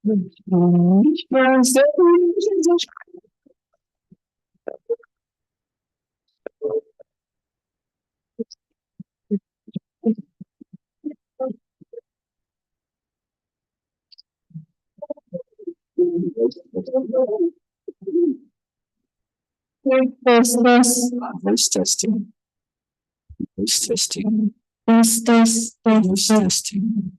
Test, test. Voice testing. Voice testing. Test, test, test. Voice testing.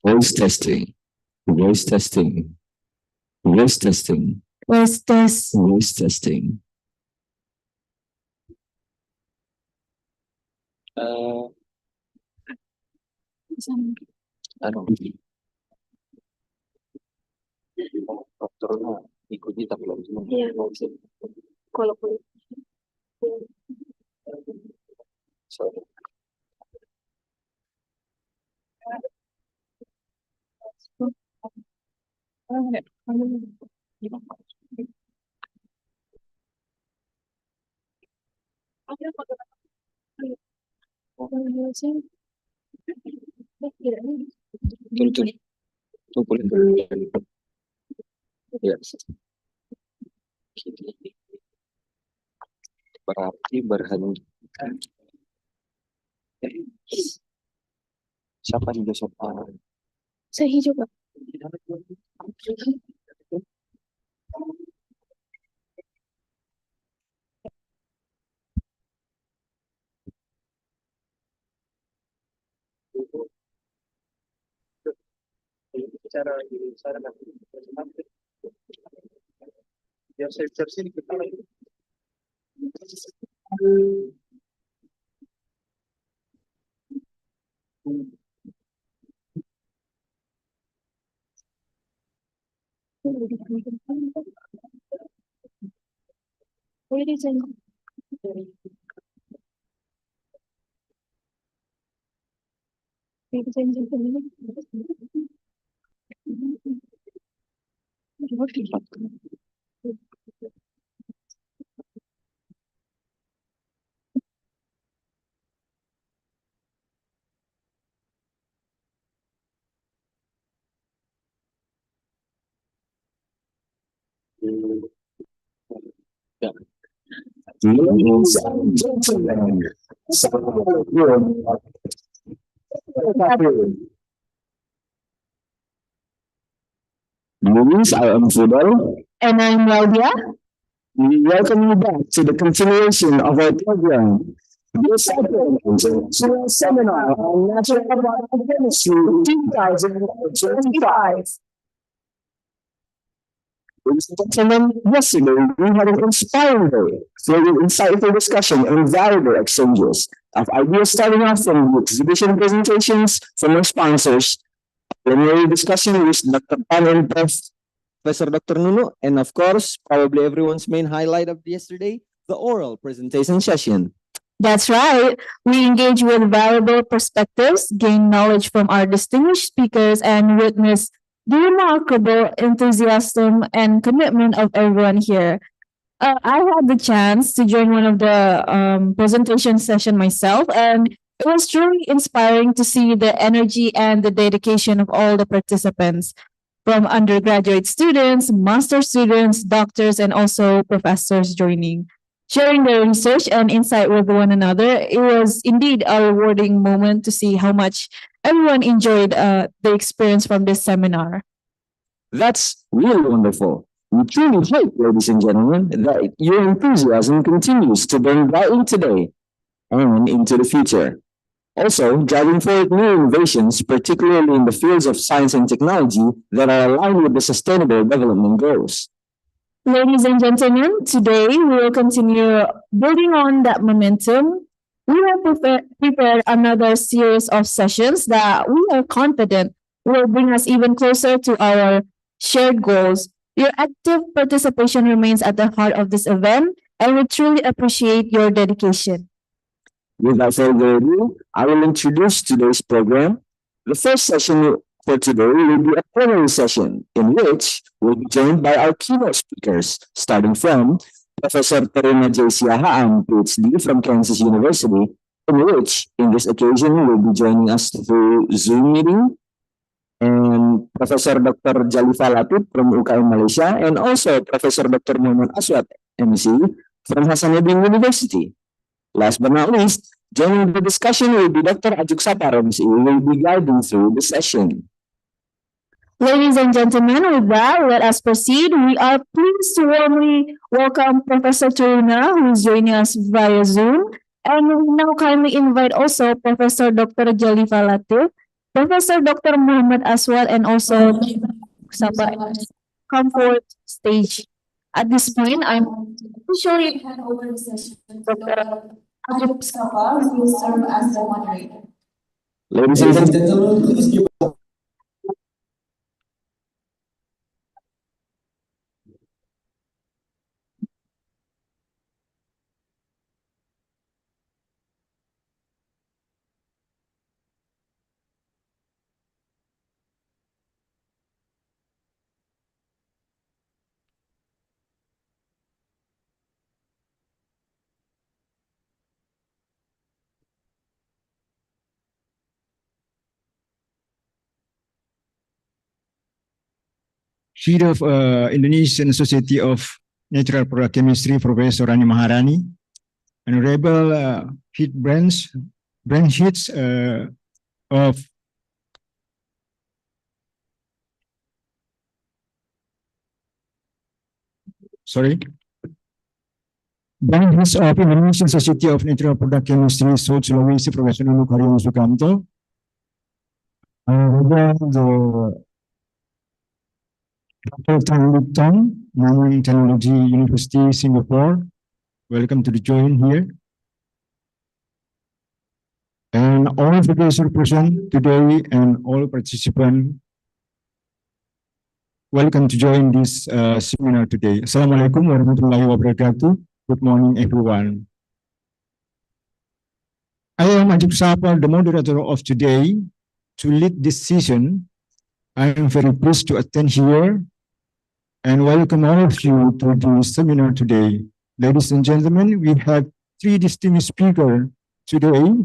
Voice testing. Voice testing. Voice testing. Voice test. Voice testing. Ano? Dokter na ikuti tapi lagi semua. Iya. Kalau boleh. Sorry. Betul. Itu boleh. Ya. Berarti berhenti. Siapa juga sopan? Saya juga. Bicara nanti. Biar saya sini kita lagi. Ladies and gentlemen, ladies and gentlemen, Ladies, I am Fidel. And I'm Claudia. We welcome you back to the continuation of our program. This is a seminar on natural chemistry 2025. Ladies and gentlemen, yesterday we had an inspiring day filled with insightful discussion and valuable exchanges of ideas starting off from the exhibition presentations from our sponsors, preliminary discussion with Dr. Pan and Professor Dr. Nuno, and of course, probably everyone's main highlight of yesterday, the oral presentation session. That's right. We engage with valuable perspectives, gain knowledge from our distinguished speakers, and witness the remarkable enthusiasm and commitment of everyone here. I had the chance to join one of the presentation session myself, and it was truly inspiring to see the energy and the dedication of all the participants, from undergraduate students, master students, doctors, and also professors joining. Sharing their research and insight with one another, it was indeed a rewarding moment to see how much everyone enjoyed the experience from this seminar. That's really wonderful. We truly hope, ladies and gentlemen, that your enthusiasm continues to burn brightly today and into the future. Also, driving forward new innovations, particularly in the fields of science and technology that are aligned with the Sustainable Development Goals. Ladies and gentlemen, today we will continue building on that momentum. We have prepared another series of sessions that we are confident will bring us even closer to our shared goals. Your active participation remains at the heart of this event, and we truly appreciate your dedication. Without further ado, I will introduce today's program. The first session for today will be a plenary session in which we'll be joined by our keynote speakers, starting from Professor Terina J. Siahaan, PhD from Kansas University, which in this occasion will be joining us through Zoom meeting, and Professor Dr. Jalifa Latif from UKM Malaysia, and also Professor Dr. Muhammad Aswad, MC, from Hasanuddin University. Last but not least, joining the discussion will be Dr. Ajuk Sapar, MC, who will be guiding through the session. Ladies and gentlemen, with that, let us proceed. We are pleased to warmly welcome Professor Terina, who is joining us via Zoom. And we now kindly invite also Professor Dr. Jalifa Latif, Professor Dr. Muhammad Aswad, and also Sabah come forward stage. At this point, I'm usually hand over the session to Dr. Ajuk Sapar, who will serve as the moderator. Ladies and gentlemen, please give Head of Indonesian Society of Natural Product Chemistry, Professor Rani Maharani, Honorable Head branch heads of branch heads of Indonesian Society of Natural Product Chemistry, South Sulawesi, Professor Nunu Karyono Sukamto, Dr. Tan Luk Tong, Nanyang Technology University, Singapore. Welcome to the join here. And all professors present today and all participants, welcome to join this seminar today. Assalamualaikum warahmatullahi wabarakatuh. Good morning, everyone. I am Ajuk Sapar, the moderator of today. To lead this session, I am very pleased to attend here and welcome all of you to the seminar today. Ladies and gentlemen, we have three distinguished speakers today.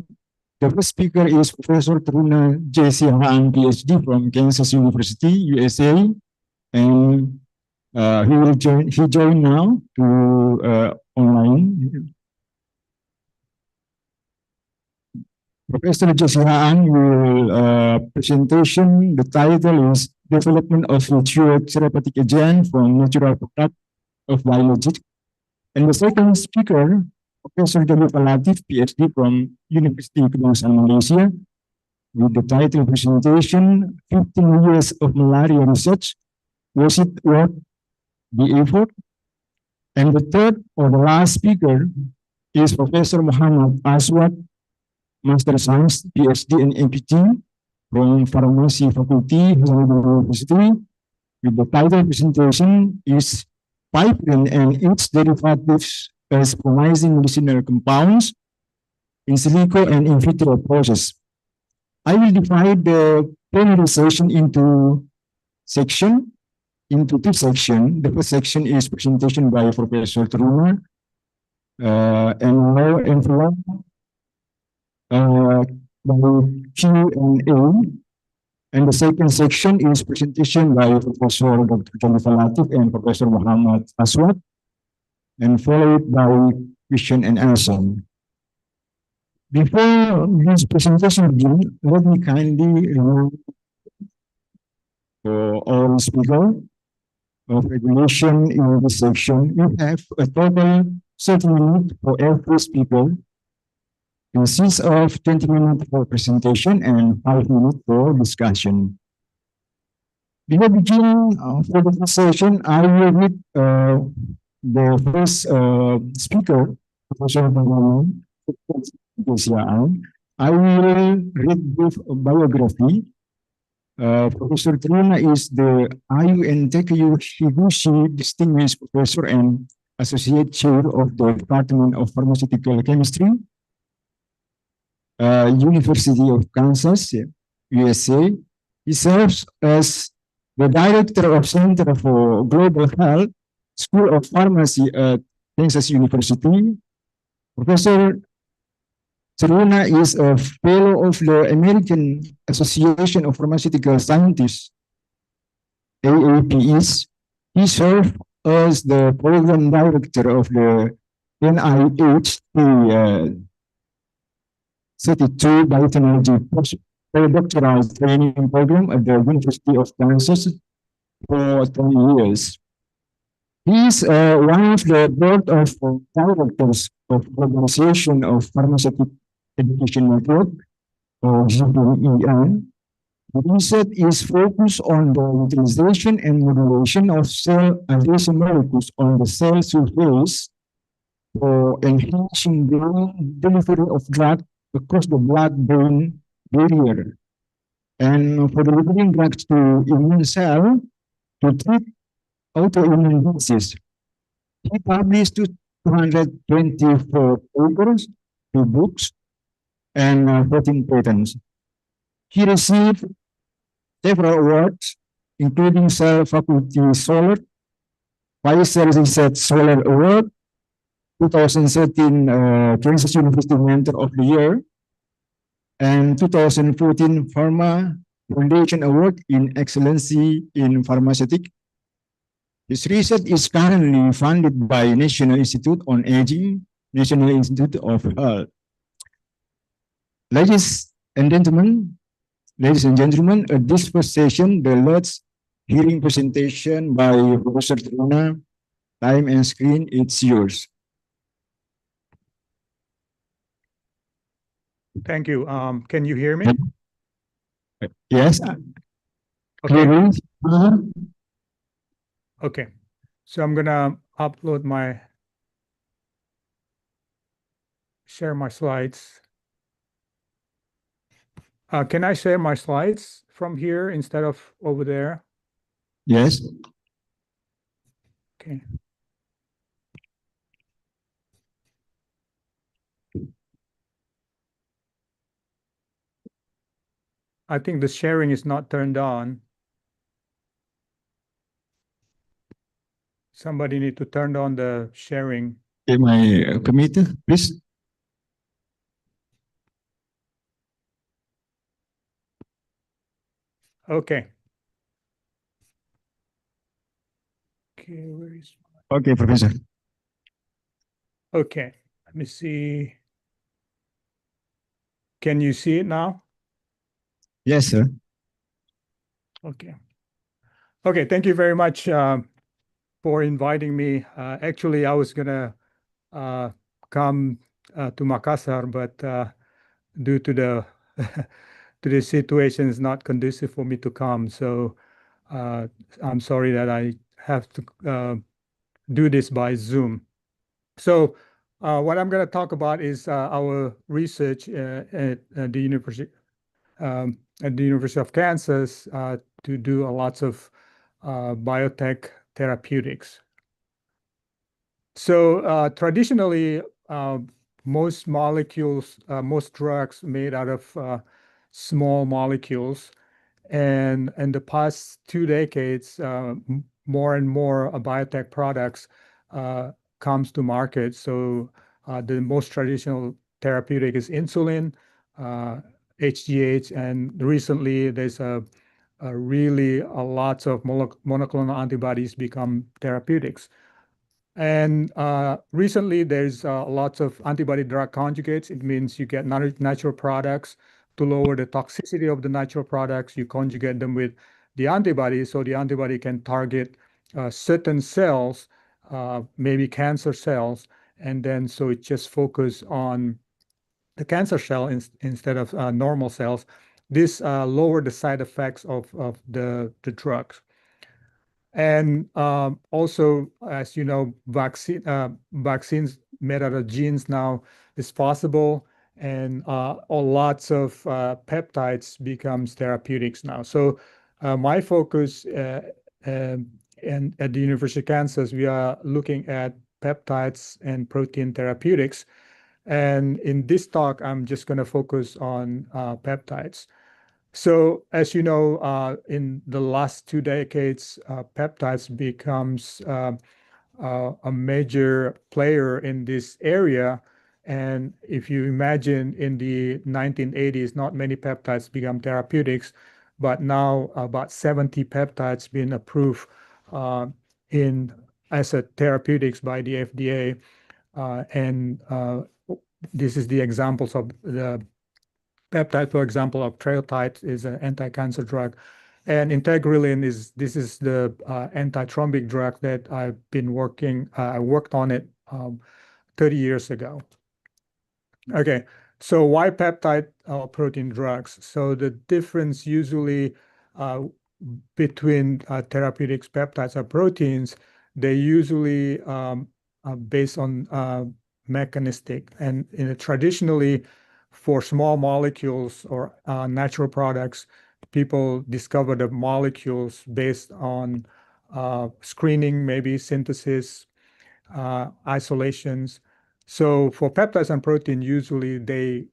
The first speaker is Professor Terina J. Siahaan, PhD from Kansas University, USA, and he joined now to online. Professor J. Siahaan will presentation. The title is Development of Mature Therapeutic Agent from Natural Product of Biologics. And the second speaker, Professor Jalifa Latif, PhD from University of Malaysia, with the title presentation, 15 Years of Malaria Research, Was It Worth the Effort? And the third or the last speaker is Professor Muhammad Aswad, Master of Science, PhD and MPT from Pharmacy Faculty, Hasanuddin University, with the title presentation is Pipeline and its derivatives as promising medicinal compounds in silico and in vitro process. I will divide the plenary session into two sections. The first section is presentation by Professor Terina, and now everyone by Q&A, and the second section is presentation by Professor Dr. Jalifa Latif and Professor Muhammad Aswad, and followed by question and answer. Before this presentation begins, let me kindly for all speakers of regulation in this section. We have a total 30 minutes for every speaker. Consists of 20 minutes for presentation and 5 minutes for discussion. Before beginning for the first session, I will read the first speaker, Professor Muhammad Aswad. I will read brief biography. Professor Terina is the IUN Teikyo Higuchi Distinguished Professor and Associate Chair of the Department of Pharmaceutical Chemistry, University of Kansas, USA. He serves as the Director of Center for Global Health, School of Pharmacy at Kansas University. Professor Ceruna is a fellow of the American Association of Pharmaceutical Scientists, AAPS. He served as the program director of the NIH 32 biotechnology postdoctoral training program at the University of Kansas for 10 years. He is one of the board of directors of the Organization of Pharmaceutical Education Network, or GPEN. The research is focused on the utilization and modulation of cell adhesion molecules on the cell surface for enhancing the delivery of drug across the blood-brain barrier, and for delivering drugs to immune cell to treat autoimmune diseases. He published 224 papers, 2 books, and 14 patents. He received several awards, including Cell Faculty Solar, Pfizer Research Solar Award, 2013 Kansas University Mentor of the Year, and 2014 Pharma Foundation Award in Excellency in Pharmaceutics. His research is currently funded by National Institute on Aging, National Institute of Health. Ladies and gentlemen, at this first session, the last hearing presentation by Professor Ceruna. Time and screen, it's yours. Thank you. Can you hear me? Yes. Okay. Uh-huh. Okay. So I'm gonna share my slides. Can I share my slides from here instead of over there? Yes. Okay. I think the sharing is not turned on. Somebody need to turn on the sharing. Okay, my committee, please. Okay. Okay, where is Okay, Professor. Okay, let me see. Can you see it now? Yes, sir. Okay. Okay, thank you very much for inviting me. Actually, I was gonna come to Makassar, but due to the to the situation is not conducive for me to come. So I'm sorry that I have to do this by Zoom. So what I'm going to talk about is our research at the University of Kansas to do lots of biotech therapeutics. So traditionally, most molecules, most drugs made out of small molecules, and in the past 2 decades, more and more biotech products comes to market. So the most traditional therapeutic is insulin, HGH, and recently there's really lots of monoclonal antibodies become therapeutics. And recently there's lots of antibody drug conjugates. It means you get natural products. To lower the toxicity of the natural products, you conjugate them with the antibody, so the antibody can target certain cells, maybe cancer cells, and then so it just focus on the cancer cell instead of normal cells. This lower the side effects of the drugs. And also, as you know, vaccines made out of genes now is possible, and lots of peptides becomes therapeutics now. So my focus and at the University of Kansas, we are looking at peptides and protein therapeutics. And in this talk, I'm just going to focus on peptides. So as you know, in the last 2 decades, peptides becomes a major player in this area. And if you imagine in the 1980s, not many peptides become therapeutics, but now about 70 peptides being approved as a therapeutics by the FDA. And this is the examples of the peptide, for example, of octreotide is an anti-cancer drug. And integralin is the antithrombic drug that I've been I worked on it 30 years ago. Okay, so why peptide protein drugs? So the difference usually between therapeutics, peptides, or proteins, they usually based on mechanistic. And traditionally, for small molecules or natural products, people discover the molecules based on screening, maybe synthesis, isolations. So for peptides and protein, usually they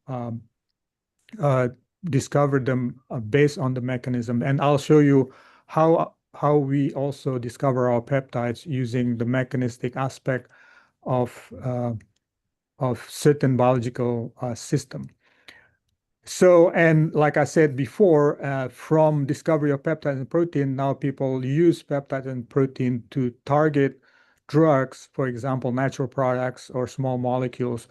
discover them based on the mechanism. And I'll show you how we also discover our peptides using the mechanistic aspect of certain biological system. So, and like I said before, from discovery of peptides and protein, now people use peptides and protein to target drugs, for example, natural products or small molecules,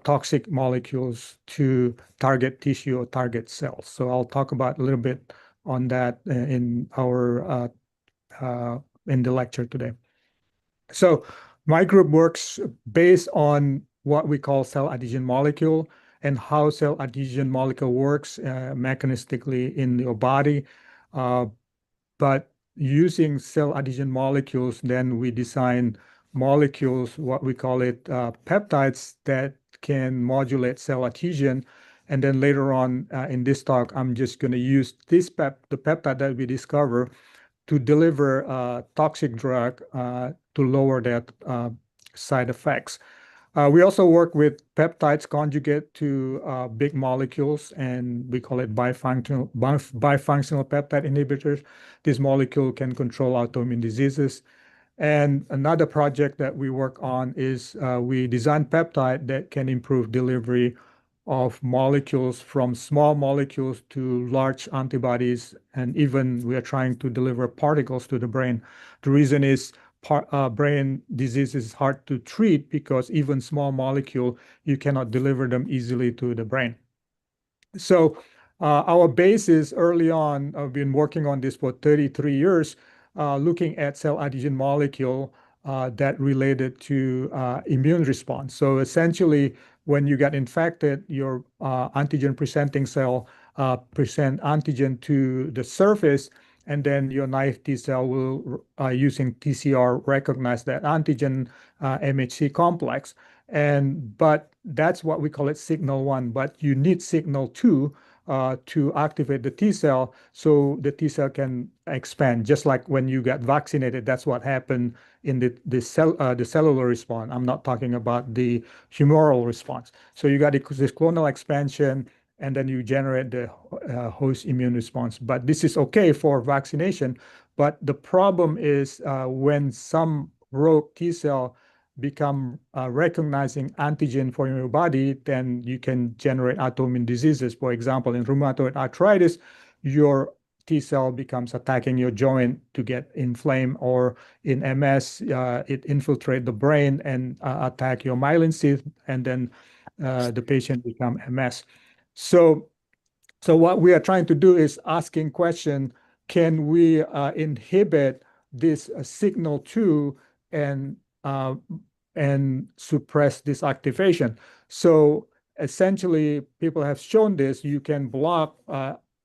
toxic molecules to target tissue or target cells. So I'll talk about a little bit on that in the lecture today. So my group works based on what we call cell adhesion molecule and how cell adhesion molecule works mechanistically in your body. But using cell adhesion molecules, then we design molecules, what we call it peptides that can modulate cell adhesion. And then later on in this talk, I'm just going to use the peptide that we discover to deliver a toxic drug to lower that side effects. We also work with peptides conjugate to big molecules, and we call it bifunctional peptide inhibitors. This molecule can control autoimmune diseases. And another project that we work on is we design peptide that can improve delivery of molecules from small molecules to large antibodies, and even we are trying to deliver particles to the brain. The reason is brain disease is hard to treat because even small molecule, you cannot deliver them easily to the brain. So our basis early on, I've been working on this for 33 years, looking at cell adhesion molecule that related to immune response. So essentially, when you get infected, your antigen presenting cell present antigen to the surface, and then your naive T cell will, using TCR, recognize that antigen MHC complex. But that's what we call it signal 1, but you need signal 2 to activate the T cell so the T cell can expand. Just like when you get vaccinated, that's what happened in the cellular response. I'm not talking about the humoral response. So you got this clonal expansion, and then you generate the host immune response. But this is okay for vaccination. But the problem is when some rogue T cell become recognizing antigen for your body, then you can generate autoimmune diseases. For example, in rheumatoid arthritis, your T cell becomes attacking your joint to get inflamed, or in MS, it infiltrates the brain and attack your myelin sheath, and then the patient become MS. So what we are trying to do is asking question, can we inhibit this signal 2 and suppress this activation? So essentially, people have shown this. You can block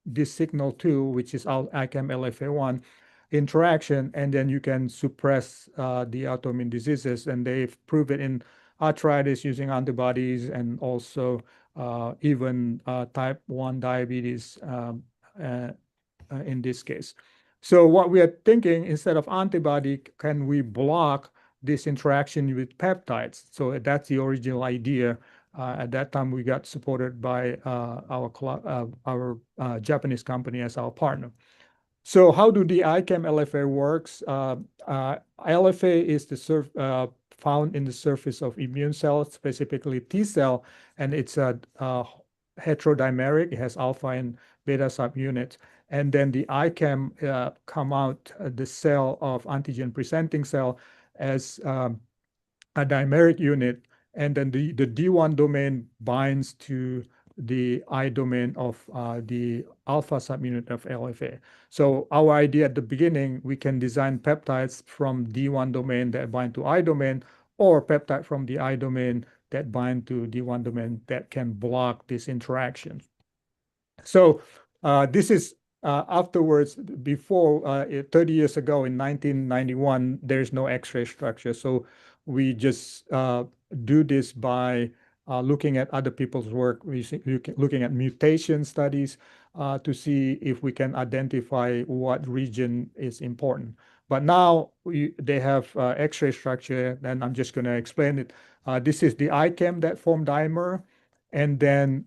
this signal 2, which is ICAM LFA1 interaction, and then you can suppress the autoimmune diseases. And they've proven in arthritis using antibodies, and also even type 1 diabetes in this case. So what we are thinking, instead of antibody, can we block this interaction with peptides? So that's the original idea. At that time, we got supported by our Japanese company as our partner. So how do the ICAM LFA works? LFA is found in the surface of immune cells, specifically T cell, and it's a heterodimeric. It has alpha and beta subunits. And then the ICAM come out the cell of antigen presenting cell as a dimeric unit, and then the D1 domain binds to the I domain of the alpha subunit of LFA. So our idea at the beginning, we can design peptides from D1 domain that bind to I domain, or peptide from the I domain that bind to D1 domain that can block this interaction. So this is afterwards, before 30 years ago in 1991, there's no X-ray structure. So we just do this by looking at other people's work, looking at mutation studies to see if we can identify what region is important. But now they have X-ray structure, and I'm just going to explain it. This is the ICAM that form dimer. And then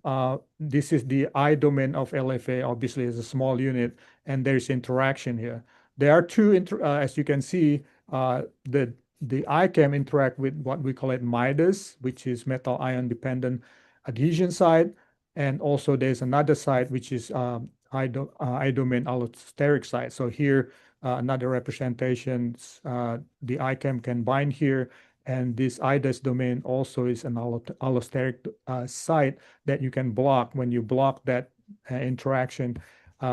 this is the I domain of LFA, obviously is a small unit, and there's interaction here. There are two, as you can see, the ICAM interact with what we call it MIDAS, which is metal ion dependent adhesion site. And also there's another site, which is I domain allosteric site. So here, another representation, the ICAM can bind here. And this IDAS domain also is an allosteric site that you can block. When you block that interaction,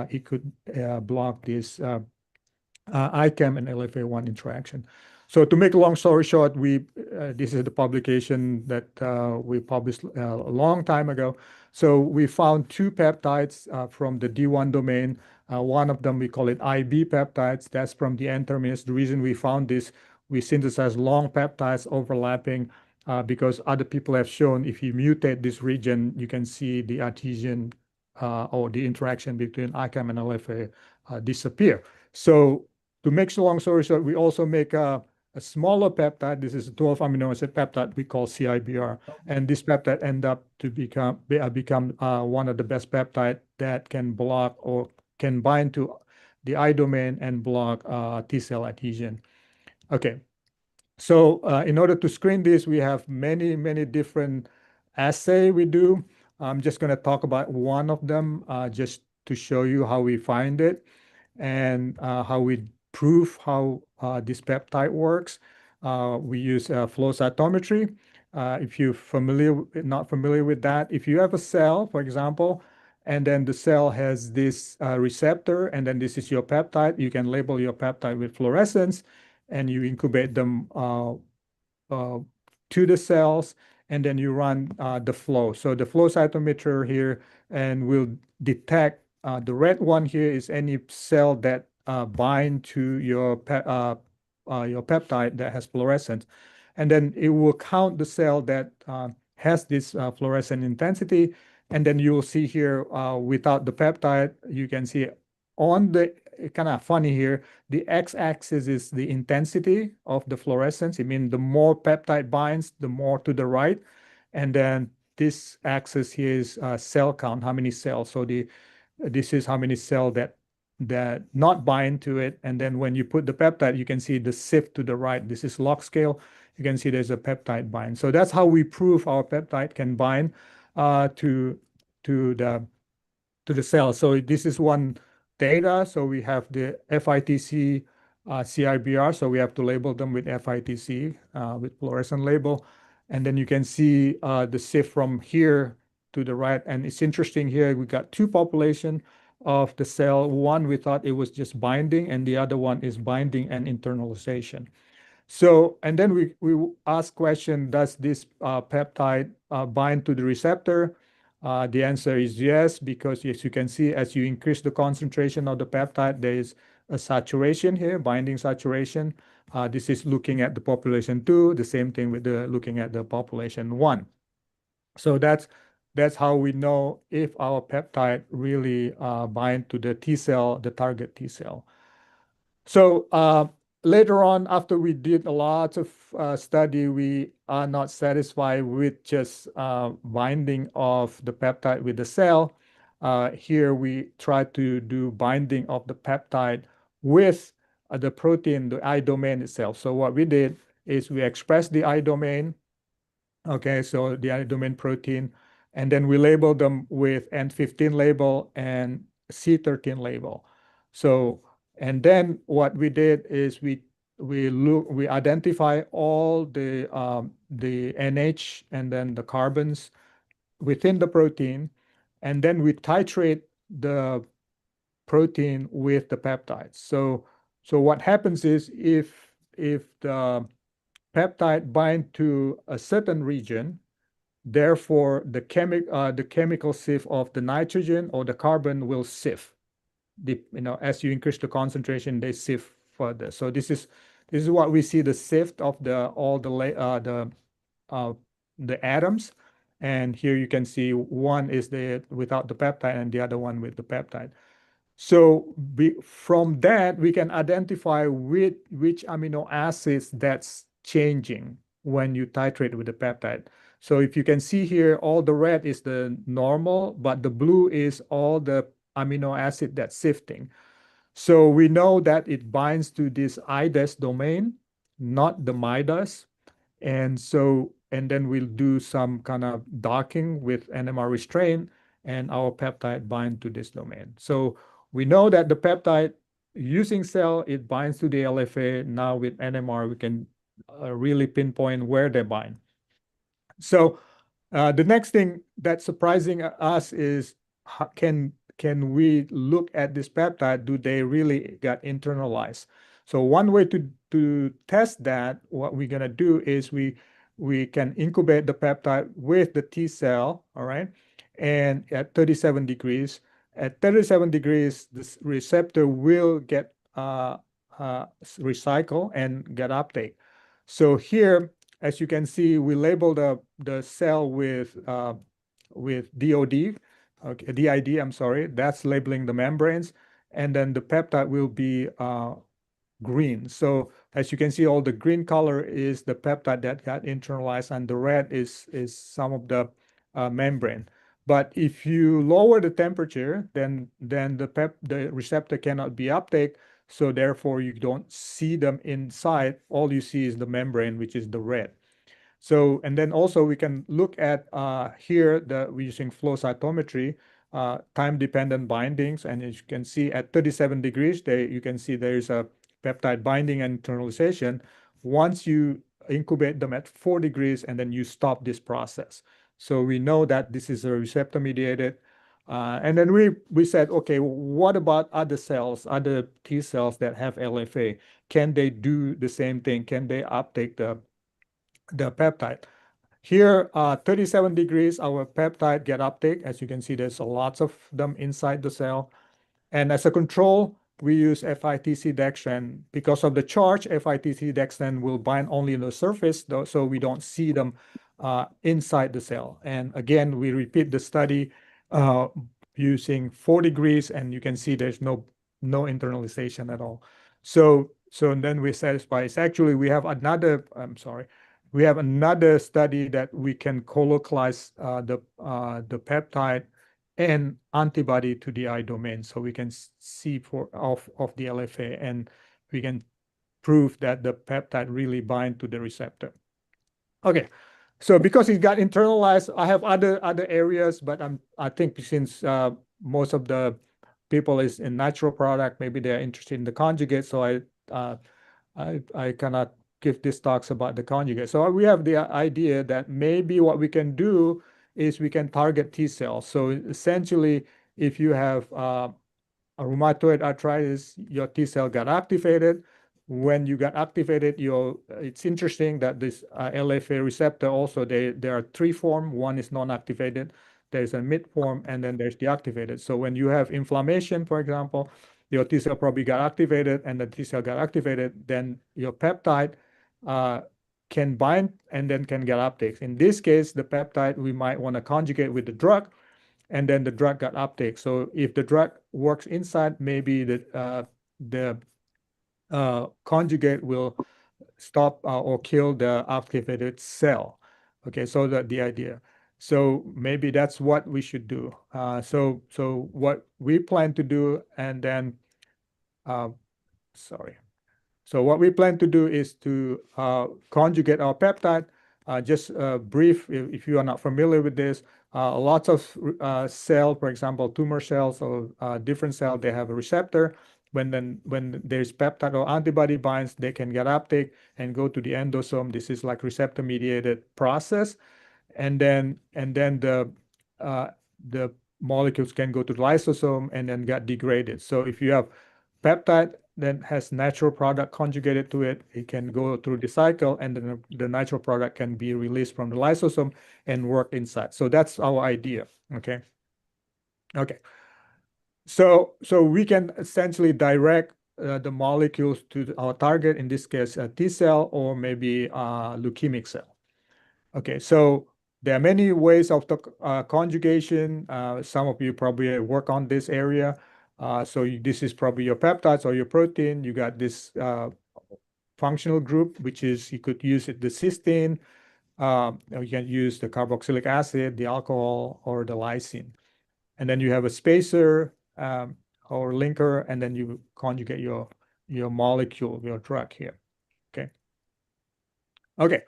it could block this ICAM and LFA1 interaction. So to make a long story short, this is the publication that we published a long time ago. So we found two peptides from the D1 domain. One of them, we call it IB peptides. That's from the N-terminus. The reason we found this, we synthesize long peptides overlapping because other people have shown if you mutate this region, you can see the adhesion or the interaction between ICAM and LFA disappear. So to make a long story short, we also make a smaller peptide. This is a 12 amino acid peptide we call CIBR. And this peptide end up to become one of the best peptide that can block or can bind to the I domain and block T cell adhesion. Okay, so in order to screen this, we have many different assay we do. I'm just going to talk about one of them just to show you how we find it and how we prove how this peptide works. We use flow cytometry. If you're not familiar with that, if you have a cell, for example, and then the cell has this receptor, and then this is your peptide, you can label your peptide with fluorescence, and you incubate them to the cells, and then you run the flow. So the flow cytometer here, and will detect the red one here is any cell that bind to your peptide that has fluorescence, and then it will count the cell that has this fluorescent intensity, and then you will see here without the peptide, you can see on the kind of funny here, the x-axis is the intensity of the fluorescence. I mean, the more peptide binds, the more to the right. And then this axis here is cell count, how many cells. So this is how many cells that not bind to it. And then when you put the peptide, you can see the SIF to the right. This is log scale. You can see there's a peptide bind. So that's how we prove our peptide can bind to the cell. So this is one data. So we have the FITC CIBR. So we have to label them with FITC with fluorescent label. And then you can see the SIF from here to the right. And it's interesting here, we got two population of the cell. One, we thought it was just binding, and the other one is binding and internalization. So, and then we ask question, does this peptide bind to the receptor? The answer is yes, because as you can see, as you increase the concentration of the peptide, there is a saturation here, binding saturation. This is looking at the population 2, the same thing with looking at the population 1. So that's how we know if our peptide really bind to the T cell, the target T cell. So later on, after we did a lot of study, we are not satisfied with just binding of the peptide with the cell. here we try to do binding of the peptide with the protein, the I domain itself. So what we did is we expressed the I domain, okay, so the I domain protein, and then we labeled them with N15 label and C13 label. So, and then what we did is we identify all the NH and then the carbons within the protein, and then we titrate the protein with the peptides. So what happens is if the peptide bind to a certain region, therefore the chemical sieve of the nitrogen or the carbon will sieve. As you increase the concentration, they sieve further. So this is what we see, the sift of the atoms. And here you can see one is without the peptide and the other one with the peptide. So from that, we can identify which amino acids that's changing when you titrate with the peptide. So if you can see here, all the red is the normal, but the blue is all the amino acid that's shifting. So we know that it binds to this IDES domain, not the MIDAS. And then we'll do some kind of docking with NMR restraint, and our peptide bind to this domain. So we know that the peptide using cell, it binds to the LFA. Now with NMR, we can really pinpoint where they bind. So the next thing that's surprising us is can we look at this peptide? Do they really get internalized? So one way to test that, what we're gonna do is we can incubate the peptide with the T cell, all right, and at 37 degrees. At 37 degrees, this receptor will get recycle and get uptake. So here, as you can see, we label the cell with DOD, okay, DID, I'm sorry, that's labeling the membranes, and then the peptide will be green. So as you can see, all the green color is the peptide that got internalized, and the red is some of the membrane. But if you lower the temperature, then the receptor cannot be uptake, so therefore you don't see them inside. All you see is the membrane, which is the red. So, and then also we can look at here we're using flow cytometry, time-dependent bindings, and as you can see at 37 degrees, you can see there's a peptide binding and internalization. Once you incubate them at 4 degrees, and then you stop this process. So we know that this is a receptor-mediated. And then we said, okay, what about other cells, other T cells that have LFA? Can they do the same thing? Can they uptake the peptide? Here, 37 degrees, our peptide get uptake. As you can see, there's lots of them inside the cell. And as a control, we use FITC dextran. Because of the charge, FITC dextran will bind only on the surface, though, so we don't see them inside the cell. And again, we repeat the study using 4 degrees, and you can see there's no internalization at all. So then we satisfy. Actually, we have another, we have another study that we can colocalize the peptide and antibody to the I domain, so we can see of the LFA, and we can prove that the peptide really bind to the receptor. Okay, so because it got internalized, I have other areas, but I think since most of the people is in natural product, maybe they're interested in the conjugate, so I cannot give these talks about the conjugate. So we have the idea that maybe what we can do is we can target T cells. So essentially, if you have a rheumatoid arthritis, your T cell got activated. When you got activated, it's interesting that this LFA receptor also, there are 3 forms. One is non-activated, there's a mid form, and then there's deactivated. So when you have inflammation, for example, your T cell probably got activated, and the T cell got activated, then your peptide can bind and then can get uptake. In this case, the peptide, we might want to conjugate with the drug, and then the drug got uptake. So if the drug works inside, maybe the conjugate will stop or kill the activated cell. Okay, so the idea. So maybe that's what we should do. So what we plan to do, and then, sorry. So what we plan to do is to conjugate our peptide. Just brief, if you are not familiar with this, lots of cell, for example, tumor cells or different cell, they have a receptor. When there's peptide or antibody binds, they can get uptake and go to the endosome. This is like receptor mediated process, and then the molecules can go to the lysosome and then get degraded. So if you have peptide that has natural product conjugated to it, it can go through the cycle, and then the natural product can be released from the lysosome and work inside. So that's our idea. Okay. So we can essentially direct the molecules to our target, in this case, a T cell or maybe a leukemic cell. Okay, so there are many ways of the conjugation. Some of you probably work on this area. This is probably your peptides or your protein. You got this functional group, which is, you could use the cysteine. You can use the carboxylic acid, the alcohol, or the lysine. And then you have a spacer or linker, and then you conjugate your molecule, your drug here. Okay.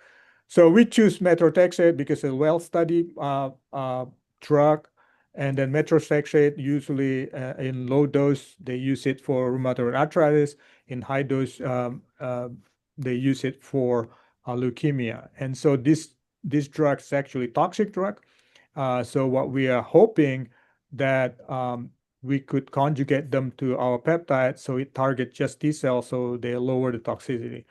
So we choose methotrexate because it's a well-studied drug, and then methotrexate usually in low dose, they use it for rheumatoid arthritis. In high dose, they use it for leukemia. And so this drug is actually a toxic drug. So what we are hoping that we could conjugate them to our peptide, so it targets just T cells, so they lower the toxicity.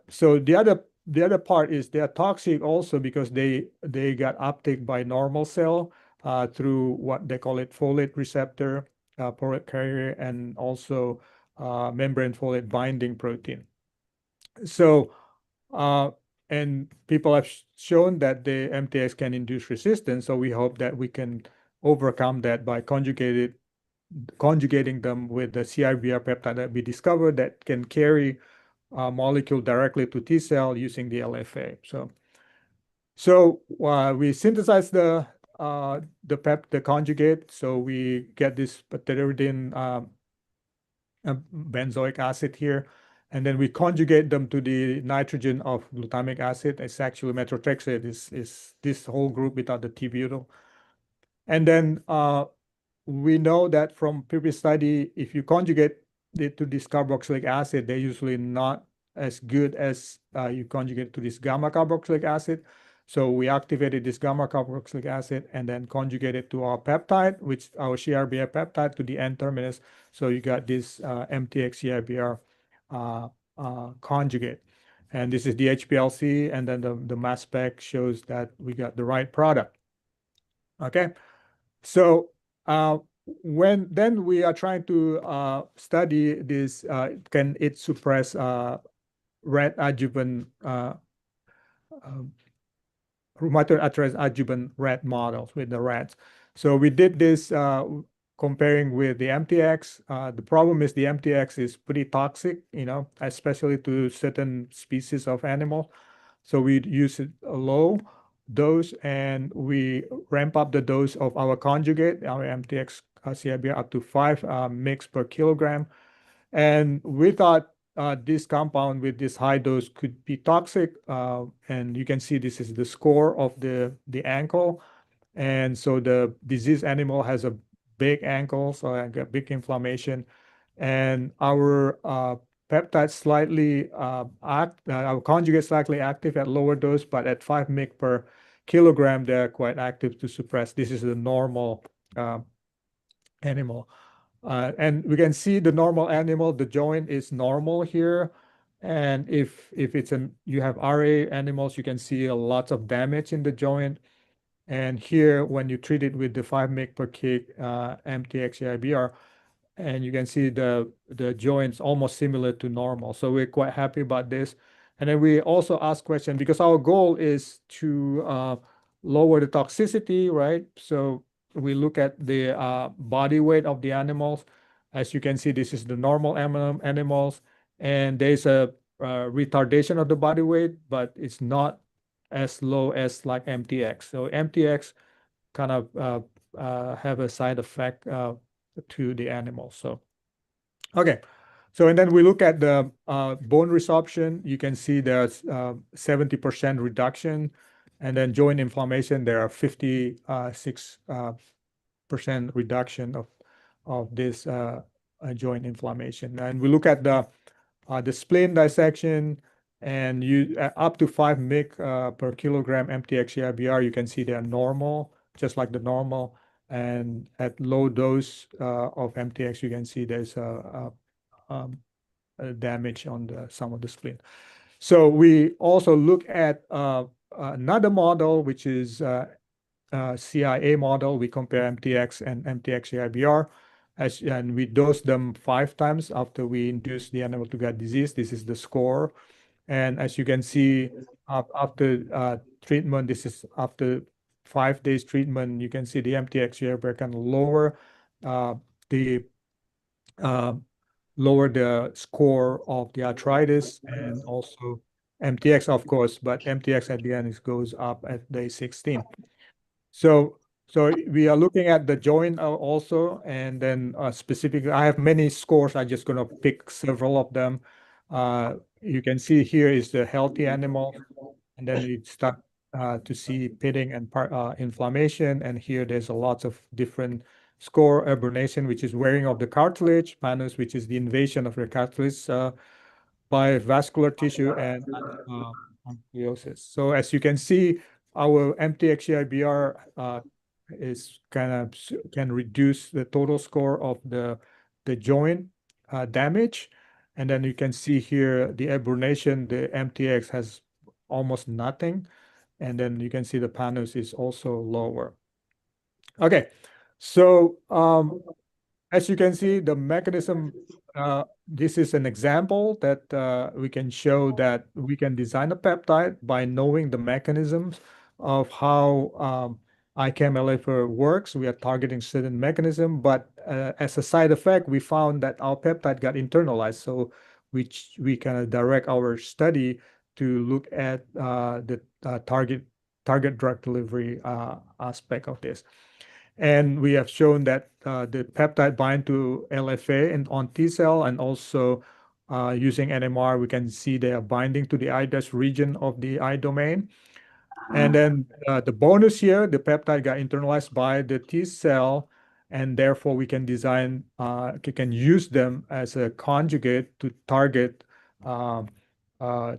So the other part is they are toxic also because they got uptake by normal cell through what they call it folate receptor, folate carrier, and also membrane folate binding protein. So and people have shown that the MTX can induce resistance. So we hope that we can overcome that by conjugating them with the CIBR peptide that we discovered that can carry molecule directly to T cell using the LFA. So we synthesize the conjugate. So we get this pteridine benzoic acid here, and then we conjugate them to the nitrogen of glutamic acid. It's actually methotrexate is this whole group without the T-butyl. And then we know that from previous study, if you conjugate it to this carboxylic acid, they're usually not as good as you conjugate to this gamma carboxylic acid. So we activated this gamma carboxylic acid and then conjugated to our peptide, which our CRBR peptide, to the N-terminus. So you got this MTX CRBR conjugate. And this is the HPLC, and then the mass spec shows that we got the right product. Okay, so then we are trying to study this, can it suppress rat adjuvant rheumatoid arthritis adjuvant rat models with the rats. So we did this comparing with the MTX. The problem is the MTX is pretty toxic, especially to certain species of animal. So we use it a low dose, and we ramp up the dose of our conjugate, our MTX CIBR, up to 5 mg per kilogram. And we thought this compound with this high dose could be toxic. And you can see this is the score of the ankle. And so the diseased animal has a big ankle, so I got big inflammation. And our peptide slightly our conjugate slightly active at lower dose, but at 5 mg per kilogram, they're quite active to suppress. This is the normal animal. And we can see the normal animal, the joint is normal here. And if you have RA animals, you can see a lot of damage in the joint. And here, when you treat it with the 5 mg per kg MTX CIBR, and you can see the joints almost similar to normal. So we're quite happy about this. And then we also ask questions, because our goal is to lower the toxicity, right? So we look at the body weight of the animals. As you can see, this is the normal animals, and there's a retardation of the body weight, but it's not as low as like MTX. So MTX kind of have a side effect to the animal. So, okay. So, and then we look at the bone resorption. You can see there's 70% reduction, and then joint inflammation, there are 56% reduction of this joint inflammation. And we look at the spleen dissection, and you up to 5 mg per kilogram MTX-CIBR, you can see they are normal, just like the normal. And at low dose of MTX, you can see there's a damage on some of the spleen. So we also look at another model, which is CIA model. We compare MTX and MTX-CIBR, and we dose them 5 times after we induce the animal to get disease. This is the score. And as you can see, after treatment, this is after 5 days treatment, you can see the MTX-CIBR can lower the score of the arthritis, and also MTX, of course, but MTX at the end goes up at day 16. So we are looking at the joint also, and then specifically, I have many scores. I'm just going to pick several of them. You can see here is the healthy animal, and then you start to see pitting and inflammation. And here there's a lots of different score: abrasion, which is wearing of the cartilage; pannus, which is the invasion of the cartilage by vascular tissue; and ankylosis. So as you can see, our MTX-CIBR is can reduce the total score of the joint damage. And then you can see here the abrasion, the MTX has almost nothing. And then you can see the pannus is also lower. Okay, so as you can see, the mechanism, this is an example that we can show that we can design a peptide by knowing the mechanisms of how IKM-LA4 works. We are targeting certain mechanism, but as a side effect, we found that our peptide got internalized. So we can direct our study to look at the target drug delivery aspect of this. And we have shown that the peptide bind to LFA and on T cell, and also using NMR, we can see they are binding to the IDAS region of the eye domain. And then the bonus here, the peptide got internalized by the T cell, and therefore we can design, can use them as a conjugate to target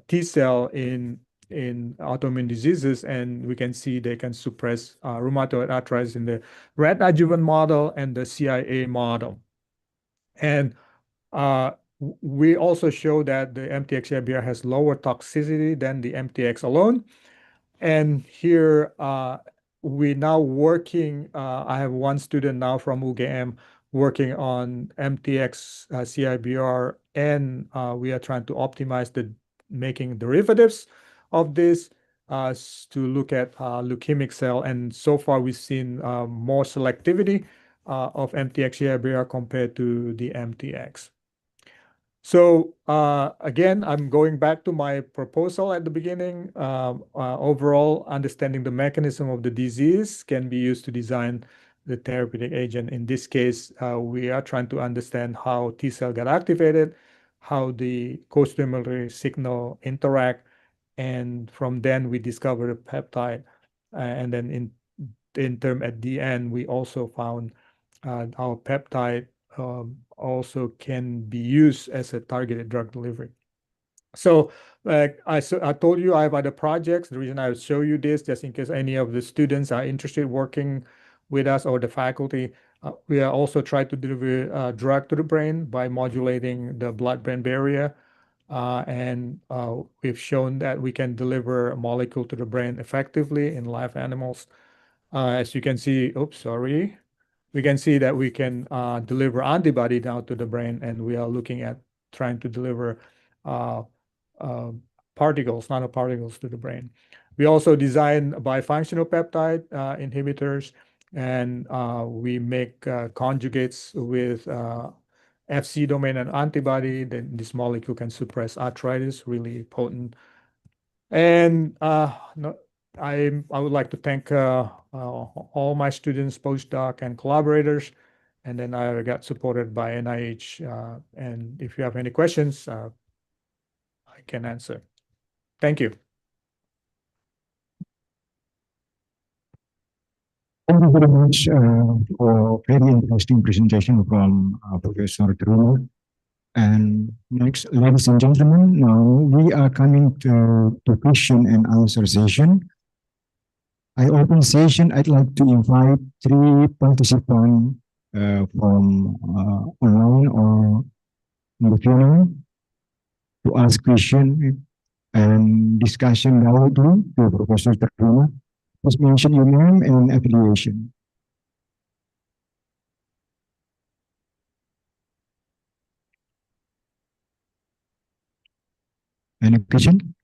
T cell in autoimmune diseases, and we can see they can suppress rheumatoid arthritis in the rat adjuvant model and the CIA model. And we also show that the MTX-CIBR has lower toxicity than the MTX alone. And here we're now working, I have one student now from UGM working on MTX-CIBR, and we are trying to optimize the making derivatives of this to look at leukemic cell. And so far we've seen more selectivity of MTX-CIBR compared to the MTX. So again, I'm going back to my proposal at the beginning. Overall, understanding the mechanism of the disease can be used to design the therapeutic agent. In this case, we are trying to understand how T cell get activated, how the co-stimulatory signal interact, and from then we discover a peptide. And then in term at the end, we also found our peptide also can be used as a targeted drug delivery. So I told you I have other projects. The reason I would show you this, just in case any of the students are interested working with us or the faculty, we are also trying to deliver a drug to the brain by modulating the blood-brain barrier. And we've shown that we can deliver a molecule to the brain effectively in live animals. As you can see, we can see that we can deliver antibody down to the brain, and we are looking at trying to deliver particles, nanoparticles to the brain. We also design bifunctional peptide inhibitors, and we make conjugates with FC domain and antibody. Then this molecule can suppress arthritis, really potent. And no, I would like to thank all my students, postdoc, and collaborators. And then I got supported by NIH. And if you have any questions, I can answer. Thank you. Thank you very much for very interesting presentation from Professor Truno. And next, ladies and gentlemen, now we are coming to question and answer session. I open session. I'd like to invite 3 participants from online or on the phone to ask question and discussion directly to Professor Truno. Please mention your name and affiliation. Any question?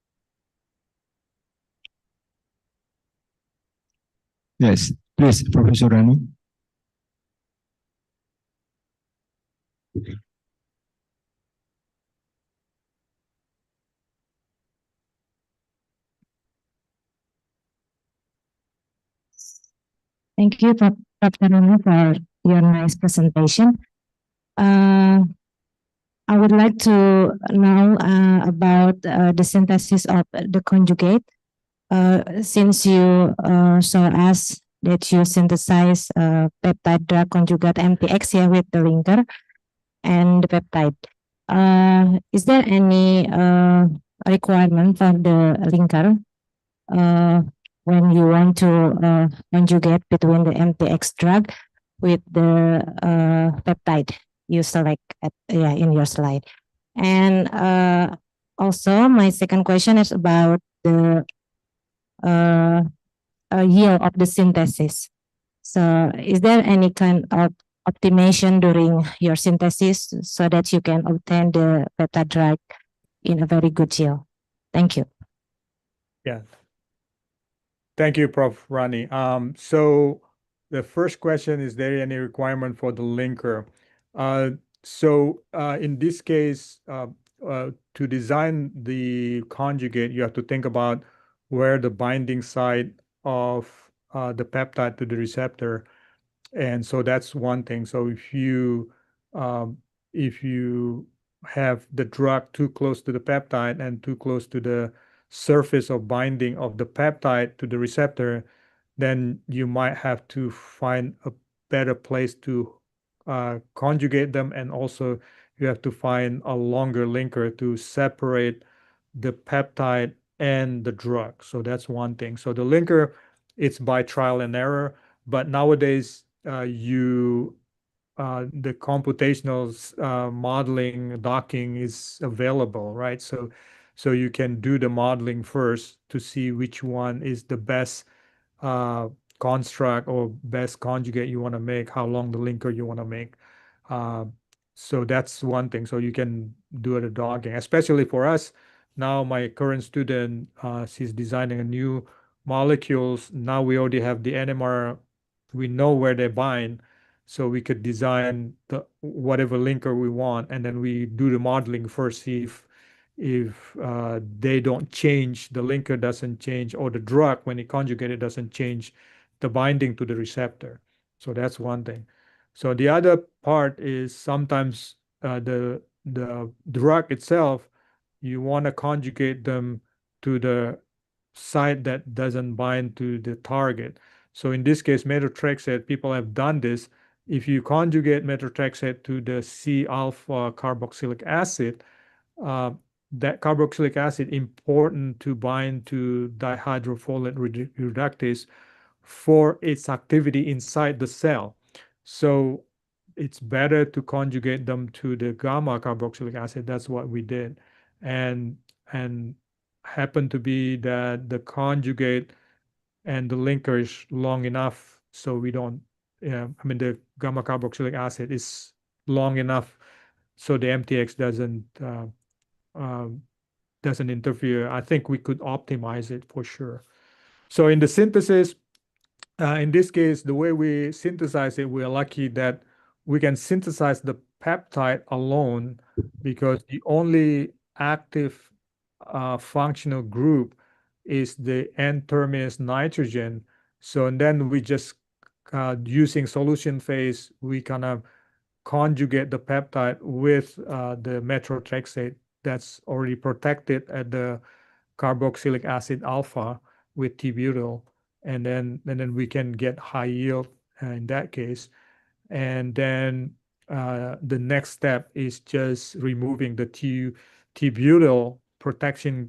Yes, please, Professor Rani. Thank you, Dr. Rani, for your nice presentation. I would like to know about the synthesis of the conjugate. Since you show us that you synthesize peptide drug conjugate MTX here with the linker and the peptide. Is there any requirement for the linker when you want to conjugate between the MTX drug with the peptide you select in your slide? And also, my second question is about the yield of the synthesis. So, is there any kind of optimization during your synthesis so that you can obtain the peptide drug in a very good yield? Thank you. Yeah. Thank you, Prof. Rani. So the first question, is there any requirement for the linker? In this case, to design the conjugate, you have to think about where the binding site of the peptide to the receptor. And so that's one thing. So if you have the drug too close to the peptide and too close to the surface of binding of the peptide to the receptor, then you might have to find a better place to conjugate them. And also you have to find a longer linker to separate the peptide and the drug. So that's one thing. So the linker, it's by trial and error, but nowadays the computational modeling docking is available, right? So you can do the modeling first to see which one is the best construct or best conjugate you want to make, how long the linker you want to make. So that's one thing. So you can do the docking, especially for us. Now my current student, she's designing a new molecules. Now we already have the NMR. We know where they bind. So we could design whatever linker we want, and then we do the modeling first, see if they don't change, the linker doesn't change, or the drug, when it conjugated, doesn't change the binding to the receptor. So that's one thing. So the other part is sometimes the drug itself, you want to conjugate them to the site that doesn't bind to the target. So in this case, methotrexate, people have done this. If you conjugate methotrexate to the C-alpha carboxylic acid, that carboxylic acid important to bind to dihydrofolate reductase for its activity inside the cell. So it's better to conjugate them to the gamma carboxylic acid. That's what we did. And happened to be that the conjugate and the linker is long enough, so we don't, the gamma carboxylic acid is long enough so the MTX doesn't interfere. I think we could optimize it for sure. So in the synthesis, in this case, the way we synthesize it, we're lucky that we can synthesize the peptide alone, because the only active functional group is the N-terminus nitrogen. So and then we just using solution phase, we kind of conjugate the peptide with the methotrexate that's already protected at the carboxylic acid alpha with T-butyl, and then we can get high yield in that case. And then the next step is just removing the T-butyl protecting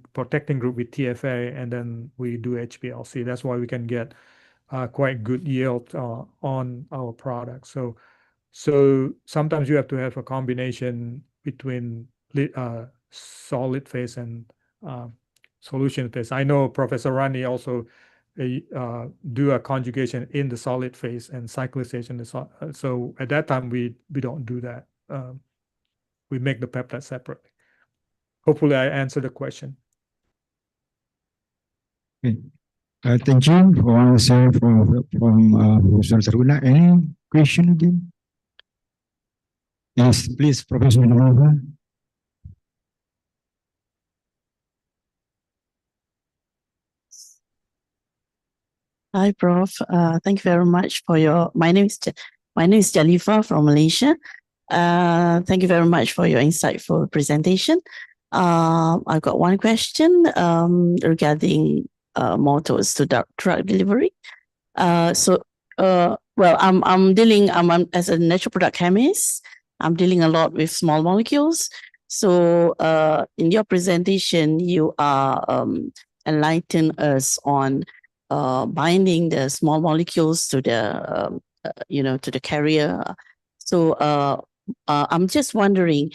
group with TFA, and then we do HPLC. That's why we can get quite good yield on our product. So sometimes you have to have a combination between solid phase and solution phase. I know Professor Rani also do a conjugation in the solid phase and cyclization. So at that time, we don't do that. We make the peptide separately. Hopefully, I answered the question. Okay. Thank you for answer from Professor Taruna. Any question again? Yes, please, Professor Nova. Hi, Prof. Thank you very much for your. My name is Jalifa from Malaysia. Thank you very much for your insightful presentation. I've got one question regarding more towards to drug delivery. Well, I'm as a natural product chemist. I'm dealing a lot with small molecules. So in your presentation, you are enlightening us on binding the small molecules to the to the carrier. So I'm just wondering,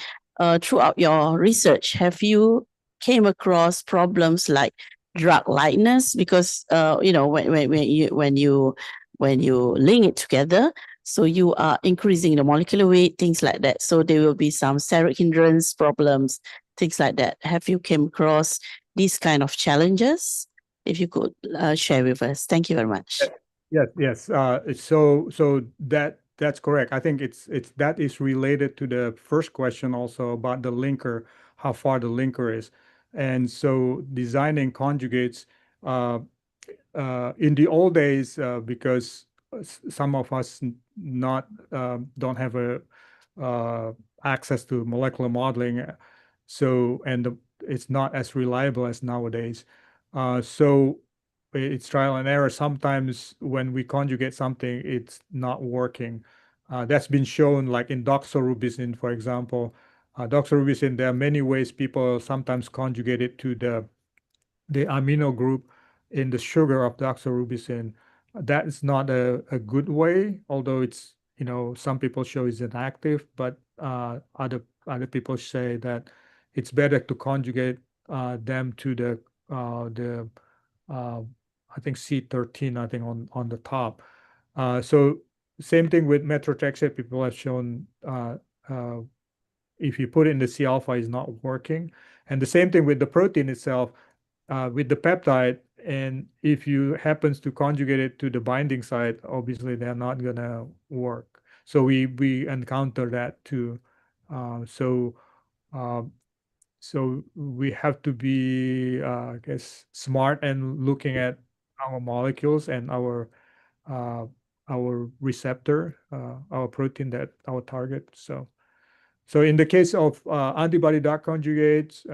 throughout your research, have you came across problems like drug lightness? Because when you link it together, so you are increasing the molecular weight, things like that. So there will be some steric hindrance problems, things like that. Have you came across these kind of challenges? If you could share with us. Thank you very much. Yes. So that's correct. I think that is related to the first question also about the linker, how far the linker is. And so designing conjugates in the old days, because some of us don't have access to molecular modeling, it's not as reliable as nowadays. So it's trial and error. Sometimes when we conjugate something, it's not working. That's been shown, like in doxorubicin, for example. Doxorubicin, there are many ways people sometimes conjugate it to the amino group in the sugar of doxorubicin. That is not a good way, although it's, some people show it's inactive, but other people say that it's better to conjugate them to the I think C13, I think on the top. So same thing with methotrexate. People have shown if you put it in the C alpha, is not working. And the same thing with the protein itself, with the peptide. And if you happens to conjugate it to the binding site, obviously they're not gonna work. So we encounter that too. So we have to be, I guess, smart and looking at our molecules and our receptor, our protein that our target. So in the case of antibody drug conjugates,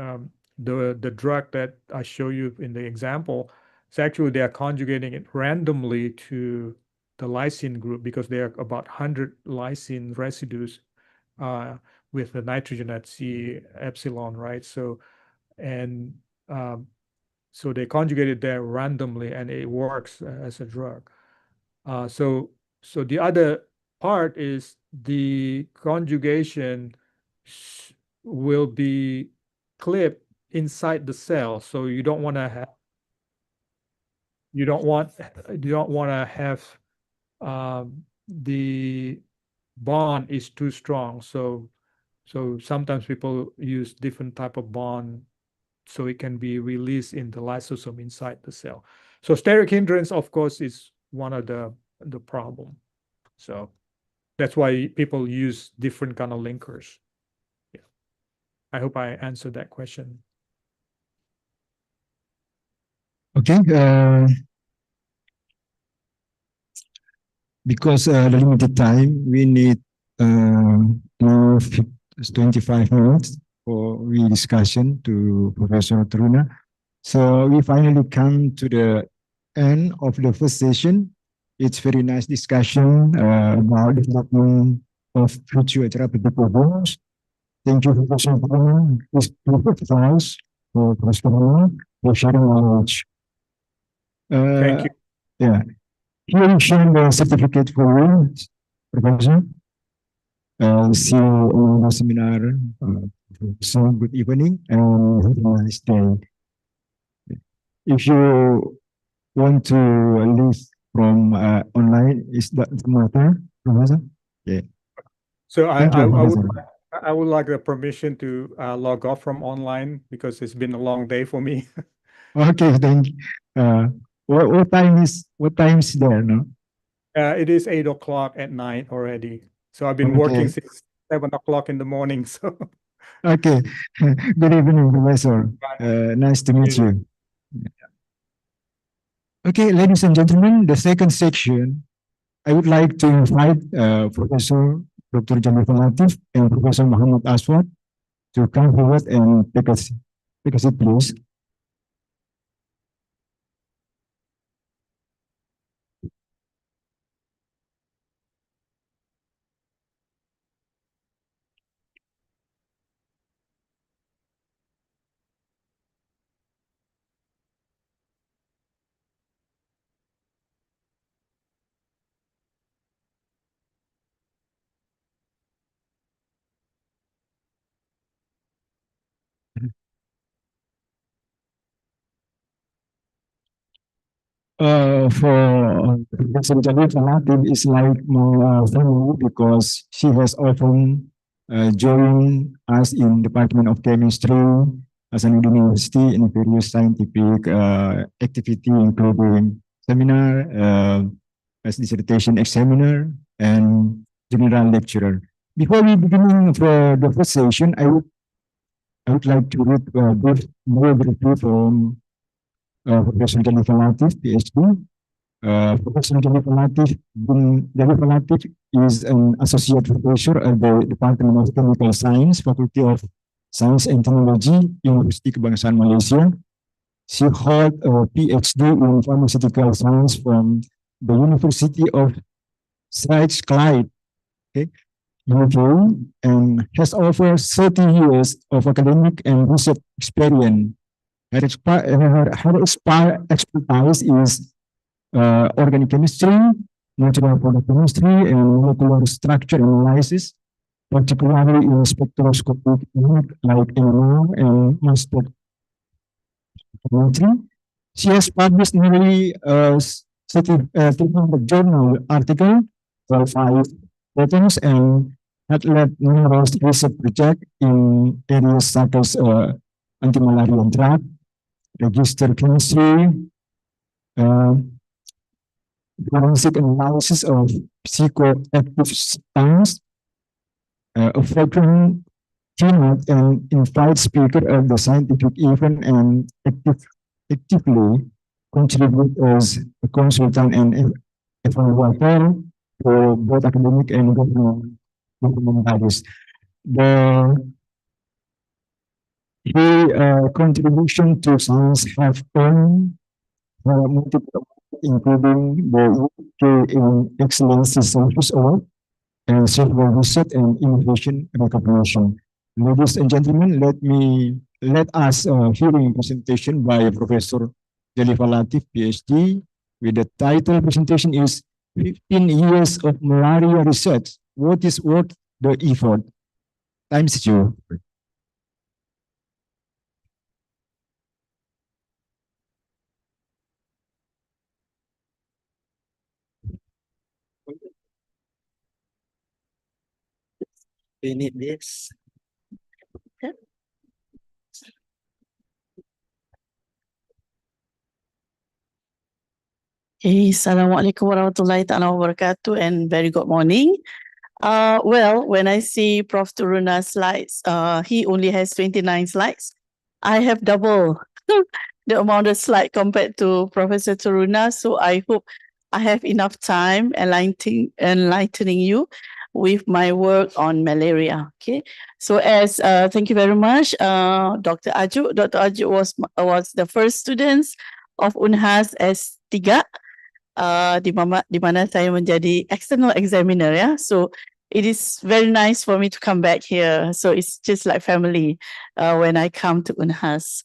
the drug that I show you in the example, it's actually they are conjugating it randomly to the lysine group because there are about 100 lysine residues with the nitrogen at C epsilon, right? So they conjugate it there randomly, and it works as a drug. So the other part is the conjugation will be clipped inside the cell. So you don't want to have the bond is too strong. So sometimes people use different type of bond so it can be released in the lysosome inside the cell. So steric hindrance, of course, is one of the problem. So that's why people use different kind of linkers. Yeah. I hope I answered that question. Okay, because the limited time, we need now 25 minutes for discussion to Professor Truna. So we finally come to the end of the first session. It's very nice discussion about development of future therapeutic programs. Thank you, Professor Truna. This perfect advice for Professor Truna for sharing knowledge. Thank you. Yeah. Here we show the certificate for you, Professor. See you on the seminar. So good evening and have a nice day. If you want to leave from online, is that the matter, Professor? Yeah. So Thank you, I would like the permission to log off from online because it's been a long day for me. Okay, thank you. What time is there, no? It is 8 o'clock at night already. So I've been Okay. working since 7 o'clock in the morning. So Okay. Good evening, Professor. Nice to meet you. Okay, ladies and gentlemen, the second section, I would like to invite Professor Dr. Jonathan Latif and Professor Muhammad Aswad to come forward and take a seat, please. For Professor Jonathan Latif is like my family because she has often joined us in Department of Chemistry as an university in various scientific activity, including seminar, as dissertation examiner, and general lecturer. Before we begin for the first session, I would like to read more briefly from Professor Jonathan Latif, PhD. Professor Jonathan Latif is an associate professor at the Department of Chemical Science, Faculty of Science and Technology, University Kebangsaan Malaysia. She held a PhD in pharmaceutical science from the University of Strathclyde, UK, and has over 30 years of academic and research experience. Her expertise is organic chemistry, natural product chemistry, and molecular structure analysis, particularly in spectroscopic techniques like NMR and mass spectrometry. She has published nearly 300 journal articles, 5 patents, and had led numerous research projects in areas such as anti-malarial drug, register chemistry, forensic analysis of psychoactive substances, a frequent keynote and invite speaker at the scientific event, and actively contribute as a consultant and evaluator for both academic and government bodies. The contribution to science have earned multiple, including the UK in Excellence Research Award and several research and innovation recognition. Ladies and gentlemen, let us hearing presentation by Professor Jalifa Latif, PhD, with the title presentation is 15 years of malaria research. What is worth the effort? Times you. We need this. Hey, Assalamualaikum warahmatullahi ta'ala wabarakatuh and very good morning. Well, when I see Prof. Turuna's slides, he only has 29 slides. I have double the amount of slide compared to Professor Taruna. So I hope I have enough time enlightening you with my work on malaria. Okay. So thank you very much, Dr. Aju. Dr. Aju was the first students of Unhas S3, di mana saya menjadi external examiner, ya. So it is very nice for me to come back here. So it's just like family when I come to Unhas.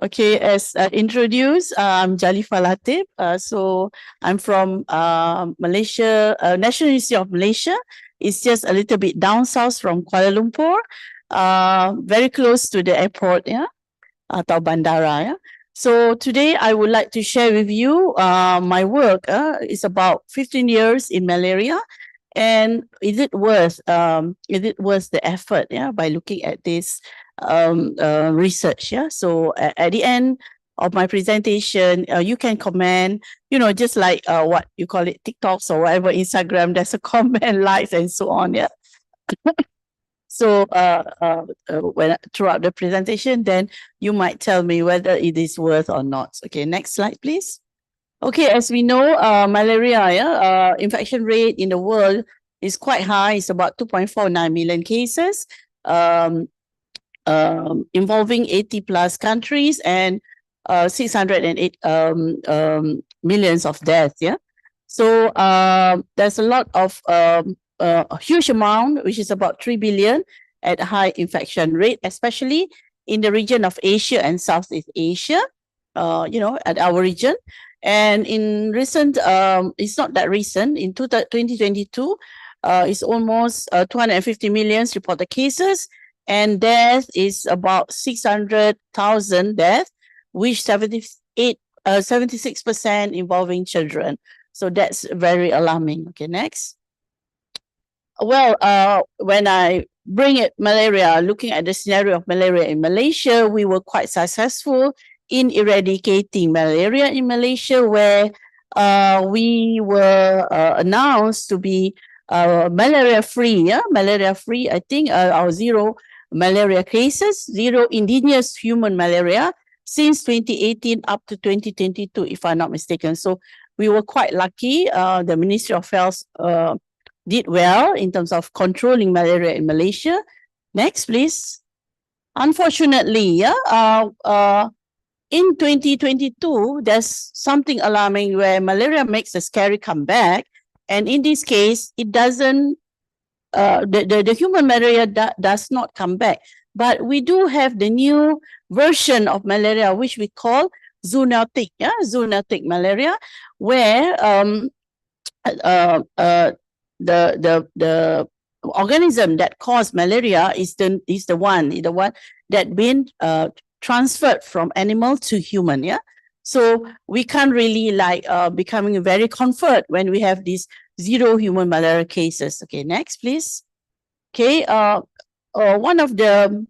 Okay, as introduced, I'm Jalifah Latif. So I'm from Malaysia, National University of Malaysia. It's just a little bit down south from Kuala Lumpur, very close to the airport, yeah, atau bandara, yeah. So today I would like to share with you my work. It's about 15 years in malaria, and is it worth the effort? Yeah, by looking at this research. Yeah. So at the end of my presentation, you can comment. You know, just like what you call it, TikToks or whatever, Instagram. There's a comment, likes, and so on. Yeah. So when throughout the presentation, then you might tell me whether it is worth or not. Okay, next slide, please. Okay, as we know, malaria, infection rate in the world is quite high. It's about 2.49 million cases, involving 80 plus countries and 608 millions of deaths. Yeah, so there's a lot of a huge amount, which is about 3 billion at high infection rate, especially in the region of Asia and Southeast Asia, you know, at our region. And in recent, it's not that recent, in 2022, it's almost 250 million reported cases, and death is about 600,000 deaths, which 76% involving children. So that's very alarming. Okay, next. Well, when I bring it malaria, looking at the scenario of malaria in Malaysia, we were quite successful in eradicating malaria in Malaysia, where we were announced to be malaria-free. Yeah, malaria-free. I think our zero malaria cases, zero indigenous human malaria since 2018 up to 2022, if I'm not mistaken. So we were quite lucky. The Ministry of Health did well in terms of controlling malaria in Malaysia. Next, please. Unfortunately, yeah, in 2022, there's something alarming where malaria makes a scary comeback. And in this case, it doesn't, the human malaria does not come back. But we do have the new version of malaria, which we call zoonotic, yeah, zoonotic malaria, where the organism that caused malaria is the one that been transferred from animal to human. Yeah, so we can't really like becoming very comfort when we have these zero human malaria cases. Okay, next, please. Okay, one of the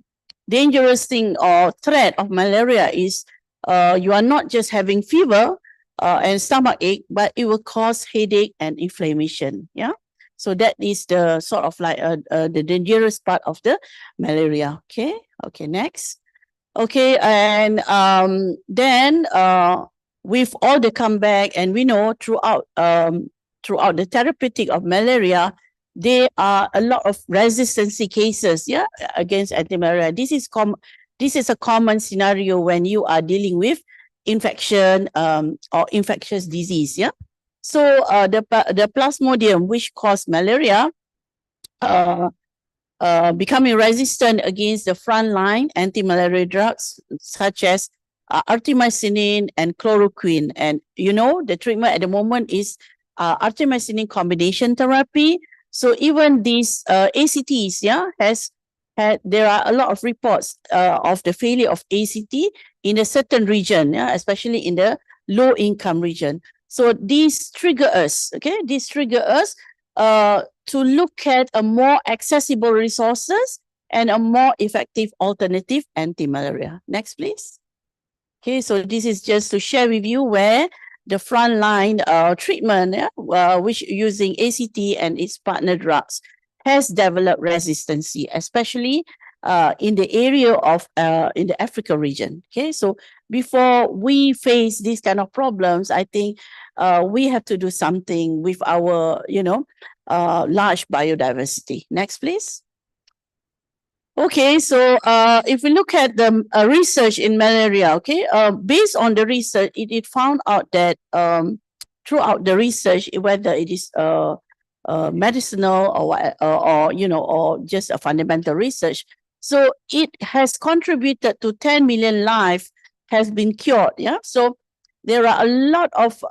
dangerous thing or threat of malaria is you are not just having fever and stomach ache, but it will cause headache and inflammation. Yeah. So that is the sort of like the dangerous part of the malaria. Okay. Okay. Next. Okay. And then with all the comeback, and we know throughout the therapeutic of malaria, there are a lot of resistancy cases, yeah, against anti-malaria. This is a common scenario when you are dealing with infection or infectious disease, yeah. So the Plasmodium, which cause malaria, becoming resistant against the frontline anti-malaria drugs such as artemisinin and chloroquine. And you know, the treatment at the moment is artemisinin combination therapy. So even these ACTs, yeah, there are a lot of reports of the failure of ACT in a certain region, yeah, especially in the low-income region. So these trigger us, okay? These trigger us to look at a more accessible resources and a more effective alternative anti-malaria. Next, please. Okay, so this is just to share with you where the frontline treatment, which using ACT and its partner drugs, has developed resistancy, especially in the area of in the Africa region. Okay, so before we face these kind of problems, I think we have to do something with our, large biodiversity. Next, please. Okay, so if we look at the research in malaria, okay, based on the research, it found out that throughout the research, whether it is medicinal or just a fundamental research, so it has contributed to 10 million lives has been cured. Yeah, so there are a lot of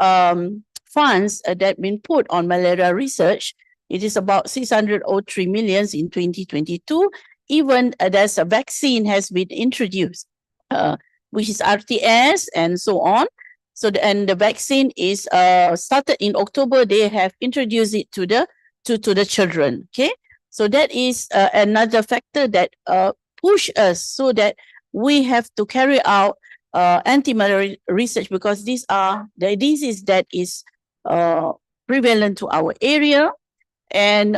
funds that been put on malaria research. It is about 603 million in 2022. Even there's a vaccine has been introduced, which is RTS and so on. So and the vaccine is started in October. They have introduced it to the children. Okay, so that is another factor that push us so that we have to carry out anti-malaria research, because these are the disease that is prevalent to our area. And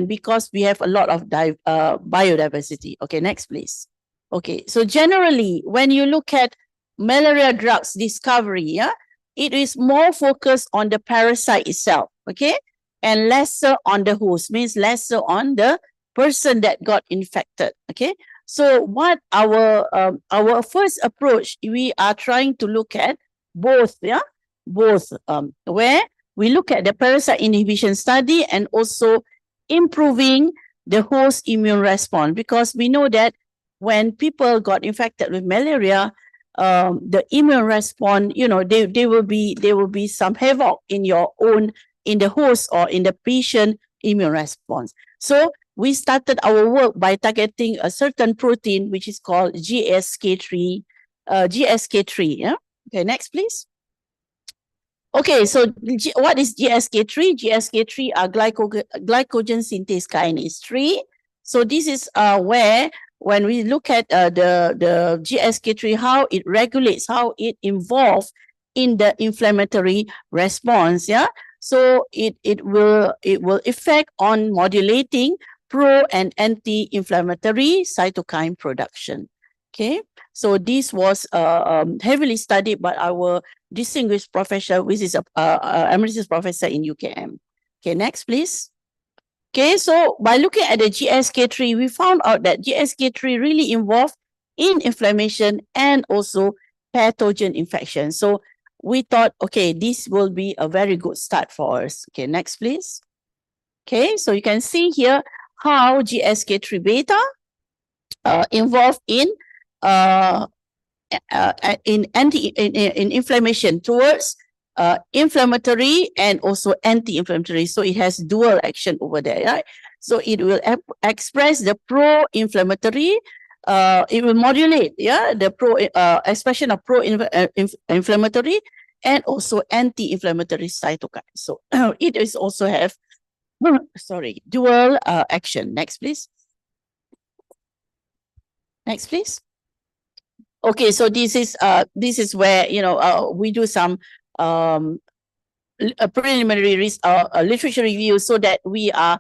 because we have a lot of biodiversity. Okay, next please. Okay, so generally when you look at malaria drugs discovery, yeah, it is more focused on the parasite itself, okay, and lesser on the host, means lesser on the person that got infected. Okay, so what our first approach, we are trying to look at both, yeah, both where we look at the parasite inhibition study and also improving the host immune response, because we know that when people got infected with malaria, the immune response, there will be some havoc in the host or in the patient immune response. So we started our work by targeting a certain protein which is called GSK3. Yeah. Okay, next please. Okay, so what is GSK3? GSK3 are glycogen synthase kinase 3. So this is where, when we look at the GSK3, how it regulates, how it involves in the inflammatory response. Yeah, so it will affect on modulating pro and anti-inflammatory cytokine production. Okay, so this was heavily studied by our distinguished professor, which is a emeritus professor in UKM. Okay, next please. Okay, so by looking at the GSK3, we found out that GSK3 really involved in inflammation and also pathogen infection. So we thought, okay, this will be a very good start for us. Okay, next please. Okay, so you can see here how GSK3 beta involved in inflammation towards inflammatory and also anti-inflammatory. So it has dual action over there, right? So it will express the pro-inflammatory. It will modulate, yeah, the expression of pro-inflammatory and also anti-inflammatory cytokines. So it is also have dual action. Next, please. Next, please. Okay, so this is where we do some preliminary literature review, so that we are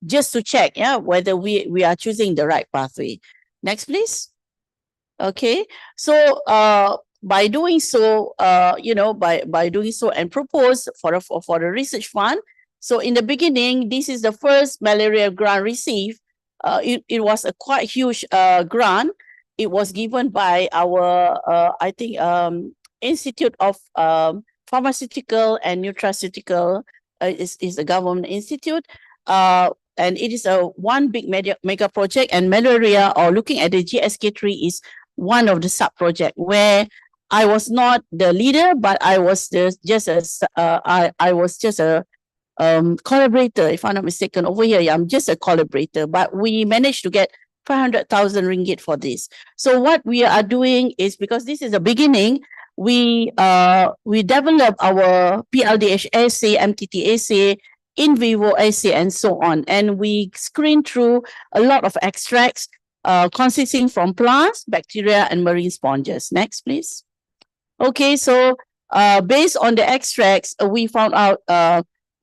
just to check, yeah, whether we are choosing the right pathway. Next, please. Okay, so by doing so, by doing so and propose for the research fund. So in the beginning, this is the first malaria grant received. It was a quite huge grant. It was given by our, Institute of Pharmaceutical and Nutraceutical, is a government institute. And it is one big mega project, and malaria, or looking at the GSK3, is one of the sub-project where I was not the leader, but I was just a collaborator, if I'm not mistaken. Over here, I'm just a collaborator, but we managed to get 500,000 ringgit for this. So what we are doing is, because this is a beginning, we develop our PLDH assay, MTT assay, in vivo assay, and so on. And we screen through a lot of extracts consisting from plants, bacteria, and marine sponges. Next, please. Okay, so based on the extracts, we found out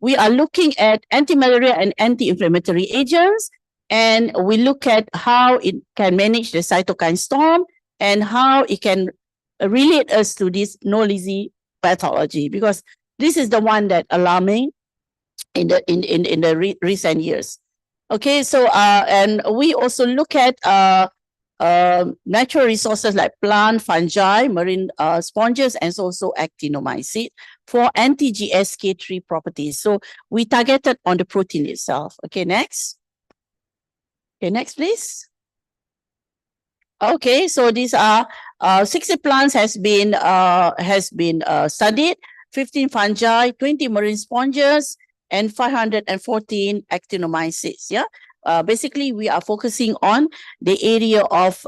we are looking at anti-malaria and anti-inflammatory agents, and we look at how it can manage the cytokine storm and how it can relate us to this no-lysis pathology, because this is the one that alarming in the recent years. Okay, so and we also look at natural resources like plant, fungi, marine sponges, and also actinomycete for anti-GSK3 properties. So we targeted on the protein itself. Okay, next. Okay, next, please. Okay, so these are 60 plants has been studied, 15 fungi, 20 marine sponges, and 514 actinomycetes. Yeah, basically we are focusing on the area of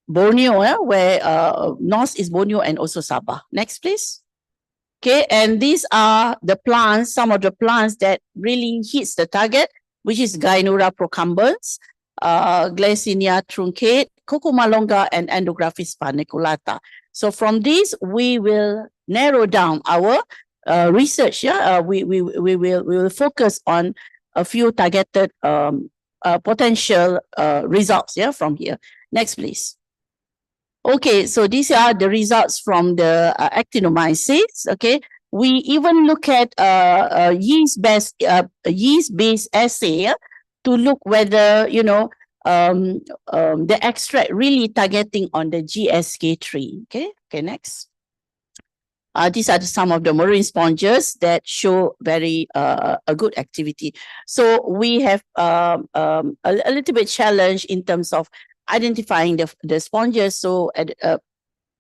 Borneo, where north is Borneo and also Sabah. Next, please. Okay, and these are the plants, some of the plants that really hits the target, which is Gynura procumbens, Gloexinia truncate, Cucuma longa, and Andrographis paniculata. So from this, we will narrow down our research. Yeah, we will focus on a few targeted potential results. Yeah, from here. Next, please. Okay, so these are the results from the actinomycetes. Okay, we even look at yeast-based assay to look whether the extract really targeting on the GSK3. Okay, next. These are some of the marine sponges that show very a good activity. So we have a little bit challenge in terms of identifying the sponges. So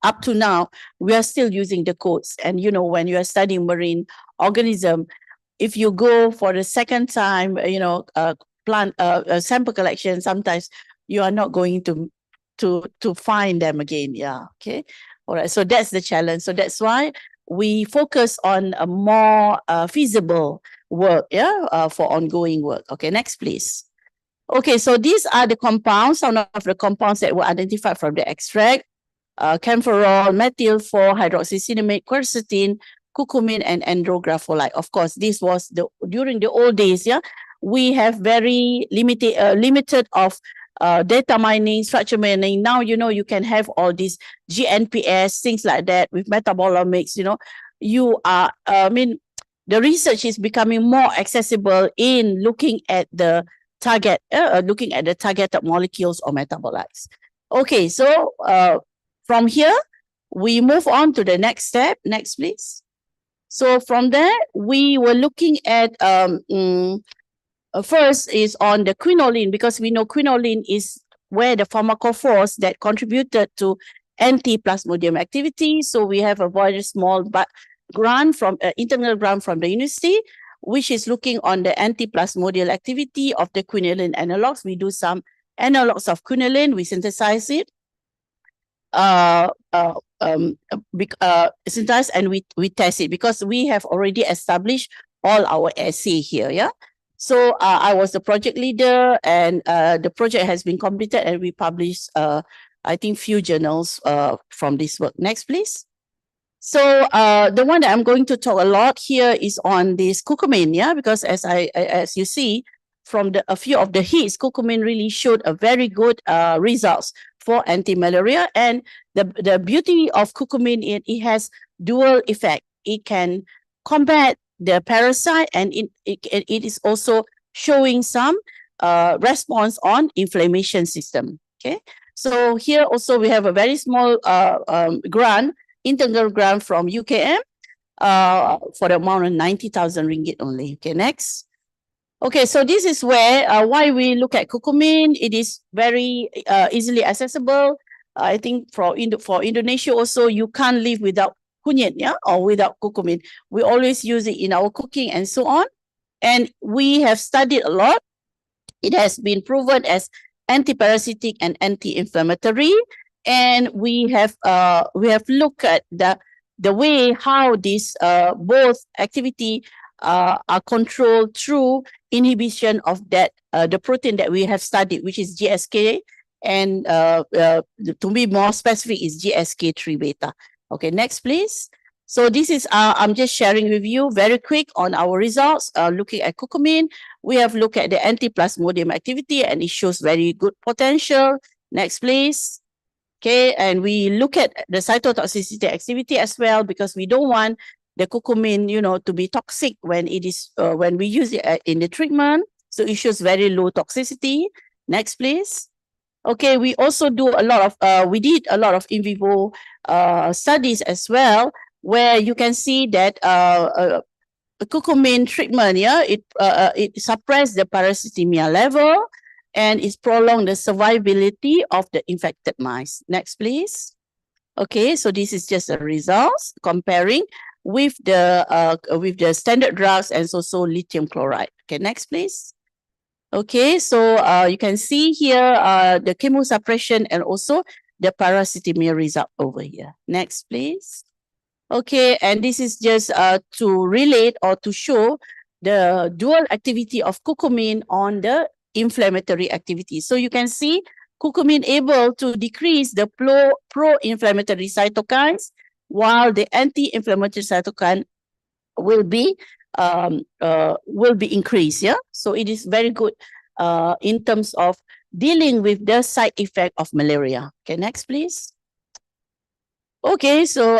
up to now, we are still using the codes. And when you are studying marine organism, if you go for the second time, plant sample collection, sometimes you are not going to find them again. Yeah. Okay. All right. So that's the challenge. So that's why we focus on a more feasible work. Yeah. For ongoing work. Okay. Next, please. Okay. So these are the compounds. Some of the compounds that were identified from the extract: camphorol, methyl 4-hydroxycinnamate, quercetin, curcumin, and andrographolite. Of course, this was during the old days. Yeah. We have very limited of data mining, structure mining. Now, you can have all these GNPS, things like that with metabolomics. The research is becoming more accessible in looking at the target, targeted molecules or metabolites. Okay, so from here, we move on to the next step. Next, please. So from there, we were looking at first is on the quinoline, because we know quinoline is where the pharmacophores that contributed to anti-plasmodium activity. So we have a very small grant from internal grant from the university, which is looking on the anti-plasmodial activity of the quinoline analogs. We do some analogs of quinoline, we synthesize it, synthesize, and we test it, because we have already established all our assay here. Yeah. So I was the project leader, and the project has been completed, and we published, I think, few journals from this work. Next, please. So the one that I'm going to talk a lot here is on this curcumin, yeah, because as you see from a few of the hits, curcumin really showed a very good results for anti-malaria. And the beauty of curcumin, it has dual effect. It can combat the parasite, and it is also showing some response on inflammation system. Okay, so here also we have a very small internal grant from UKM for the amount of 90,000 ringgit only. Okay, next. Okay, so this is where why we look at curcumin. It is very easily accessible. I think for Indonesia also, you can't live without kunyit, yeah, or without curcumin. We always use it in our cooking and so on. And we have studied a lot. It has been proven as anti-parasitic and anti-inflammatory. And we have looked at the way how these both activity are controlled through inhibition of that the protein that we have studied, which is GSK, and to be more specific is GSK3 beta. Okay, next, please. So this is I'm just sharing with you very quick on our results looking at curcumin. We have looked at the antiplasmodium activity and it shows very good potential. Next, please. Okay, and we look at the cytotoxicity activity as well, because we don't want the curcumin, to be toxic when it is when we use it in the treatment. So it shows very low toxicity. Next, please. Okay, we also do a lot of we did a lot of in vivo studies as well, where you can see that curcumin treatment, it suppress the parasitemia level and it prolong the survivability of the infected mice. Next, please. Okay, so this is just the results comparing with the standard drugs and also lithium chloride. Okay, next, please. Okay, so you can see here the chemosuppression and also the parasitemia result over here. Next, please. Okay, and this is just to relate or to show the dual activity of curcumin on the inflammatory activity. So you can see curcumin able to decrease the pro-inflammatory cytokines, while the anti-inflammatory cytokine will be increased. Yeah, so it is very good in terms of dealing with the side effect of malaria. Okay, next, please. Okay, so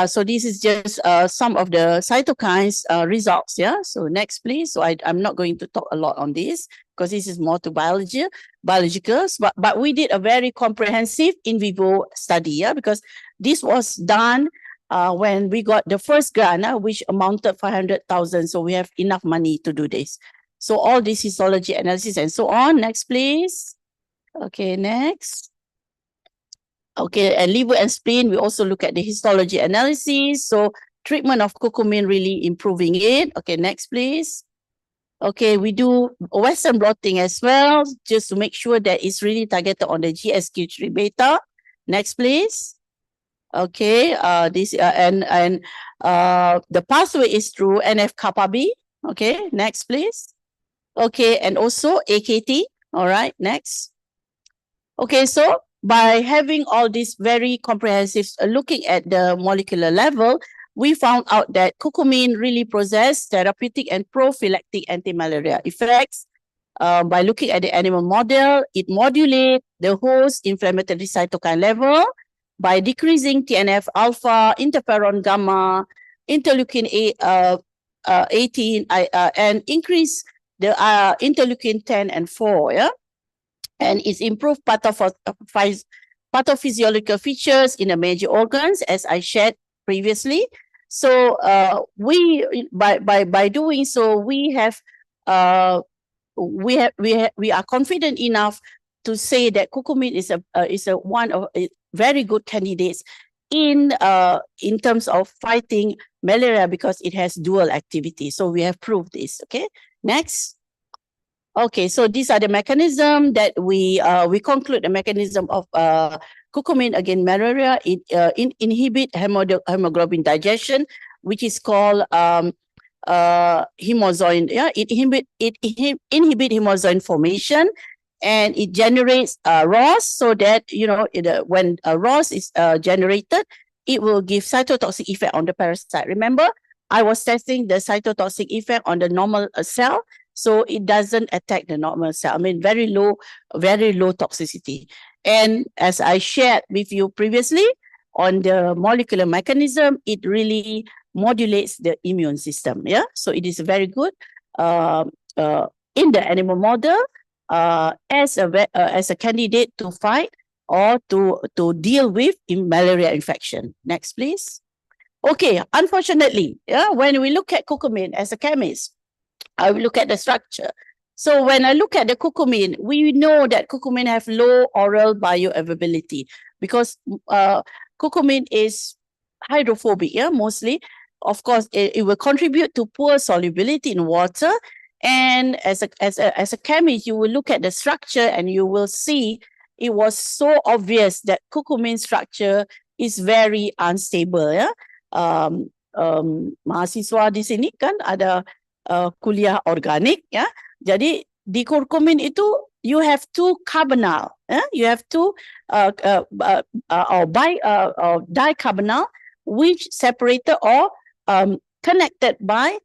so this is just some of the cytokines results. Yeah, so next, please. So I'm not going to talk a lot on this because this is more to biologicals, but we did a very comprehensive in vivo study. Yeah, because this was done when we got the first grant, which amounted 500,000. So we have enough money to do this. So all this histology analysis and so on. Next, please. Okay, next. Okay, and liver and spleen, we also look at the histology analysis. So treatment of curcumin really improving it. Okay, next, please. Okay, we do Western blotting as well, just to make sure that it's really targeted on the GSQ3 beta. Next, please. Okay, the pathway is through NF-kappa B. Okay, next, please. Okay, and also AKT. All right, next. Okay, so by having all this very comprehensive looking at the molecular level, we found out that curcumin really possesses therapeutic and prophylactic anti-malaria effects. By looking at the animal model, it modulates the host inflammatory cytokine level by decreasing TNF alpha, interferon gamma, interleukin 18, and increase the interleukin 10 and 4. Yeah. And it's improved pathophysiological features in the major organs, as I shared previously. So by doing so, we are confident enough to say that curcumin is one of very good candidates in terms of fighting malaria, because it has dual activity. So we have proved this. Okay, next. Okay, so these are the mechanism that we conclude the mechanism of curcumin against malaria. It inhibit hemoglobin digestion, which is called hemozoin. Yeah, it inhibit hemozoin formation, and it generates ROS, so that when ROS is generated, it will give cytotoxic effect on the parasite. Remember, I was testing the cytotoxic effect on the normal cell. So it doesn't attack the normal cell. I mean, very low toxicity. And as I shared with you previously on the molecular mechanism, it really modulates the immune system. Yeah, so it is very good in the animal model as a candidate to fight or to deal with malaria infection. Next, please. Okay, unfortunately, when we look at curcumin as a chemist, I will look at the structure. So when I look at the curcumin, we know that curcumin have low oral bioavailability because curcumin is hydrophobic, mostly. Of course, it will contribute to poor solubility in water. And as a chemist, you will look at the structure and you will see it was so obvious that curcumin structure is very unstable. Yeah, mahasiswa di sini kan ada kuliah organik, ya. Jadi di curcumin itu you have two carbonyl, you have two dicarbonyl, which separated or connected by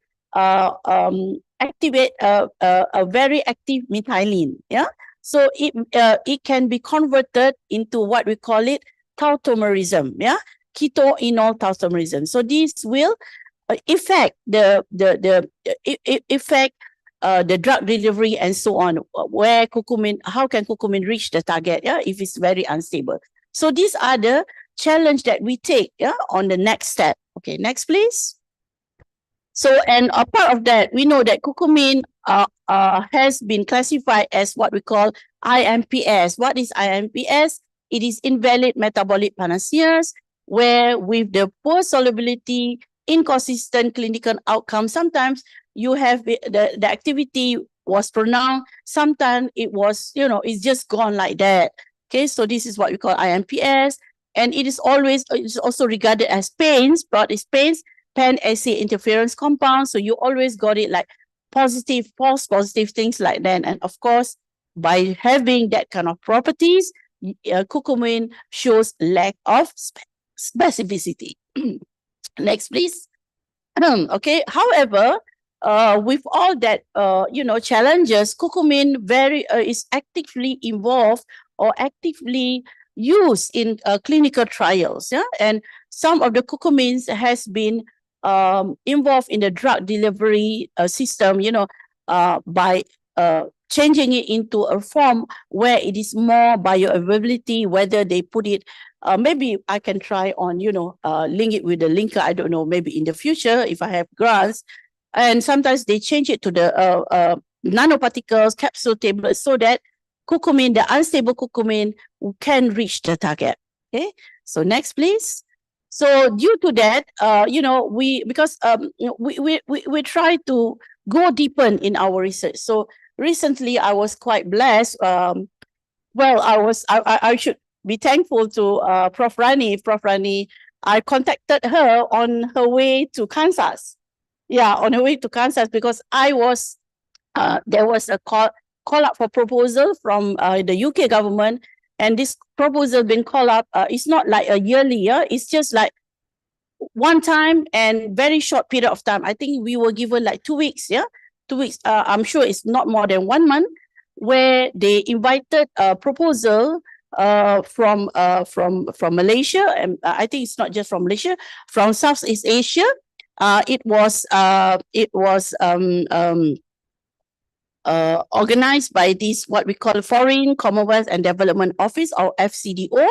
activate a very active methylene. Yeah. So it can be converted into what we call it tautomerism. Yeah. Ketoenol tautomerism. So this will affect the drug delivery and so on. Where curcumin, how can curcumin reach the target? Yeah, if it's very unstable. So these are the challenge that we take. Yeah, on the next step. Okay, next please. So, and a part of that, we know that curcumin has been classified as what we call IMPS. What is IMPS? It is invalid metabolic panaceas, where with the poor solubility, inconsistent clinical outcome, sometimes you have the activity was pronounced, sometimes it was, it's just gone like that. Okay, so this is what we call IMPS, and it is also regarded as PAINS, but it's PAINS, pan-assay interference compound. So you always got it like positive, false positive, things like that. And of course, by having that kind of properties, curcumin shows lack of specificity. Next, please. Okay. However, with all that, challenges, curcumin is actively involved or actively used in clinical trials. Yeah, and some of the curcumins has been involved in the drug delivery system, by changing it into a form where it is more bioavailability, whether they put it, maybe I can try on, link it with the linker, I don't know, maybe in the future if I have grants. And sometimes they change it to the nanoparticles, capsule tablets, so that curcumin, the unstable curcumin, can reach the target. Okay, so next please. So due to that, we try to go deeper in our research. So recently, I was quite blessed. I should be thankful to Prof. Rani. Prof. Rani, I contacted her on her way to Kansas. Yeah, on her way to Kansas, because there was a call up for proposal from the UK government. And this proposal been called up, it's not like a yearly year, it's just like one time and very short period of time. I think we were given like 2 weeks, 2 weeks. I'm sure it's not more than 1 month, where they invited a proposal from Malaysia, and I think it's not just from Malaysia, from Southeast Asia. It was organized by this, what we call Foreign, Commonwealth and Development Office, or FCDO,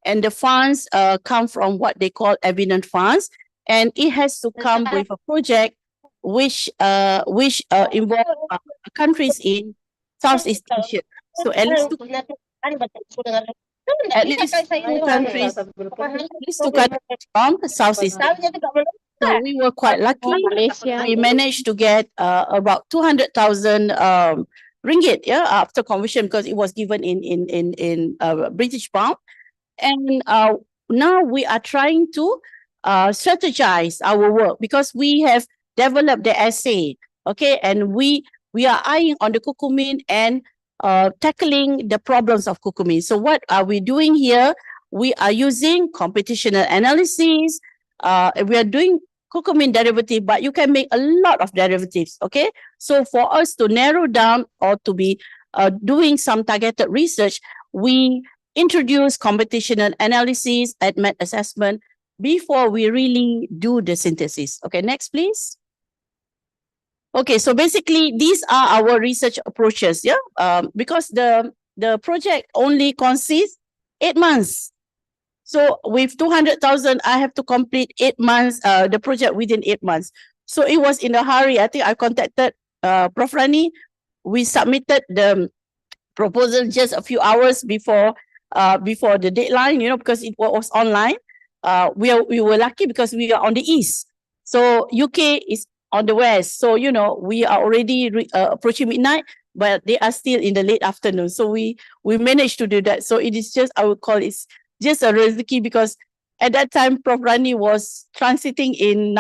and the funds come from what they call Evident Funds, and it has to come with a project which involve countries in Southeast Asia. So at least two countries from Southeast Asia. So we were quite lucky. We managed to get about 200,000 ringgit, after conversion, because it was given in British pound. And now we are trying to strategize our work, because we have developed the assay, okay, and we are eyeing on the curcumin and tackling the problems of curcumin. So what are we doing here? We are using computational analysis. We are doing curcumin derivative, but you can make a lot of derivatives, okay? So for us to narrow down or to be doing some targeted research, we introduce computational analysis at MET assessment before we really do the synthesis. Okay, next please. Okay, so basically these are our research approaches, because the project only consists 8 months. So with 200,000, I have to complete 8 months, the project within 8 months. So it was in a hurry. I think I contacted Prof. Rani. We submitted the proposal just a few hours before the deadline, because it was online. We were lucky because we are on the east. So UK is on the west. So, we are already approaching midnight, but they are still in the late afternoon. So we managed to do that. So it is just, I would call it just a recipe, because at that time, Prof. Rani was transiting in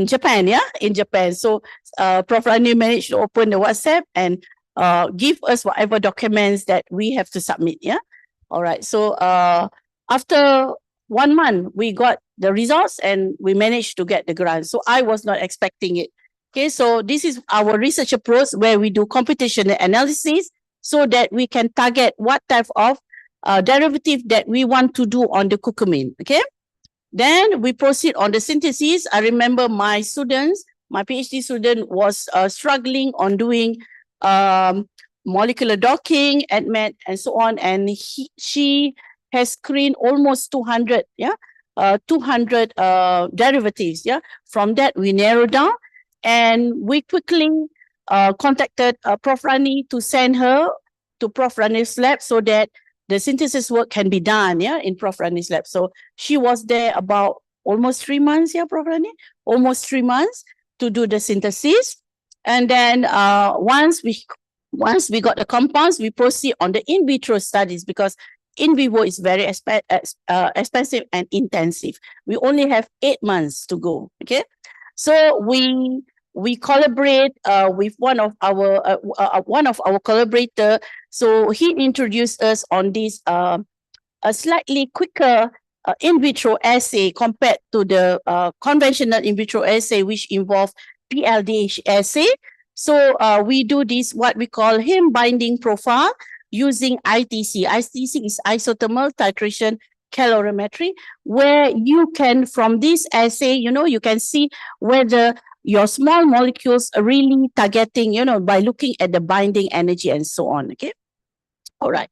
Japan, in Japan. So Prof. Rani managed to open the WhatsApp and give us whatever documents that we have to submit, All right. So after 1 month, we got the results and we managed to get the grant. So I was not expecting it. Okay, so this is our research approach where we do computational analysis so that we can target what type of derivative that we want to do on the curcumin. Okay, then we proceed on the synthesis. I remember my students, my PhD student was struggling on doing molecular docking, ADMET, and so on, and she has screened almost 200, 200 derivatives. Yeah, from that we narrowed down, and we quickly contacted Prof. Rani to send her to Prof. Rani's lab so that the synthesis work can be done, in Prof. Rani's lab. So she was there about almost 3 months, Prof. Rani, almost 3 months to do the synthesis, and then once we got the compounds, we proceed on the in vitro studies because in vivo is very expensive and intensive. We only have 8 months to go. Okay, so we collaborate with one of our collaborator. So he introduced us on this a slightly quicker in vitro assay compared to the conventional in vitro assay, which involve PLDH assay. So we do this what we call heme binding profile using ITC. ITC is isothermal titration calorimetry, where you can, from this assay, you can see whether your small molecules are really targeting, by looking at the binding energy and so on. Okay. All right.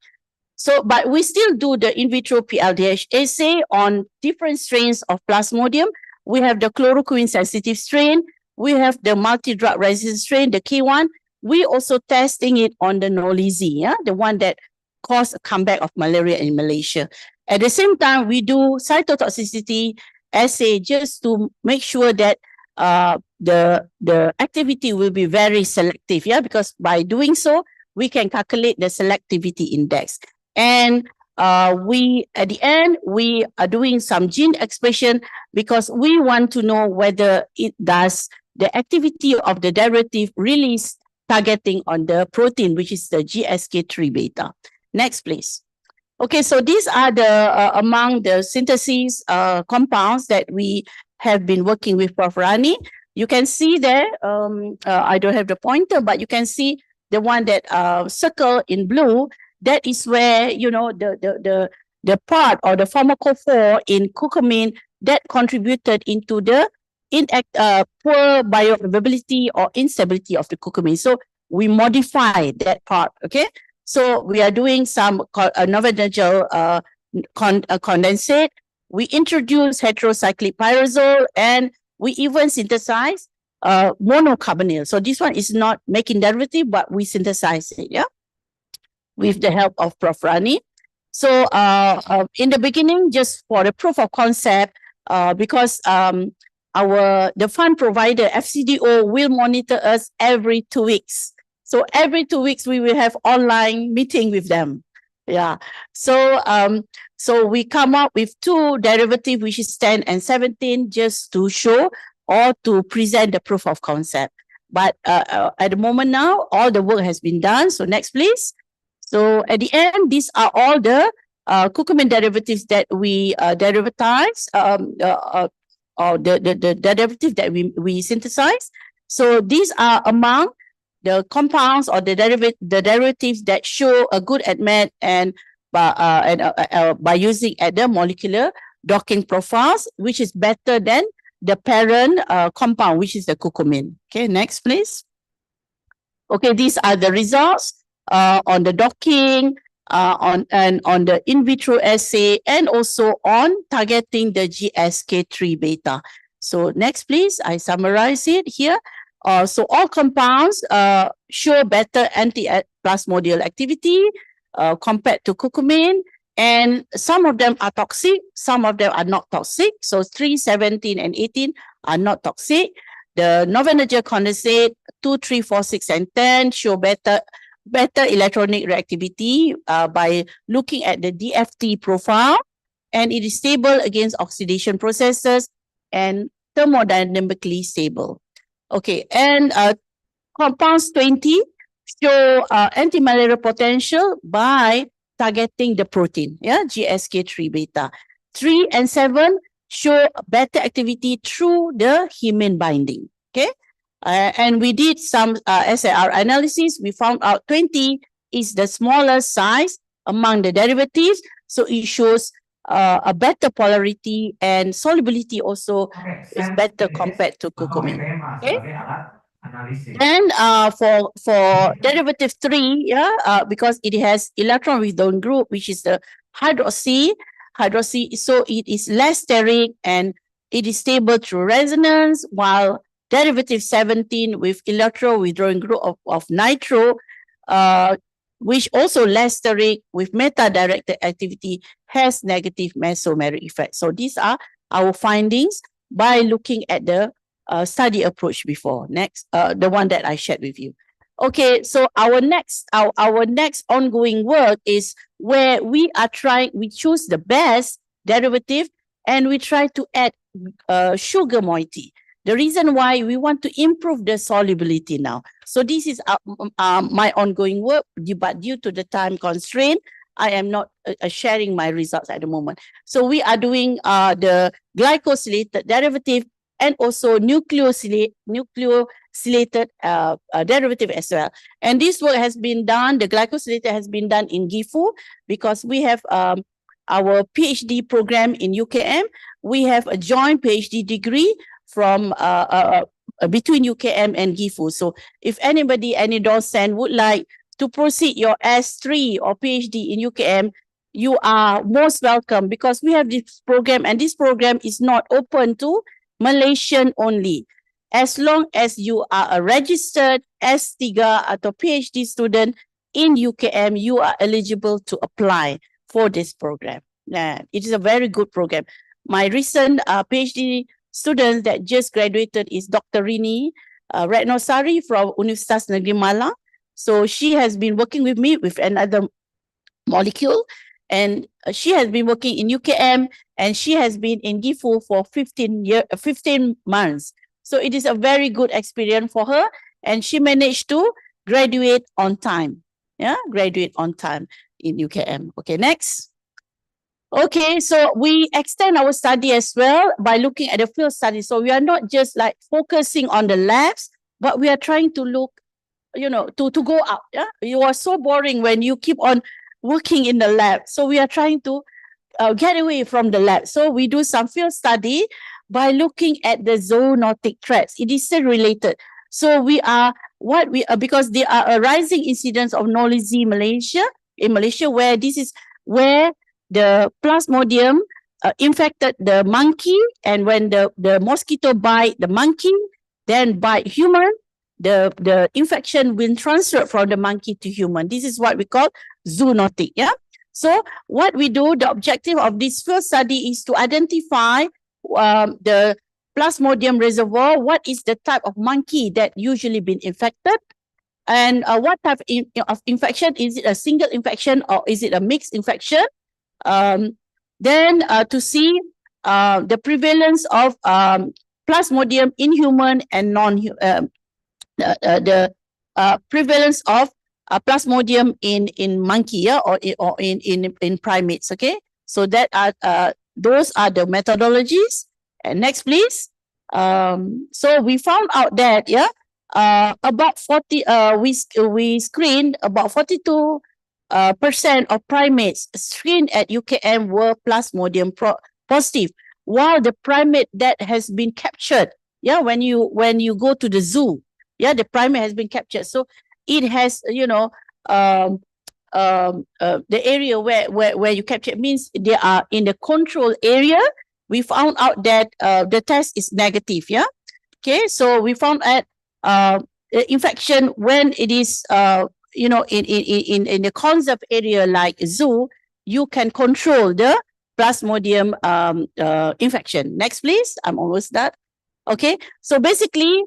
So, but we still do the in vitro PLDH assay on different strains of Plasmodium. We have the chloroquine sensitive strain. We have the multi-drug resistant strain, the K1. We also testing it on the Nolizi, the one that caused a comeback of malaria in Malaysia. At the same time, we do cytotoxicity assay just to make sure that the activity will be very selective, because by doing so, we can calculate the selectivity index. And we, at the end, we are doing some gene expression because we want to know whether it does the activity of the derivative really is targeting on the protein, which is the GSK3 beta. Next, please. Okay, so these are the among the synthesis compounds that we have been working with Prof. Rani. You can see there, I don't have the pointer, but you can see the one that circle in blue. That is where, the part or the pharmacophore in curcumin that contributed into the poor bioavailability or instability of the curcumin. So we modify that part, okay? So we are doing some novel condensate. We introduce heterocyclic pyrazole, and we even synthesize monocarbonyl. So this one is not making derivative, but we synthesize it, with the help of Prof. Rani. So in the beginning, just for the proof of concept, because the fund provider, FCDO, will monitor us every 2 weeks. So every 2 weeks, we will have online meeting with them. Yeah. So so we come up with 2 derivatives, which is 10 and 17, just to show or to present the proof of concept. But at the moment now, all the work has been done. So next, please. So at the end, these are all the curcumin derivatives that we derivatize, or the derivative that we synthesize. So these are among the compounds or the derivatives that show a good ADMET and by using at the molecular docking profiles, which is better than the parent compound, which is the curcumin. Okay, next, please. Okay, these are the results on the docking, on the in vitro assay, and also on targeting the GSK3 beta. So next, please. I summarize it here. So all compounds show better anti-plasmodial activity compared to curcumin, and some of them are toxic, some of them are not toxic. So 3, 17, and 18 are not toxic. The novel condensate 2, 3, 4, 6, and 10 show better electronic reactivity by looking at the DFT profile, and it is stable against oxidation processes and thermodynamically stable. Okay, and compounds 20 show anti-malarial potential by targeting the protein, GSK3 beta. 3 and 7 show better activity through the hemine binding. Okay. And we did some SAR analysis. We found out 20 is the smallest size among the derivatives. So it shows a better polarity, and solubility also is better compared to curcumin. Okay. Then for derivative 3, yeah, because it has electron withdrawing group, which is the hydroxy, so it is less steric and it is stable through resonance, while derivative 17 with electron withdrawing group of nitro, which also less steric with meta-directed activity, has negative mesomeric effect. So these are our findings by looking at the study approach before. Next, the one that I shared with you. Okay, so our next ongoing work is where we choose the best derivative and we try to add sugar moiety. The reason why we want to improve the solubility now. So this is my ongoing work, but due to the time constraint, I am not sharing my results at the moment. So we are doing the glycosylated derivative and also nucleosylated derivative as well. And this work has been done, the glycosylated has been done in Gifu, because we have our PhD program in UKM. We have a joint PhD degree from between UKM and Gifu. So if anybody, any docent would like to proceed your S3 or PhD in UKM, you are most welcome, because we have this program, and this program is not open to Malaysian only. As long as you are a registered S3 atau PhD student in UKM, you are eligible to apply for this program. It is a very good program. My recent PhD student that just graduated is Dr. Rini Retnosari from Universitas Negeri Malang. So she has been working with me with another molecule, and she has been working in UKM, and she has been in Gifu for 15 months. So it is a very good experience for her, and she managed to graduate on time. Yeah, graduate on time in UKM. Okay, next. Okay, so we extend our study as well by looking at the field study. So we are not just like focusing on the labs, but we are trying to look, you know, to go out. Yeah, you are so boring when you keep on working in the lab. So we are trying to get away from the lab. So we do some field study by looking at the zoonotic threats. It is still related. So we are because there are a rising incidence of noisy in Malaysia, where this is where the Plasmodium infected the monkey, and when the mosquito bite the monkey, then bite human, the infection will transfer from the monkey to human. This is what we call zoonotic. Yeah. So what we do, the objective of this field study is to identify the Plasmodium reservoir. What is the type of monkey that usually been infected, and what type of infection? Is it a single infection or is it a mixed infection? Then to see the prevalence of Plasmodium in human and non-human, the prevalence of Plasmodium in monkey, yeah, or in primates. Okay, so that are those are the methodologies. And next, please. So we found out that about 40. We screened about 42% of primates screened at UKM were Plasmodium positive, while the primate that has been captured, when you go to the zoo, the primate has been captured. So it has, the area where you capture means they are in the control area. We found out that the test is negative. Yeah. Okay. So we found out infection when it is in the conserved area like zoo, you can control the Plasmodium infection. Next, please. I'm almost done. Okay. So basically,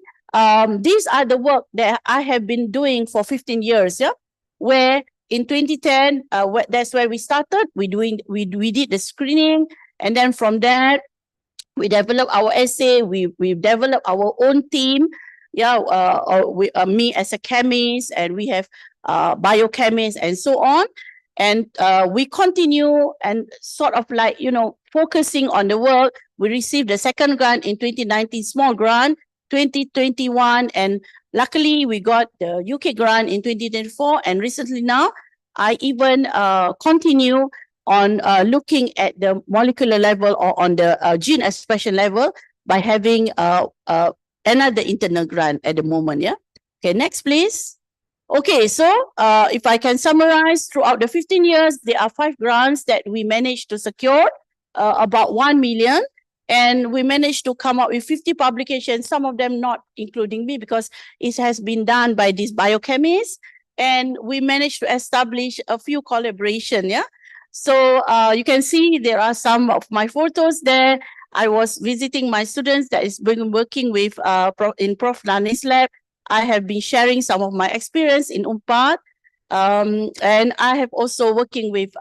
these are the work that I have been doing for 15 years. Yeah. Where in 2010, that's where we started. We did the screening, and then from that, we developed our essay. We developed our own team. Yeah. Me as a chemist, and we have biochemists and so on. And we continue and sort of like, focusing on the work. We received the second grant in 2019, small grant, 2021, and luckily we got the UK grant in 2024. And recently now, I even continue on looking at the molecular level or on the gene expression level by having another internal grant at the moment. Yeah. Okay, next please. Okay, so if I can summarize, throughout the 15 years, there are 5 grants that we managed to secure, about 1 million. And we managed to come up with 50 publications, some of them not including me because it has been done by these biochemists. And we managed to establish a few collaboration, yeah. So you can see there are some of my photos there. I was visiting my students that is been working with in Prof. Nani's lab. I have been sharing some of my experience in UNPAD. And I have also working with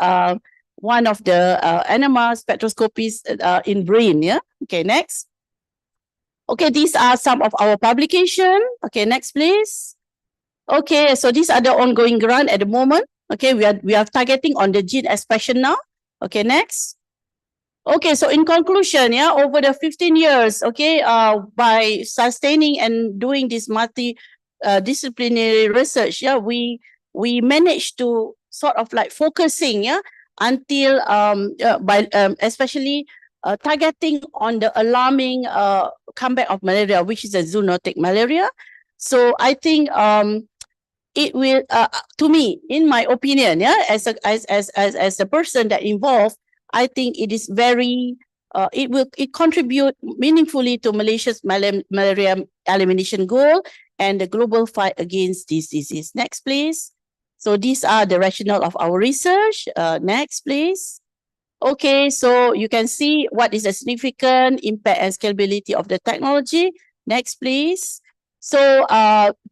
one of the NMR spectroscopies in brain, yeah? Okay, next. Okay, these are some of our publication. Okay, next please. Okay, so these are the ongoing grant at the moment. Okay, we are targeting on the gene expression now. Okay, next. Okay, so in conclusion, yeah, over the 15 years, okay, by sustaining and doing this multi-disciplinary research, yeah, we managed to sort of like focusing, yeah, until especially targeting on the alarming comeback of malaria, which is a zoonotic malaria. So I think it will, to me, in my opinion, yeah, as a person that involved, I think it is very, it contribute meaningfully to Malaysia's malaria elimination goal and the global fight against this disease. Next, please. So these are the rationale of our research. Next, please. Okay, so you can see what is the significant impact and scalability of the technology. Next, please. So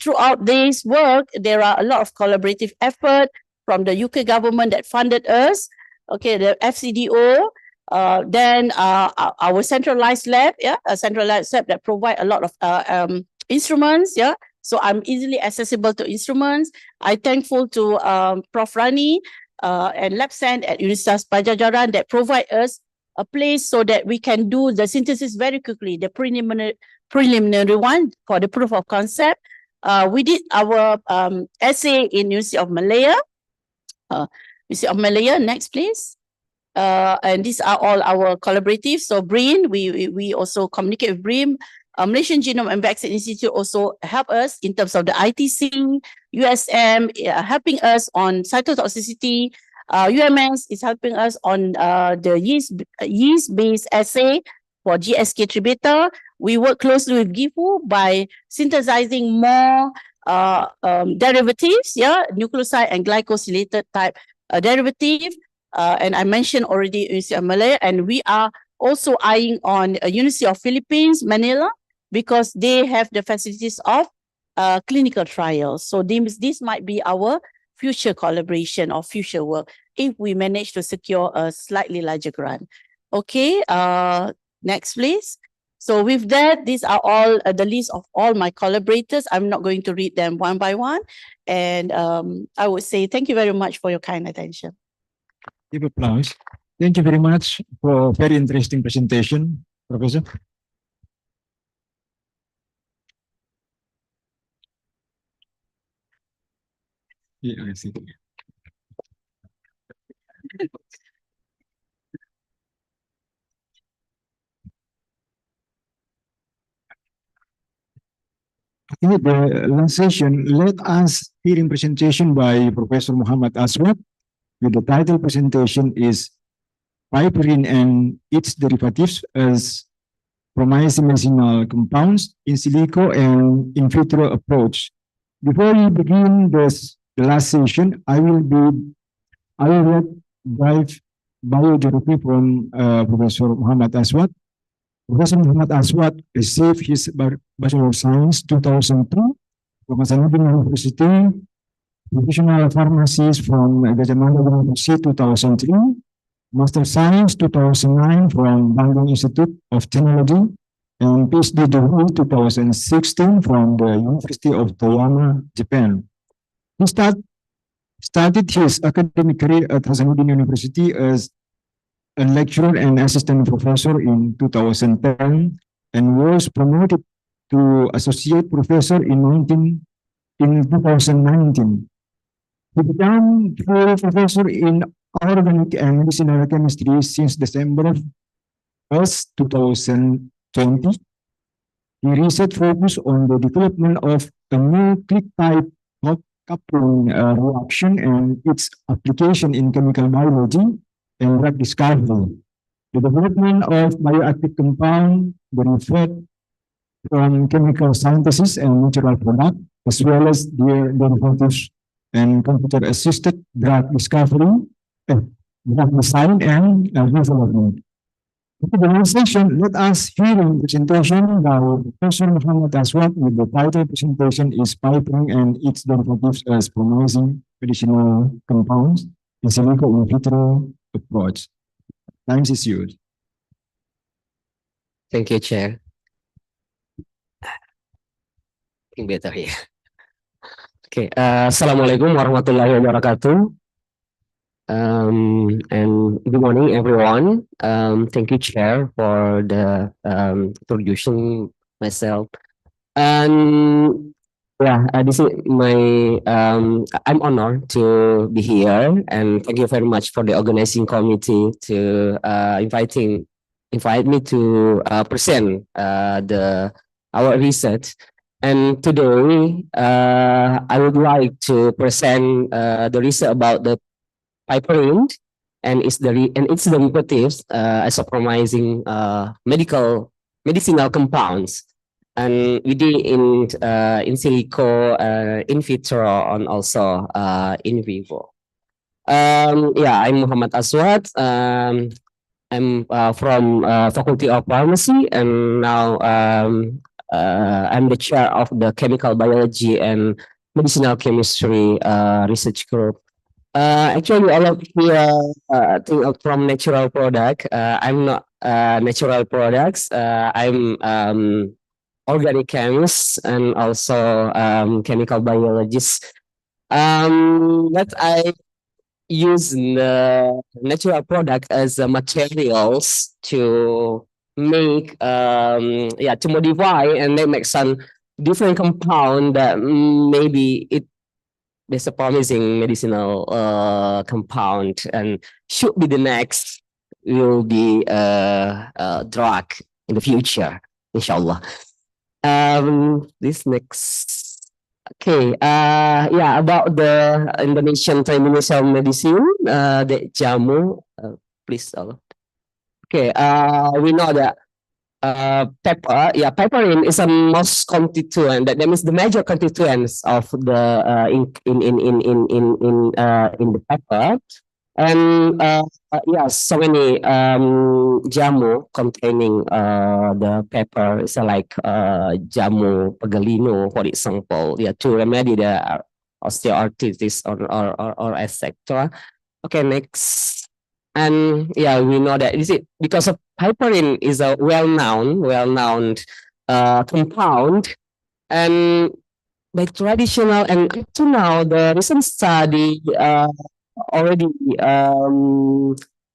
throughout this work, there are a lot of collaborative effort from the UK government that funded us. Okay, the FCDO, then our centralized lab, yeah, a centralized lab that provide a lot of instruments, yeah. So I'm easily accessible to instruments. I'm thankful to Prof. Rani and LabSend at Universitas Pajajaran that provide us a place so that we can do the synthesis very quickly, the preliminary one for the proof of concept. We did our essay in University of Malaya. University of Malaya, next please. And these are all our collaboratives. So BRIN, we also communicate with BRIN. Malaysian Genome and Vaccine Institute also help us in terms of the ITC, USM helping us on cytotoxicity. UMS is helping us on the yeast-based assay for GSK Tribeta. We work closely with GIFU by synthesizing more derivatives, yeah, nucleoside and glycosylated type derivative. And I mentioned already University of Malaya, and we are also eyeing on University of Philippines, Manila, because they have the facilities of clinical trials. So this might be our future collaboration or future work if we manage to secure a slightly larger grant. Okay, next please. So with that, these are all the list of all my collaborators. I'm not going to read them one by one. And I would say thank you very much for your kind attention. Give applause. Thank you very much for a very interesting presentation, Professor. Yeah, I see. In the last session, let us hear a presentation by Professor Muhammad Aswad. With the title presentation is Piperine and its derivatives as promising medicinal compounds in silico and in vitro approach. Before we begin the last session, I will read brief biography from Professor Muhammad Aswad. Professor Muhammad Aswad received his Bachelor of Science 2002 from Hasanuddin University, Professional Pharmacist from Gadjah Mada University 2003, Master of Science 2009 from Bandung Institute of Technology, and PhD degree 2016 from the University of Toyama, Japan. He started Started his academic career at Hasanuddin University as a lecturer and assistant professor in 2010 and was promoted to associate professor in 2019. He became full professor in organic and medicinal chemistry since December 1st, 2020. He research focused on the development of a new click-type hot coupling reaction and its application in chemical biology and drug discovery. The development of bioactive compound derived from chemical synthesis and natural product, as well as their derivatives and computer-assisted drug discovery, drug design, and development. After the session, let us hear a presentation by Professor Muhammad Aswad with the title presentation is Piping and its derivatives as promising medicinal compounds in silico in vitro approach. Time is yours. Thank you, Chair. Think better here. Okay, Assalamualaikum warahmatullahi wabarakatuh. And good morning, everyone. Thank you, Chair, for the introduction myself. And yeah, this is my. I'm honored to be here, and thank you very much for the organizing committee to invite me to present our research. And today, I would like to present the research about the piperine and its derivatives as a promising medicinal compounds, and we did in silico, in vitro, and also in vivo. Yeah, I'm Muhammad Aswad. I'm from Faculty of Pharmacy, and now I'm the chair of the Chemical Biology and Medicinal Chemistry Research Group. Actually, all of here think from natural product. I'm not natural products. I'm organic chemist and also chemical biologist. But I use the natural product as materials to make to modify and then make some different compound that maybe there's a promising medicinal compound and should be the next will be drug in the future, inshallah. This next. Okay, yeah, about the Indonesian traditional medicine, the jamu, please. Okay, we know that piperine is a most constituent. That means the major constituents of the in the pepper, and so many jamu containing the pepper is like jamu pegelino, for example, to remedy the osteoarthritis or etc. Okay, next. And yeah, we know that is it because of piperine is a well-known compound, and by traditional and up to now the recent study already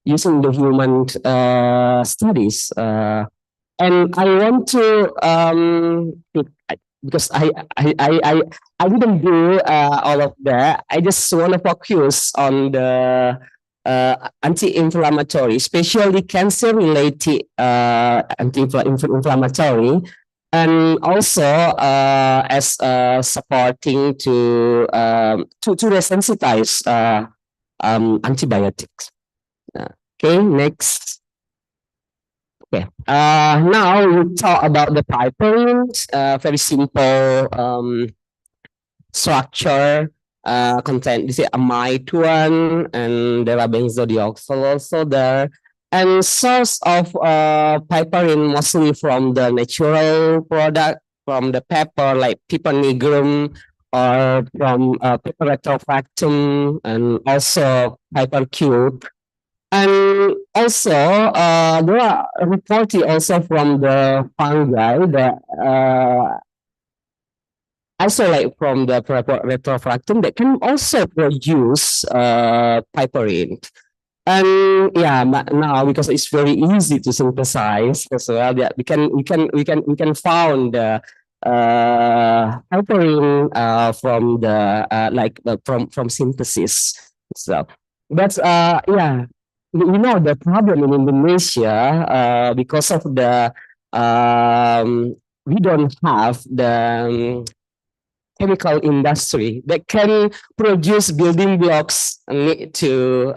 using the human studies, and I want to because I didn't do all of that. I just want to focus on the anti-inflammatory, especially cancer-related anti-inflammatory, and also as supporting to resensitize antibiotics. Okay, next. Okay, now we talk about the piperine. Very simple structure. Content this is amide one, and there are benzodioxyl also there, and source of piperine mostly from the natural product from the pepper like Piper nigrum or from Piper retrofractum, and also piper cube, and also there are reported also from the fungi that isolate from the retrofractum that can also produce piperine. And yeah, but now because it's very easy to synthesize as well, yeah, we can found the piperine from the from synthesis. So that's yeah, we know the problem in Indonesia because of the we don't have the chemical industry that can produce building blocks need to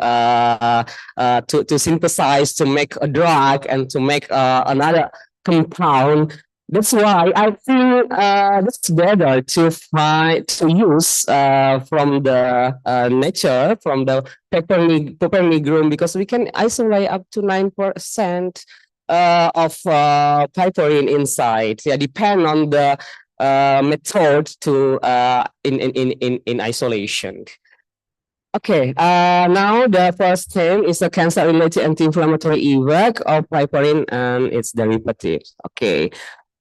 synthesize to make a drug and to make another compound. That's why I think that's better to use from the nature, from the pepper because we can isolate up to 9% of piperine inside. Yeah, depend on the method to in isolation. Okay, now the first thing is a cancer-related anti-inflammatory effect of piperine and its derivatives. Okay,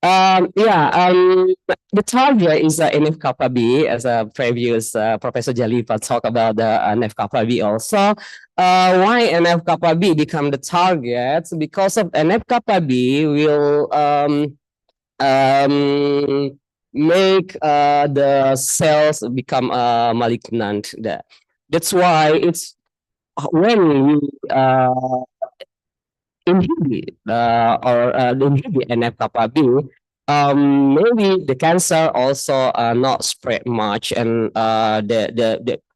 the target is NF-kappa B, as a previous Professor Jalifa talked about the NF-kappa B also. Why NF-kappa B become the target? Because of NF-kappa B will make the cells become malignant. That's why it's when we inhibit inhibit NF-kappa B, maybe the cancer also not spread much, and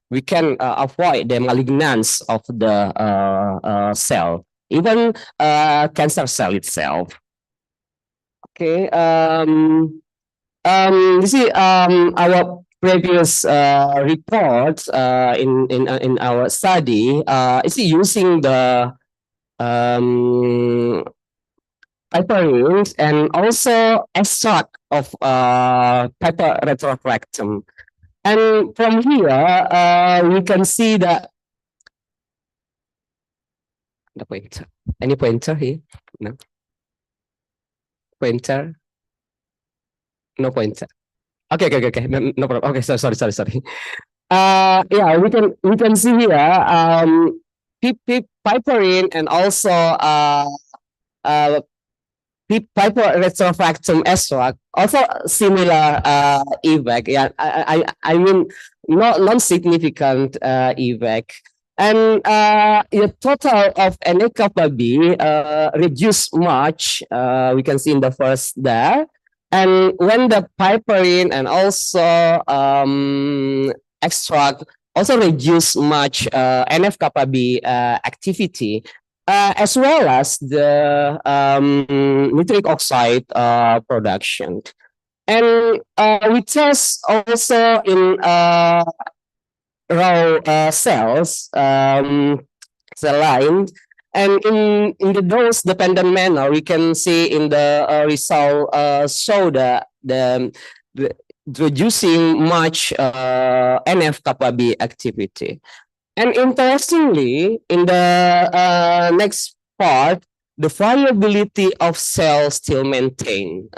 we can avoid the malignance of the cell, even cancer cell itself. Okay. You see, our previous report in our study is using the piperines and also extract of pepper retrofractum. And from here, we can see that the pointer. Any pointer here? No. Pointer. No pointer. Okay. No problem. Okay, sorry. Yeah, we can see here piperine and also piper retrofractum extract also similar effect. Yeah, I mean non-significant effect. And the total of NF-kappa B reduced much. We can see in the first there. And when the piperine and also extract also reduce much NF-kappa B activity, as well as the nitric oxide production. And we test also in raw cells, cell line. And in the dose dependent manner, we can see in the result show that the reducing much NF-kappa B activity. And interestingly, in the next part, the viability of cells still maintained.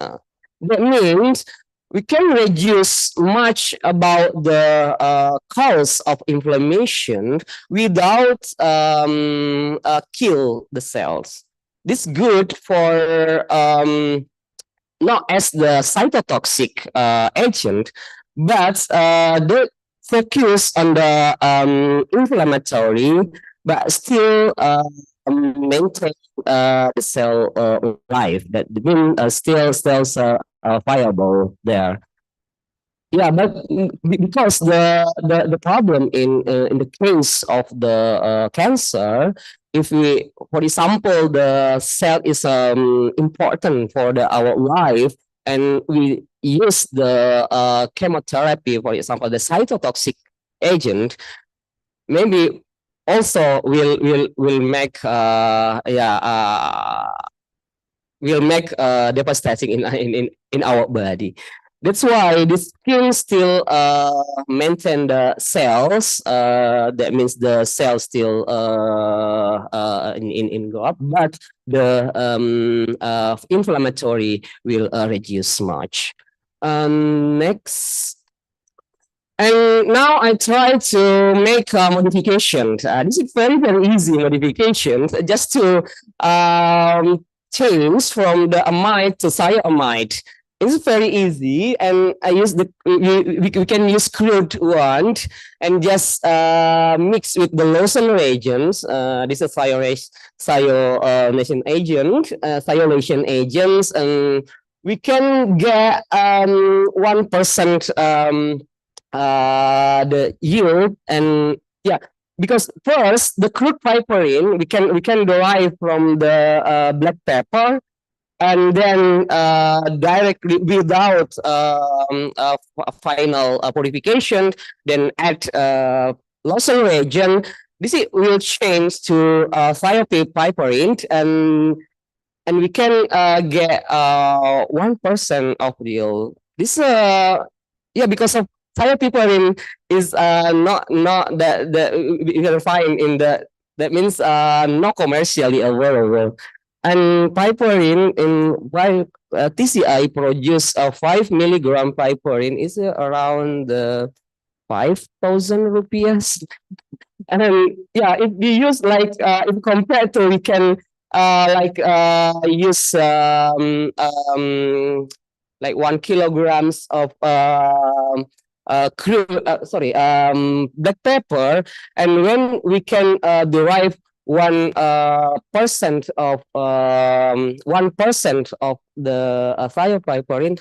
That means we can reduce much about the cause of inflammation without kill the cells. This is good for not as the cytotoxic agent, but the focus on the inflammatory, but still maintain the cell life. That means still cells are viable there. Yeah, but because the problem in the case of the cancer, if we, for example, the cell is important for our life, and we use the chemotherapy, for example, the cytotoxic agent, maybe also will make devastating in our body. That's why this can still maintain the cells. That means the cells still in go up, but the inflammatory will reduce much. Next, And now I try to make a modification. This is very, very easy modification just to change from the amide to thioamide. It's very easy, and I use we can use crude one and just mix with the Lawson reagents. This is thiolation agents, and we can get 1% the yield. And yeah, because first the crude piperine we can derive from the black pepper, and then directly without a final purification, then add Lawson reagent. This will change to thiopiperine, and we can get 1% of yield. This yeah, because of thiopiperine is not that we can find in the, that means not commercially available. And piperine in TCI produce 5 milligram piperine is around 5,000 rupees. And then yeah, if we use like if compared to, we can use like 1 kilograms of black pepper, and when we can derive 1% of 1% of the thiopiperine,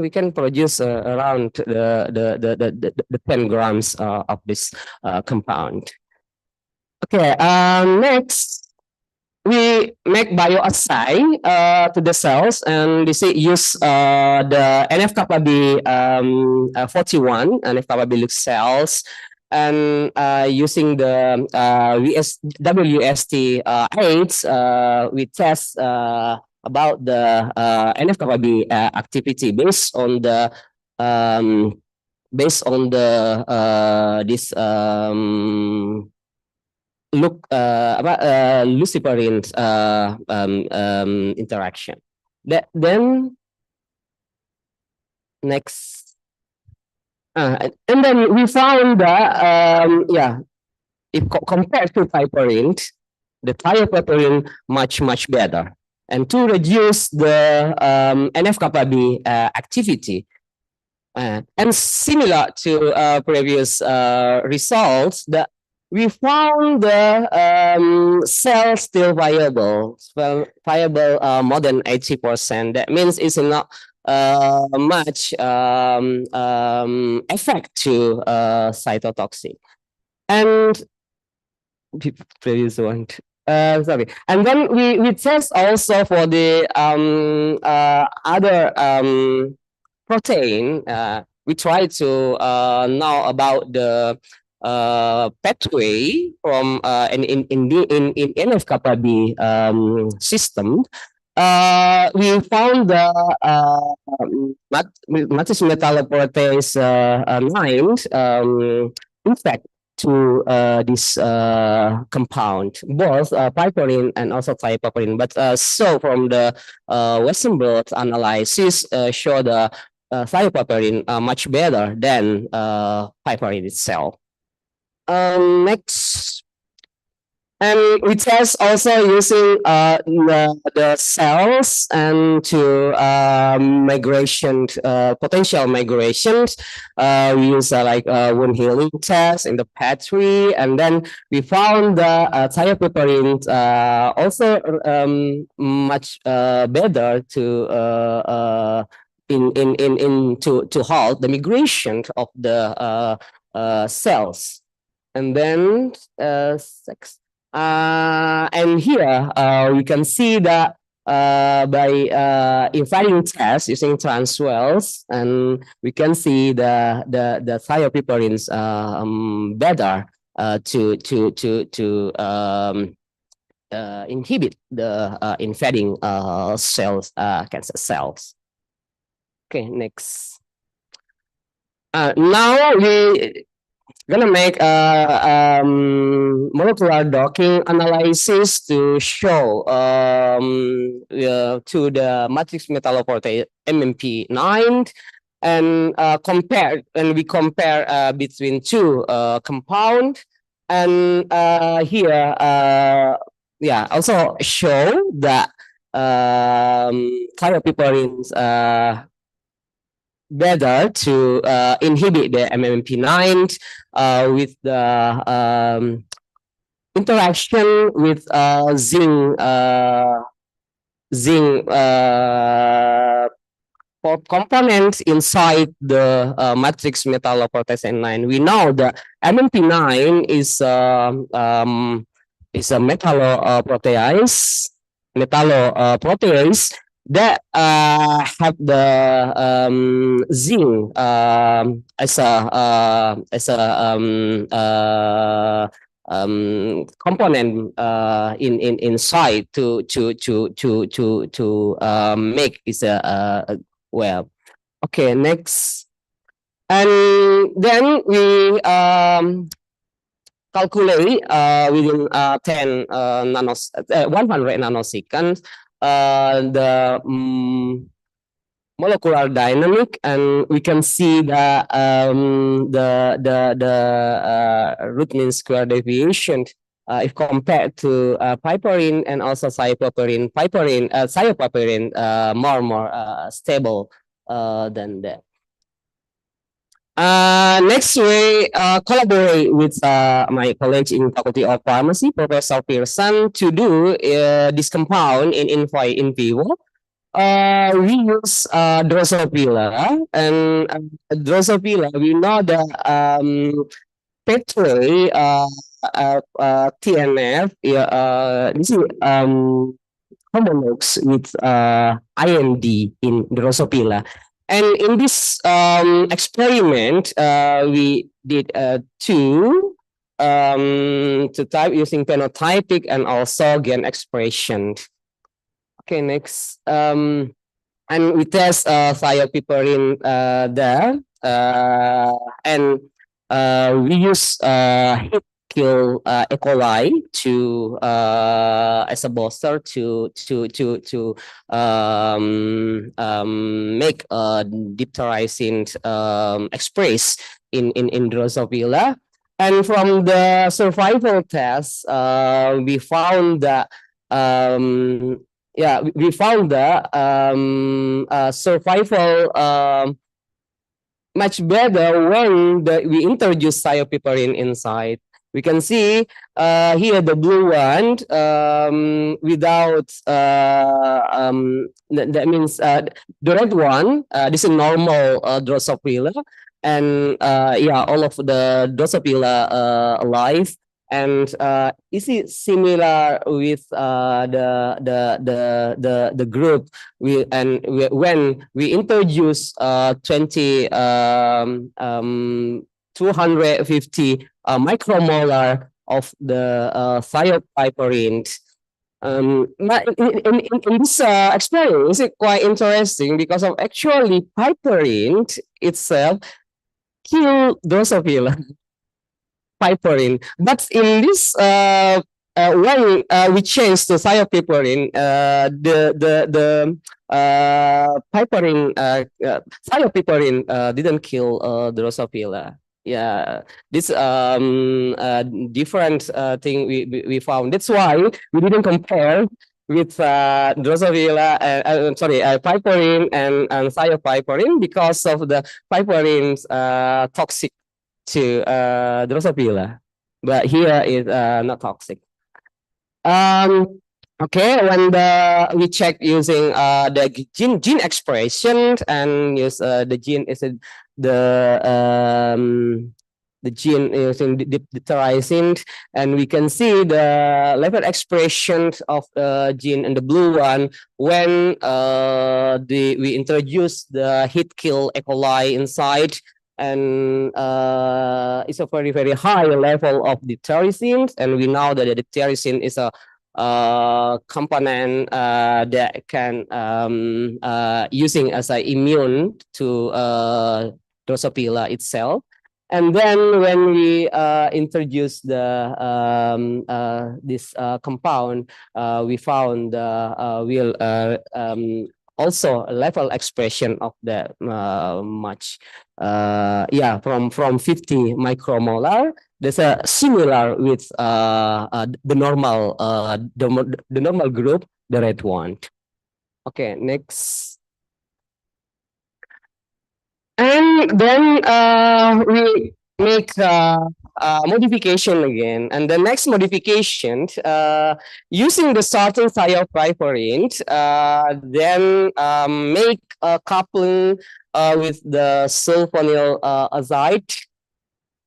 we can produce around the 10 grams of this compound. Okay, next we make bioassay to the cells, and this use the NF-kappa B 41 NF-kappa-B cells, and using the WST 8, we test about the NF-kappa-B activity based on the this luciferin interaction. Then next, and then we found that yeah, if compared to piperine, the thiopiperine much better. And to reduce the NF-kappa-B activity, and similar to previous results, that we found the cell still viable, more than 80%. That means it's not much effect to cytotoxic. And previous one. Sorry. And then we test also for the other protein. We try to know about the pathway from in NF-kappa-B system. We found the matrix metalloprotease 9 effect to this compound, both piperine and also thiopiperine. But so from the Western blot analysis show the thiopiperine much better than piperine itself. Next, and we test also using the cells and to migration, potential migrations. We use like wound healing test in the pathway, and then we found the thiopiperine also much better to to halt the migration of the cells. And then and here we can see that by inviting tests using transwells, and we can see the thiopiperines better to inhibit the invading cells, cancer cells. Okay, next. Now we gonna make a molecular docking analysis to show to the matrix metalloprotease MMP9 and we compare between two compound, and here also show that thiopiperines better to inhibit the MMP9 with the interaction with zinc components inside the matrix metalloprotease 9. We know that MMP9 is a metalloprotease that have the zinc as a component in inside to make is a well. Okay, next, and then we calculate within 100 nanoseconds the molecular dynamic, and we can see that the root mean square deviation if compared to piperine and also thiopiperine, thiopiperine more stable than that. Next, we collaborate with my colleague in Faculty of Pharmacy, Professor Pearson, to do this compound in vivo. We use Drosophila, and Drosophila, we know that Petri TNF this is homologs with IND in Drosophila. And in this experiment, we did two type using phenotypic and also gen expression. Okay, next. And we test thiopiperine there, and we use heat kill E. coli to as a booster to make diphtherizin express in Drosophila. And from the survival test, we found that we found that survival much better when we introduce thiopiperine inside. We can see here the blue one without that means the red one. This is normal Drosophila, and all of the Drosophila alive. And is it similar with the group when we introduce 250 micromolar of the thiopiperine. In this experience, it's quite interesting because of actually piperine itself kill Drosophila. Piperine, but in this when we change to thiopiperine, the piperine thiopiperine didn't kill Drosophila. Yeah, this different thing we found. That's why we didn't compare with Drosophila, piperine and thiopiperine, because of the piperine's toxic to Drosophila, but here is not toxic. Okay, when we check using the gene expression and use the gene is the gene using diphtherizin, and we can see the level expression of the gene in the blue one when we introduce the heat kill E. coli inside. And it's a very high level of diphtherizin, and we know that the diphtherizin is a component that can using as an immune to Drosophila itself. And then when we introduce the this compound, we found will also a level expression of the much from 50 micromolar. There's a similar with the normal the normal group, the red one. Okay, next. And then we make modification again. And the next modification, using the starting thiopryvorint, then make a coupling with the sulfonyl azide.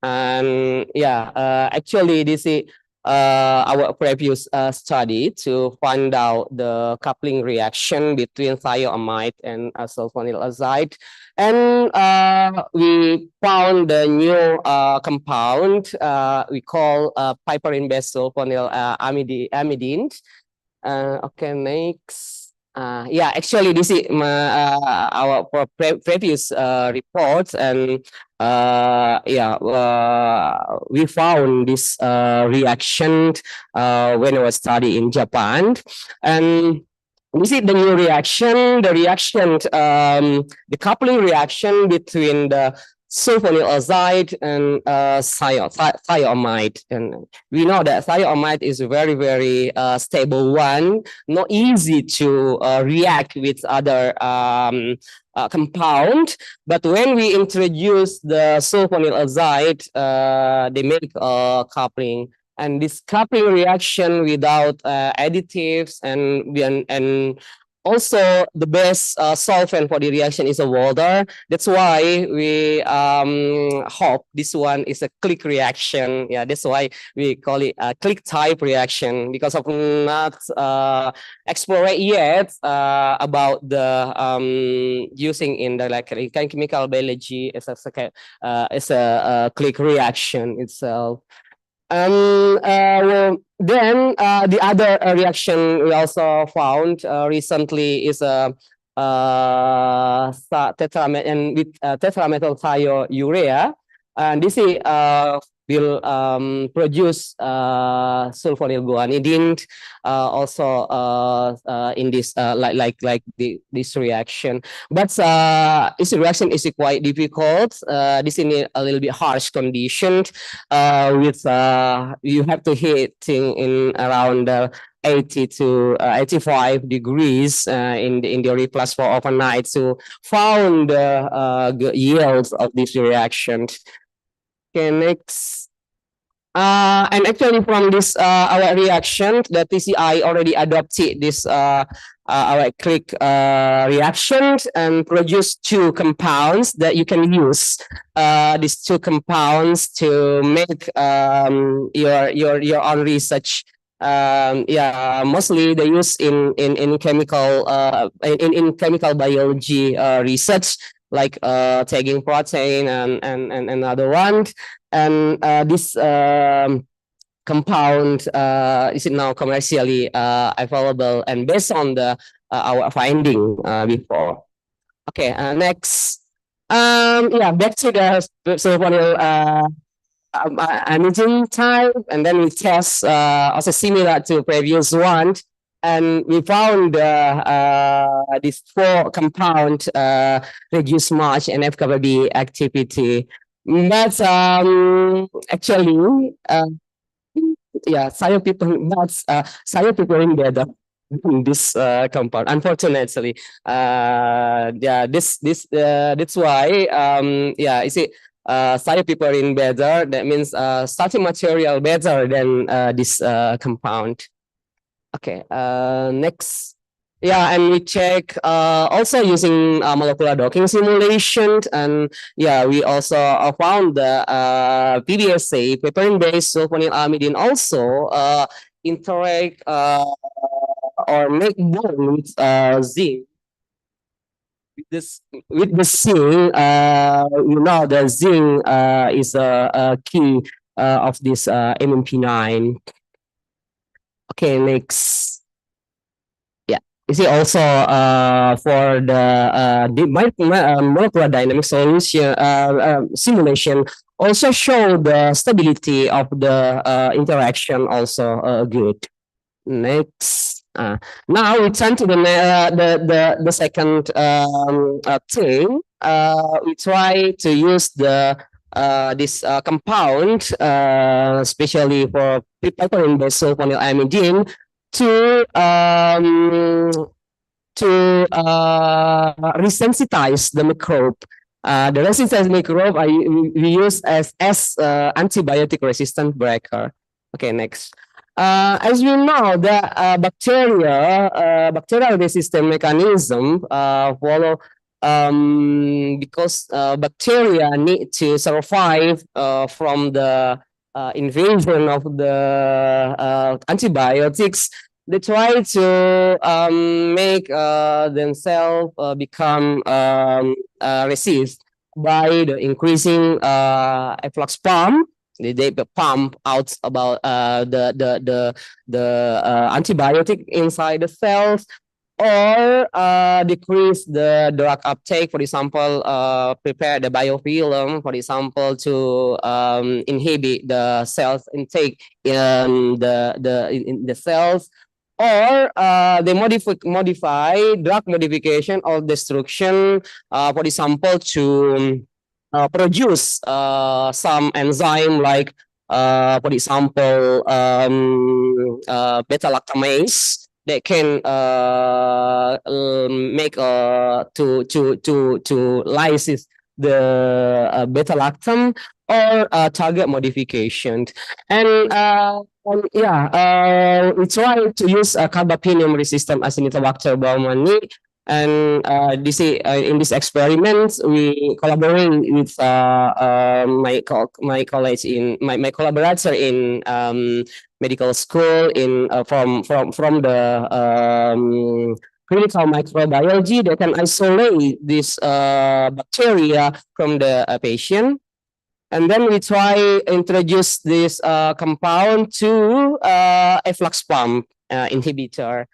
And actually this is our previous study to find out the coupling reaction between thioamide and sulfonyl azide. And we found the new compound we call piperine-based sulfonyl amidine. Okay, next. Actually, this is our previous report, and we found this reaction when I was studying in Japan, and this is the new reaction. The coupling reaction between the sulfonyl azide and thioamide, and we know that thioamide is a very, very stable one, not easy to react with other compound. But when we introduce the sulfonyl azide, they make a coupling, and this coupling reaction without additives and also the best solvent for the reaction is a water. That's why we hope this one is a click reaction. Yeah, that's why we call it a click type reaction, because of not explored yet about the using in the chemical biology as a click reaction itself. Then the other reaction we also found recently is a tetramethyl thiourea, and this is will produce sulfonyl guanidine also in this this reaction. But this reaction is quite difficult. This is a little bit harsh condition with you have to heat in around 80 to 85 degrees in the replus for overnight to found the yields of this reaction. Okay, next. And actually from this our reaction, the TCI already adopted this our click reaction and produce two compounds that you can use these two compounds to make your own research. Mostly they use in chemical in chemical biology research, like tagging protein and another one, and this compound is now commercially available and based on the our finding before. Okay, next. Back to the sulfonyl imaging type, and then we test also similar to previous one, and we found these four compound reduce much NF-κB activity. But actually, thiopyperin better this compound. Unfortunately, that's why is it thiopyperin better? That means starting material better than this compound. Okay, next. And we check also using molecular docking simulation, and we also found the PBSA, piperin-based sulfonyl amidine, also interact or make bond with zinc. With the zinc, the zinc is a key of this MMP9. Okay, next. Is it also for the molecular dynamic solution simulation also show the stability of the interaction also good. Next. Now we turn to the second thing. We try to use this compound, especially for piperidine sulfonylamidine, to resensitize the microbe. The resensitized microbe we use as antibiotic resistant breaker. Okay, next. As we know, the bacterial resistant mechanism follow because bacteria need to survive from the invasion of the antibiotics. They try to make themselves become resist by the increasing efflux pump. They pump out about the antibiotic inside the cells, or decrease the drug uptake. For example, prepare the biofilm, for example, to inhibit the cells intake in the cells, or they modify drug modification or destruction, for example, to produce some enzyme like, for example, beta lactamase that can make to lysis the beta lactam, or target modification. And we try to use carbapenem resistant Acinetobacter baumannii. And in this experiment, we collaborate with my collaborator in medical school from the clinical microbiology. They can isolate this bacteria from the patient. And then we try introduce this compound to efflux pump inhibitor.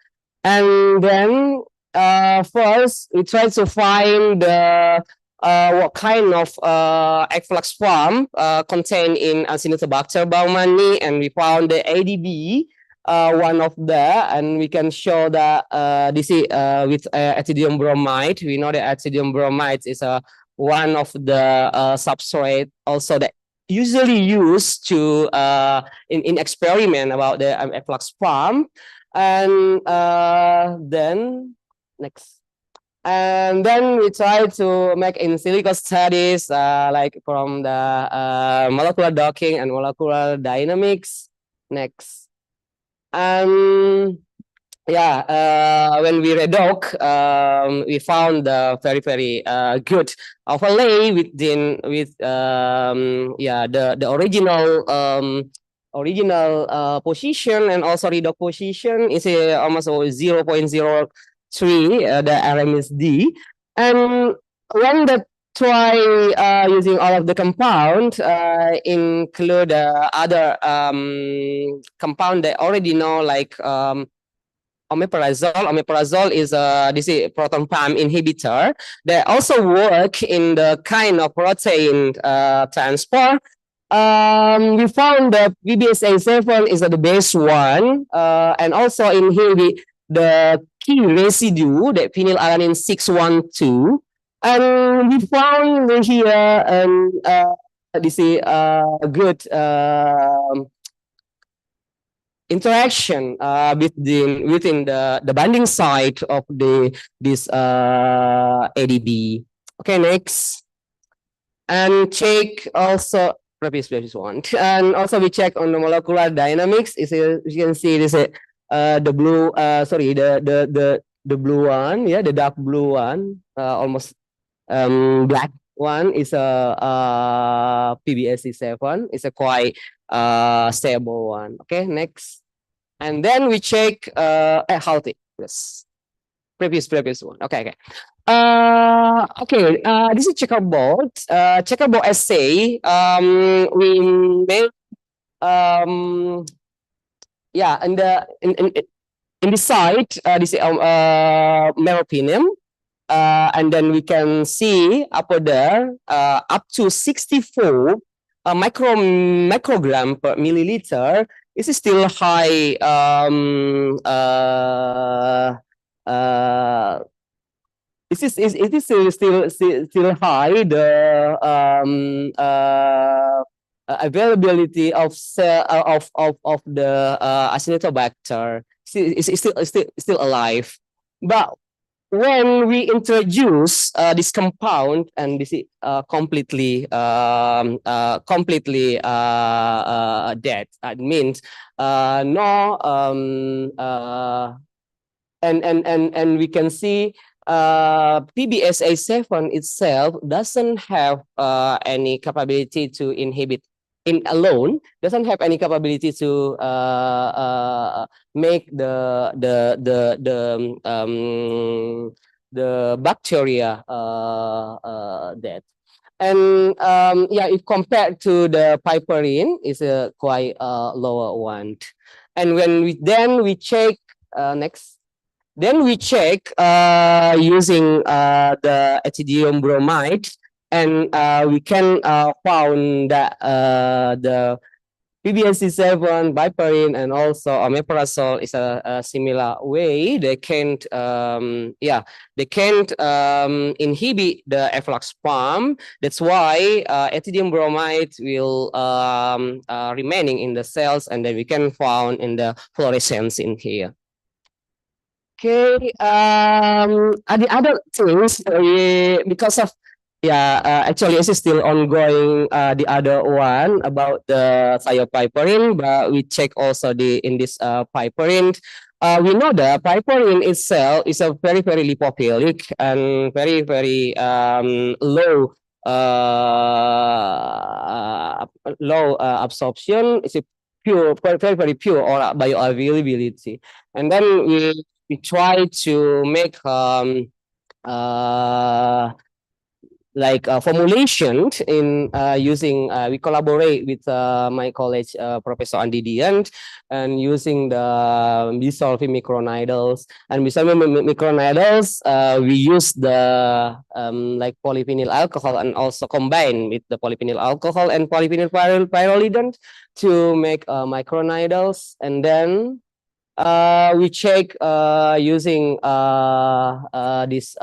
And then first, we try to find what kind of efflux pump contained in Acinetobacter baumannii, and we found the ADB, one of and we can show that this is with ethidium bromide. We know that ethidium bromide is one of the substrate also that usually used to in experiment about the efflux pump. And then next. And then we try to make in silico studies like from the molecular docking and molecular dynamics. Next. When we redoc, we found the very good overlay with the original position, and also redoc position is almost 0.03 the RMSD. And when the try using all of the compound, include other compound that already know, like omeprazole. Omeprazole is this is proton pump inhibitor. They also work in the kind of protein transport. We found that VBSA7 is the best one, and also inhibit the key residue, that phenylalanine 612. And we found here this is good interaction within the binding site of this ADB. Okay, next. And check also previous one. And also we check on the molecular dynamics. Is you can see this the blue the blue one, the dark blue one, almost black one is a PBSC7. It's a quite stable one. Okay, next. And then we check healthy. Yes. Previous one. Okay. This is checkerboard. Checkerboard assay. We made in the site this is meropenem. And then we can see up there up to 64 microgram per milliliter is still high. It is still high. The availability of of the Acinetobacter is still alive, but when we introduce this compound and this is completely dead, that means no and we can see PBSA7 itself doesn't have any capability to inhibit in alone, doesn't have any capability to make the bacteria dead. And yeah, if compared to the piperine, is a quite lower one. And when we check next. Then we check using the ethidium bromide, and we can found that the PBSA7, piperine, and also omeprazole is a similar way. They can't inhibit the efflux pump. That's why ethidium bromide will remaining in the cells, and then we can found in the fluorescence in here. Okay, the other things because of actually it's still ongoing the other one about the thiopiperine, but we check also in this piperine. We know that piperine itself is a very lipophilic and very low absorption. It's a pure, very pure or bioavailability, and then we try to make like formulation in using we collaborate with my college Professor Andi Dian, and using the bisulfite micronidals. And bisulfite micronidals we use the like polyphenyl alcohol, and also combine with the polyphenyl alcohol and polyphenyl pyrrolidine to make micronidals. And then we check using this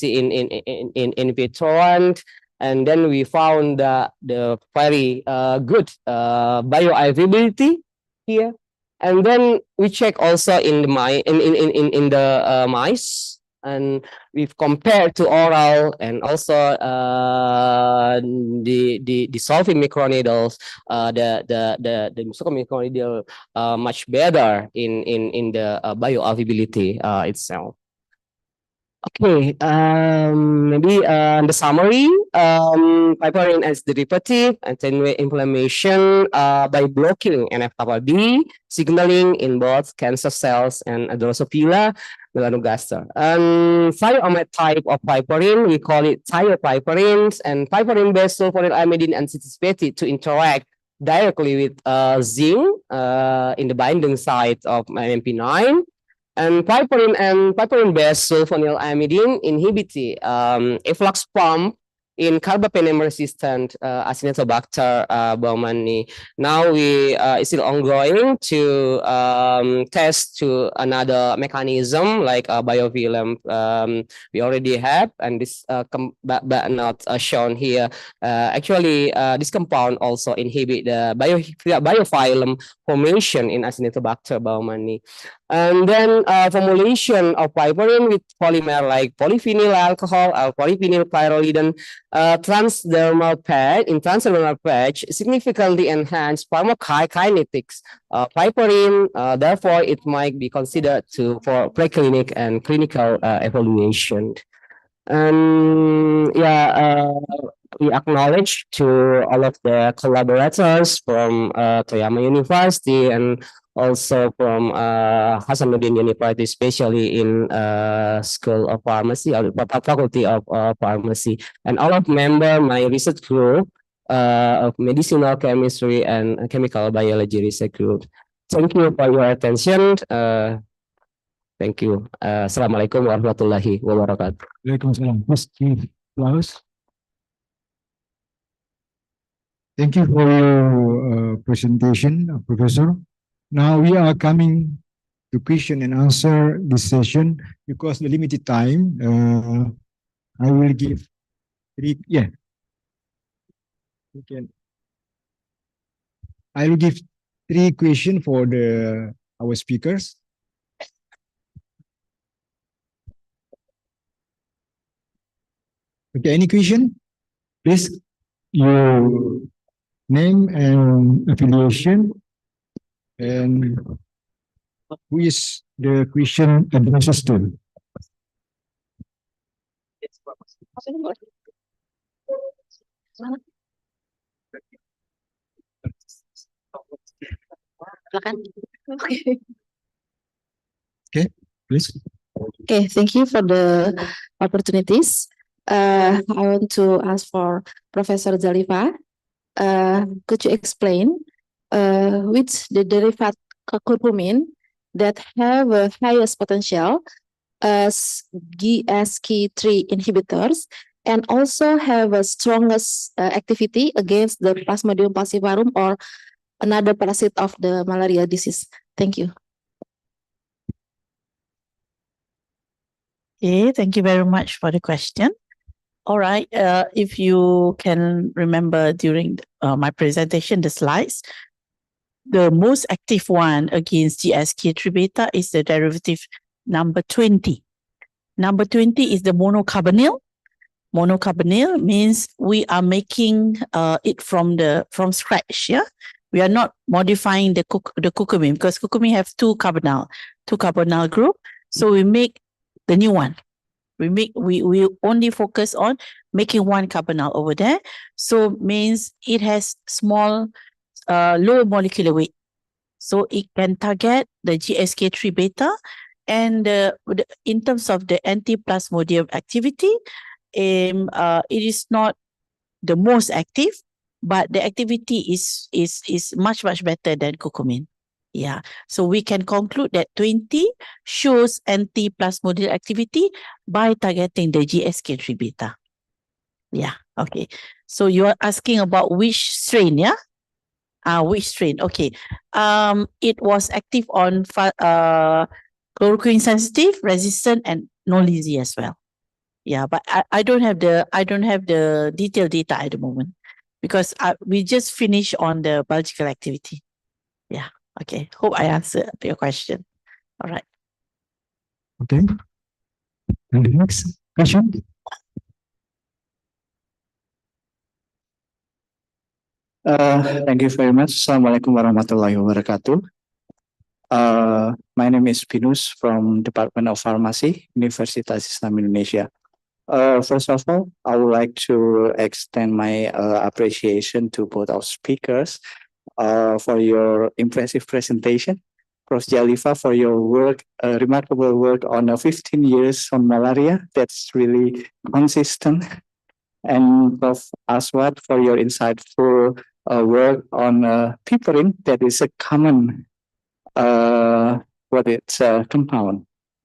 in vitro, and then we found the very good bioavailability here. And then we check also in the mice, and we've compared to oral and also the dissolving microneedles, the microneedle much better in the bioavailability itself. Okay, maybe the summary, piperine as derivative attenuate inflammation by blocking NF-kappa B signaling in both cancer cells and Drosophila melanogaster. And thioamide type of piperine, we call it thiopiperines, and piperine-based sulfonylamidine and citisbate to interact directly with zinc in the binding site of MMP9. And piperine-based sulfonylamidine inhibit the efflux pump in carbapenem-resistant Acinetobacter baumannii. Now we is still ongoing to test to another mechanism like biofilm. We already have, and this but not shown here. Actually, this compound also inhibit the biofilm formation in Acinetobacter baumannii. And then formulation of piperine with polymer like polyphenyl alcohol or polyphenyl pyrrolidine transdermal patch significantly enhance pharmacokinetics of piperine. Therefore, it might be considered for preclinical and clinical evaluation. And we acknowledge to all of the collaborators from Toyama University and also from Hasanuddin University, especially in School of Pharmacy or Faculty of Pharmacy, and all of my research group of medicinal chemistry and chemical biology research group. Thank you for your attention. Thank you. Assalamualaikum warahmatullahi wabarakatuh. Waalaikumsalam. Please give applause. Thank you for your presentation, Professor. Now we are coming to question and answer this session because the limited time. I will give three. Yeah, we can. I will give three questions for our speakers. Okay, any question? Please, your name and affiliation, and who is the question addresses to? Okay. Please. Okay, thank you for the opportunities. I want to ask for Professor Zalifa. Could you explain which the derivative curcumin that have a highest potential as GSK3 inhibitors and also have a strongest activity against the Plasmodium falciparum or another parasite of the malaria disease? Thank you. Okay, thank you very much for the question. All right, if you can remember during my presentation, the slides, the most active one against GSK3 beta is the derivative number 20. Number 20 is the monocarbonyl. Monocarbonyl means we are making it from scratch. Yeah, we are not modifying the curcumin because curcumin have two carbonyl group. So we make the new one. We only focus on making one carbonyl over there. So means it has small, low molecular weight. So it can target the GSK3 beta. And in terms of the anti-plasmodium activity, it is not the most active, but the activity is much better than curcumin. Yeah, so we can conclude that 20 shows anti-plasmodial activity by targeting the GSK3 beta. Yeah, okay. So you are asking about which strain, yeah? Which strain? Okay. It was active on chloroquine sensitive, resistant, and non-LISI as well. Yeah, but I don't have the detailed data at the moment because we just finished on the biological activity. Yeah. Okay. Hope I answered your question. All right. Okay. And the next question. Thank you very much. Assalamualaikum warahmatullahi wabarakatuh. My name is Pinus from Department of Pharmacy, Universitas Islam Indonesia. First of all, I would like to extend my appreciation to both our speakers for your impressive presentation. Prof. Zalifa, for your work, remarkable work on 15 years on malaria. That's really consistent. And Prof. Aswad, for your insightful work on piperine, that is a common compound.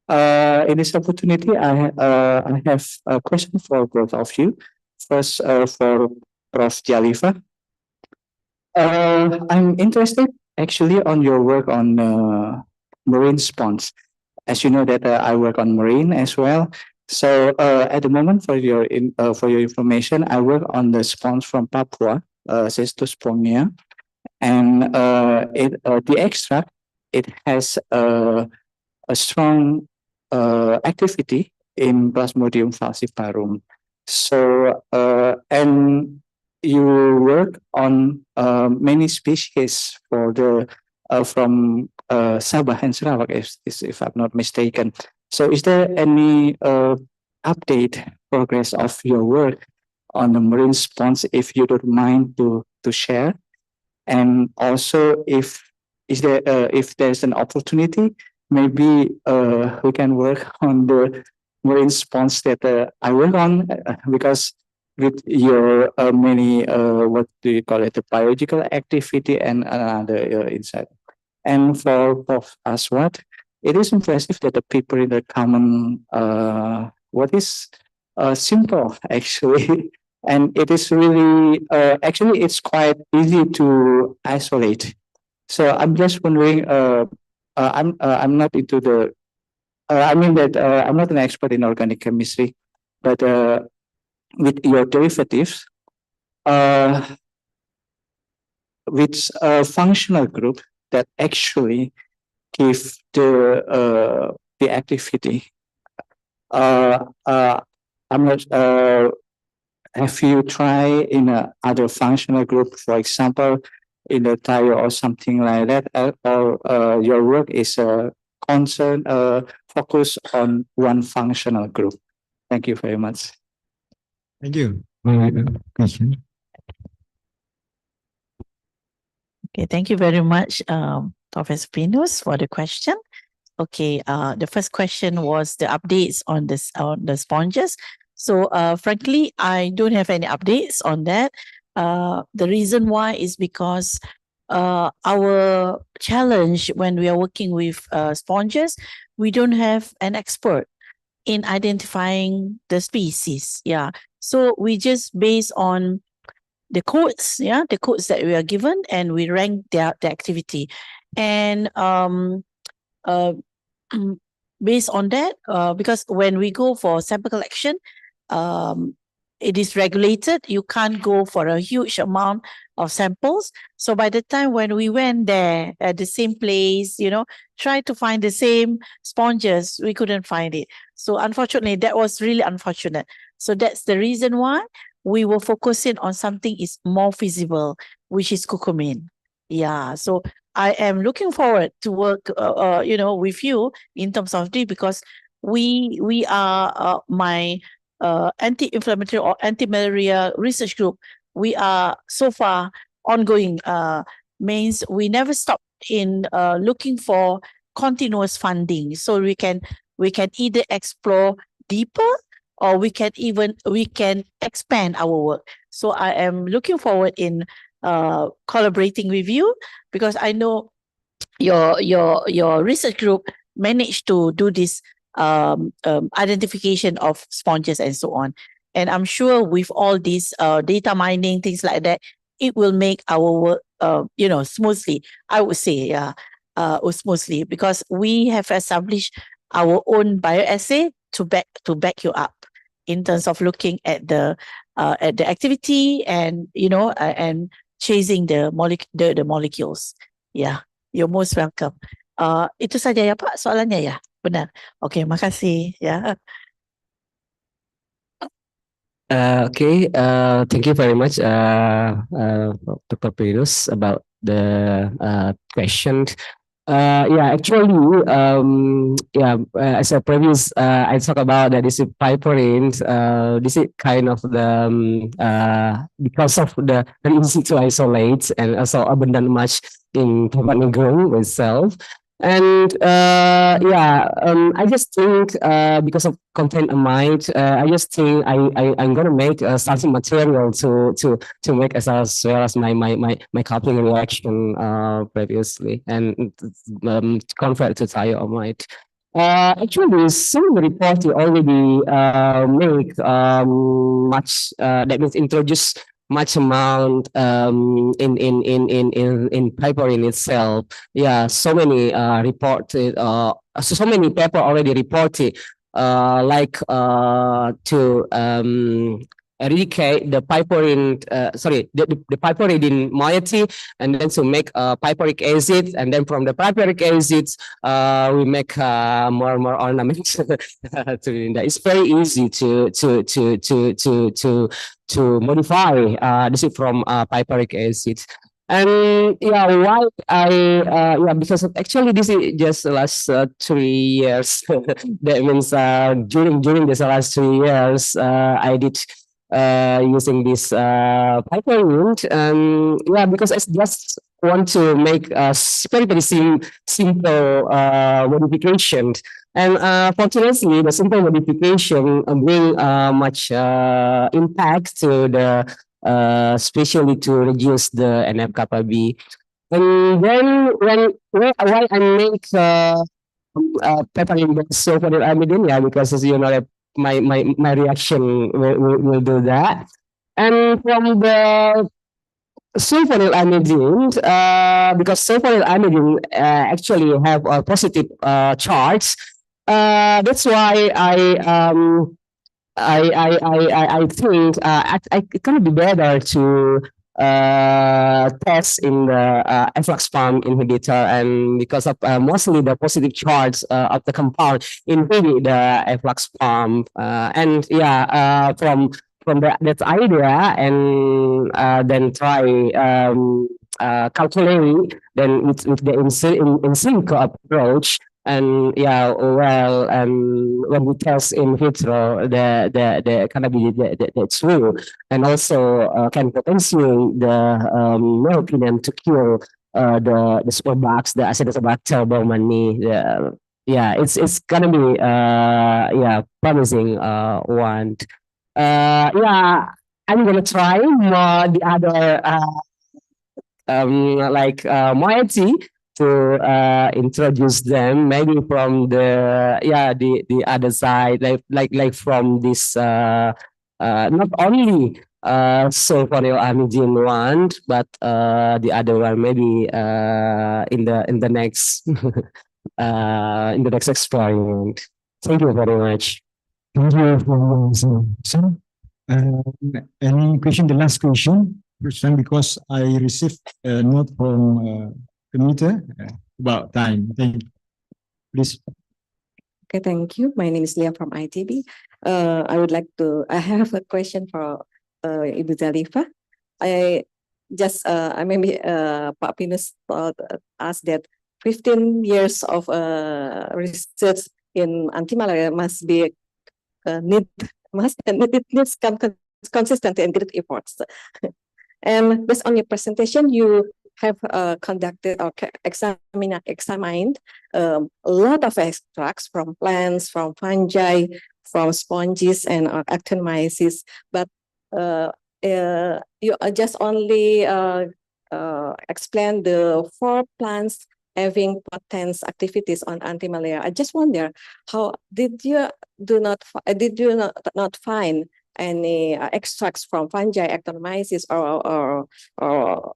In this opportunity, I have a question for both of you. First, for Prof. Zalifa. I'm interested actually on your work on marine spawns. As you know that I work on marine as well. So at the moment, for your information, I work on the spawns from Papua, Cestosponia, and the extract, it has a strong activity in Plasmodium falciparum. So and you work on many species for the from Sabah and Sarawak, if I'm not mistaken. So is there any update progress of your work on the marine spawns, if you don't mind to share? And also, if there's an opportunity, maybe we can work on the marine spawns that I work on, because with your many what do you call it, the biological activity and another insight. And for Prof. Aswad, it is impressive that the people in the common what is simple actually and it is really actually it's quite easy to isolate. So I'm just wondering. I'm not into the. I mean that I'm not an expert in organic chemistry, but with your derivatives, which functional group that actually give the activity. I'm not. Have you tried in a other functional group, for example, in the tire or something like that, or your work is concern focus on one functional group? Thank you very much. Thank you. Question. Okay, thank you very much, Professor Pinus, for the question. Okay, the first question was the updates on the sponges. So, frankly, I don't have any updates on that. The reason why is because our challenge when we are working with sponges, we don't have an expert in identifying the species. Yeah, so we just based on the codes, the codes that we are given, and we rank the activity, and based on that, because when we go for sample collection, it is regulated. You can't go for a huge amount of samples. So by the time when we went there at the same place, try to find the same sponges, we couldn't find it. So unfortunately, that was really unfortunate. So that's the reason why we were focusing on something is more feasible, which is curcumin. Yeah. So I am looking forward to work, with you in terms of this, because we are my anti-inflammatory or anti-malaria research group. We are so far ongoing. Means we never stop in looking for continuous funding, so we can either explore deeper, or we can expand our work. So I am looking forward in collaborating with you, because I know your research group managed to do this identification of sponges and so on. And I'm sure with all these data mining, things like that, it will make our work smoothly. I would say, smoothly, because we have established our own bioassay to back you up in terms of looking at the activity and and chasing the molecules. Yeah, you're most welcome. Itu saja ya Pak soalannya ya. Benar. Oke, makasih ya. Okay, thank you very much, Dr. Pirus, about the question. Actually, as a previous, I talked about that this is piperine. This is kind of the because of the very easy to isolate and also abundant much in Kabupaten Negeri itself. And I just think because of content amide, I just think I'm gonna make a starting material to make as well as my coupling reaction previously, and convert to thioamide. Actually, some report already make much that means introduce much amount in piperine itself. Yeah, so many reported so many paper already reported to eradicate the piperine the piperidine moiety, and then to make piperic acid, and then from the piperic acids we make more ornaments to that. It's very easy to modify this is from piperic acid. And why because actually this is just the last 3 years. That means during this last 3 years I did using this piperine, because I just want to make a very simple modification. And fortunately, the simple modification bring much impact to the especially to reduce the NF-kappa B. And then why I make piperine sulfonylamidine, because as you know, my reaction will do that. And from the sulfonylamidine, because sulfonylamidine actually have a positive charge. That's why I think it can be better to test in the efflux pump inhibitor, and because of mostly the positive charge of the compound inhibit the efflux pump, and yeah, from that idea, and then try calculating then with the in silico approach. And yeah, well, and when we test in vitro, the cannabis that's true, and also can potentiate the meropenem to cure the smallpox, the Acinetobacter baumannii. Yeah, it's gonna be yeah, promising one. Yeah, I'm gonna try more the other like moiety to introduce them maybe from the yeah the other side, like from this not only sulfonylamidine one, but the other one maybe in the next in the next experiment. Thank you very much. Thank you for your answer. Any question? The last question, first time, because I received a note from committee about time. Thank you. Please. Okay, thank you. My name is Leah from ITB. I have a question for Ibu Zalifa. Pak Pinus told us that 15 years of research in anti-malaria must be needs consistent and great efforts. And based on your presentation, you have conducted or examined a lot of extracts from plants, from fungi, from sponges and actinomyces, but you just only explain the 4 plants having potent activities on anti-malaria. I just wonder, how did you not find any extracts from fungi, actinomyces, or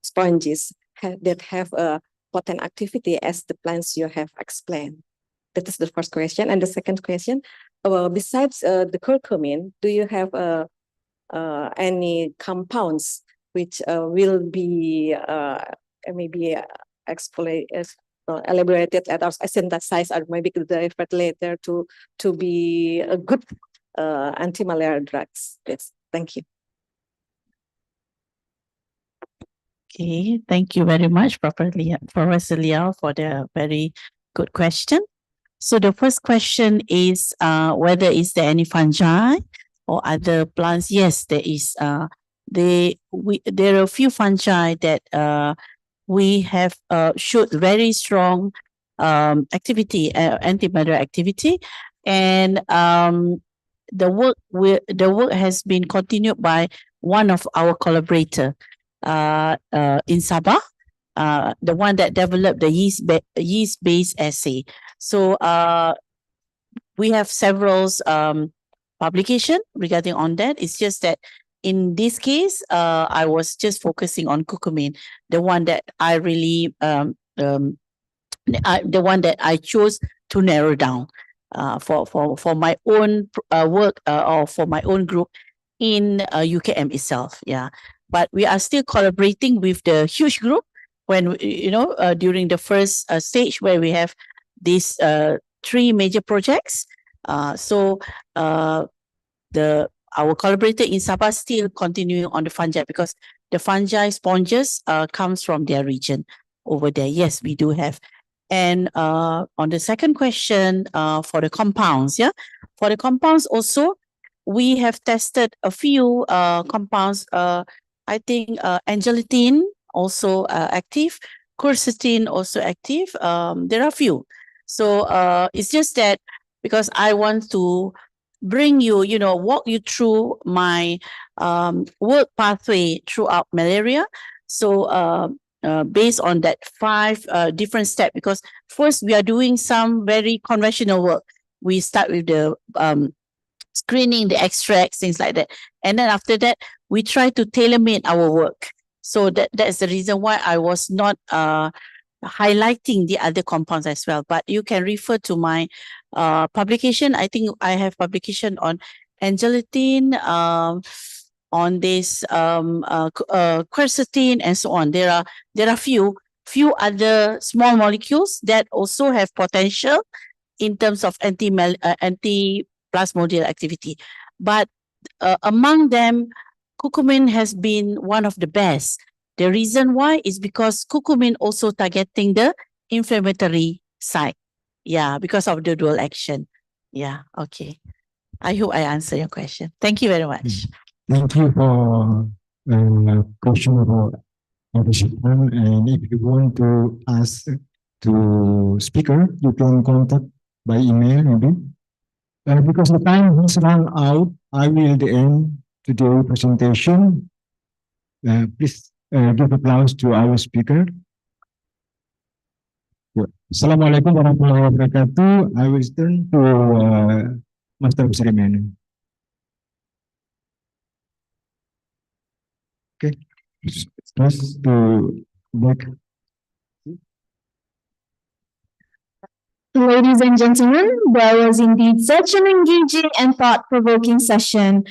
sponges that have a potent activity as the plants you have explained? That is the first question. And the second question, besides the curcumin, do you have any compounds which will be maybe elaborated or synthesized or maybe derived later to be a good anti-malaria drugs? Yes, thank you. Okay, thank you very much, Professor Liao, for the very good question. So the first question is whether is there any fungi or other plants? Yes, there is. There are a few fungi that we have showed very strong activity, anti-malaria activity, and the work has been continued by one of our collaborator in Sabah, the one that developed the yeast-based assay. So we have several publication regarding on that. It's just that in this case, I was just focusing on curcumin, the one that I really the one that I chose to narrow down for my own work or for my own group in UKM itself. Yeah, but we are still collaborating with the huge group when during the first stage where we have these 3 major projects. So our collaborator in Sabah still continuing on the fungi, because the fungi sponges comes from their region over there. Yes, we do have. And on the second question, for the compounds, for the compounds also, we have tested a few compounds. I think angelitin also active, quercetin also active. There are a few. So it's just that because I want to bring you, walk you through my work pathway throughout malaria. So based on that 5 different steps, because first we are doing some very conventional work. We start with the screening, the extracts, things like that. And then after that, we try to tailor-make our work. So that's the reason why I was not highlighting the other compounds as well. But you can refer to my publication. I think I have publication on angelitin, on this quercetin, and so on. There are few other small molecules that also have potential in terms of anti-plasmodial activity. But among them, curcumin has been one of the best. The reason why is because curcumin also targeting the inflammatory side. Yeah, because of the dual action. Yeah, okay. I hope I answer your question. Thank you very much. Thank you for question about participant. And if you want to ask to speaker, you can contact by email maybe. Because the time has run out, I will end today's presentation. Please give applause to our speaker. Ya. Assalamualaikum warahmatullahi wabarakatuh. I will turn to Master Busriman. Okay. Please to back. Ladies and gentlemen, that was indeed such an engaging and thought-provoking session.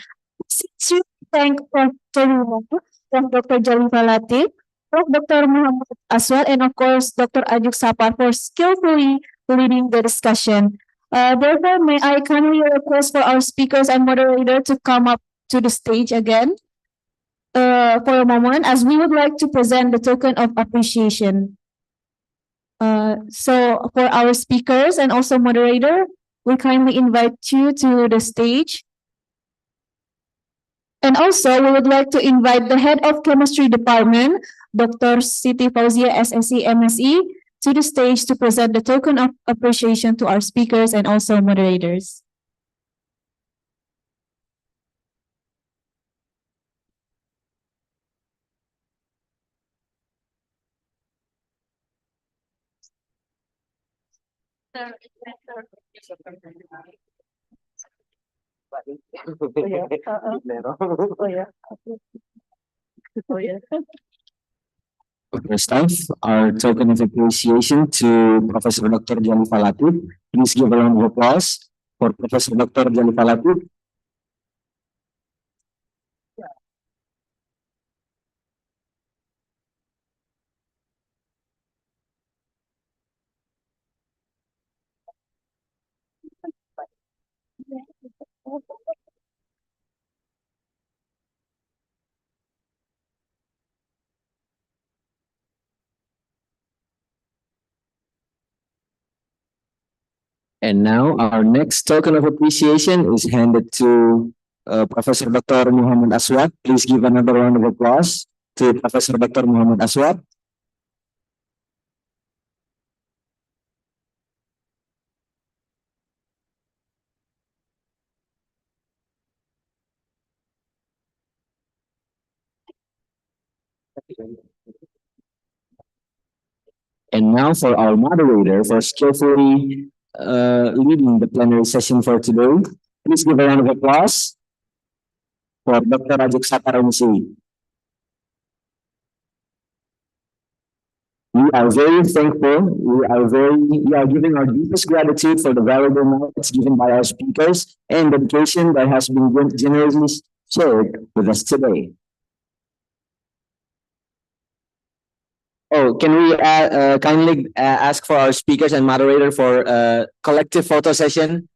Since we thank Prof. Teruma, Prof. Dr. Jalifah Latif, Prof. Dr. Muhammad Aswad, and of course, Dr. Ajuk Sapar for skillfully leading the discussion. Therefore, may I kindly request for our speakers and moderator to come up to the stage again for a moment, as we would like to present the token of appreciation. So for our speakers and also moderator, we kindly invite you to the stage. And also, we would like to invite the head of chemistry department, Dr. Siti Fauzia, SSC, MSE, to the stage to present the token of appreciation to our speakers and also moderators. First off, our token of appreciation to Professor Dr. Jalifah Latif. Please give a round of applause for Professor Dr. Jalifah Latif. And now our next token of appreciation is handed to Professor Dr. Muhammad Aswad. Please give another round of applause to Professor Dr. Muhammad Aswad. And now for our moderator for skillfully leading the plenary session for today. Please give a round of applause for Dr. Ajuk Sapar, MSE. We are very thankful. We are giving our deepest gratitude for the valuable knowledge given by our speakers and dedication that has been generously shared with us today. Oh, can we kindly ask for our speakers and moderator for a collective photo session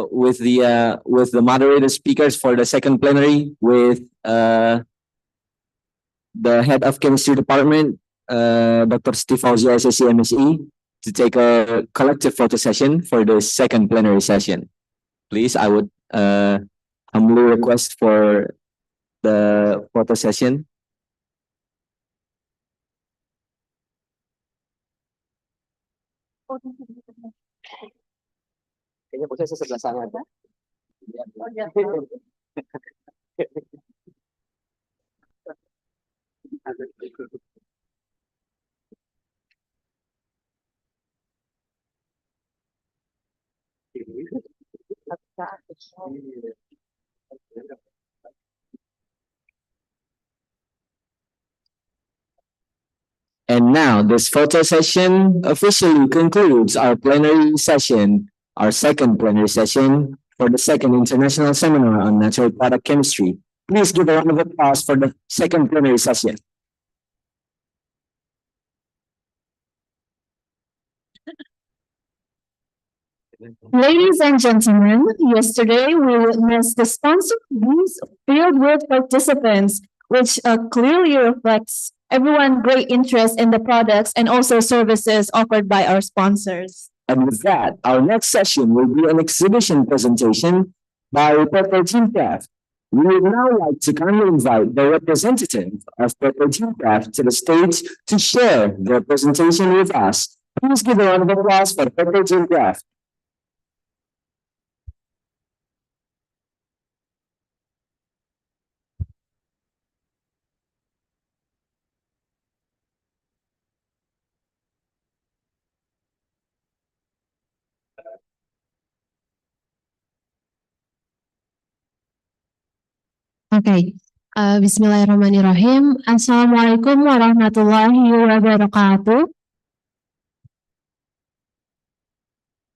with the moderator speakers for the second plenary with the head of chemistry department, Dr. Steve Fauzia, SSC, MSE, to take a collective photo session for the second plenary session. Please, I would humbly request for the photo session. Kayaknya posisi sebelah sana aja. And now this photo session officially concludes our plenary session, our second plenary session for the second international seminar on natural product chemistry. Please give a round of applause for the second plenary session. Ladies and gentlemen, yesterday we witnessed the sponsor booth filled with participants, which clearly reflects everyone's great interest in the products and also services offered by our sponsors. And with that, our next session will be an exhibition presentation by Pepper Team Craft. We would now like to kindly invite the representative of Pepper Team Craft to the stage to share their presentation with us. Please give a round of applause for Pepper Team Craft. Okay. Bismillahirrahmanirrahim. Assalamualaikum warahmatullahi wabarakatuh.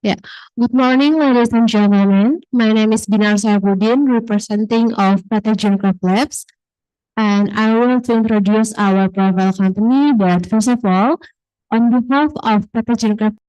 Yeah. Good morning, ladies and gentlemen. My name is Binar Saifuddin, representing of Pathogen Craft Labs. And I will to introduce our profile company. But first of all, on behalf of Pathogen Craft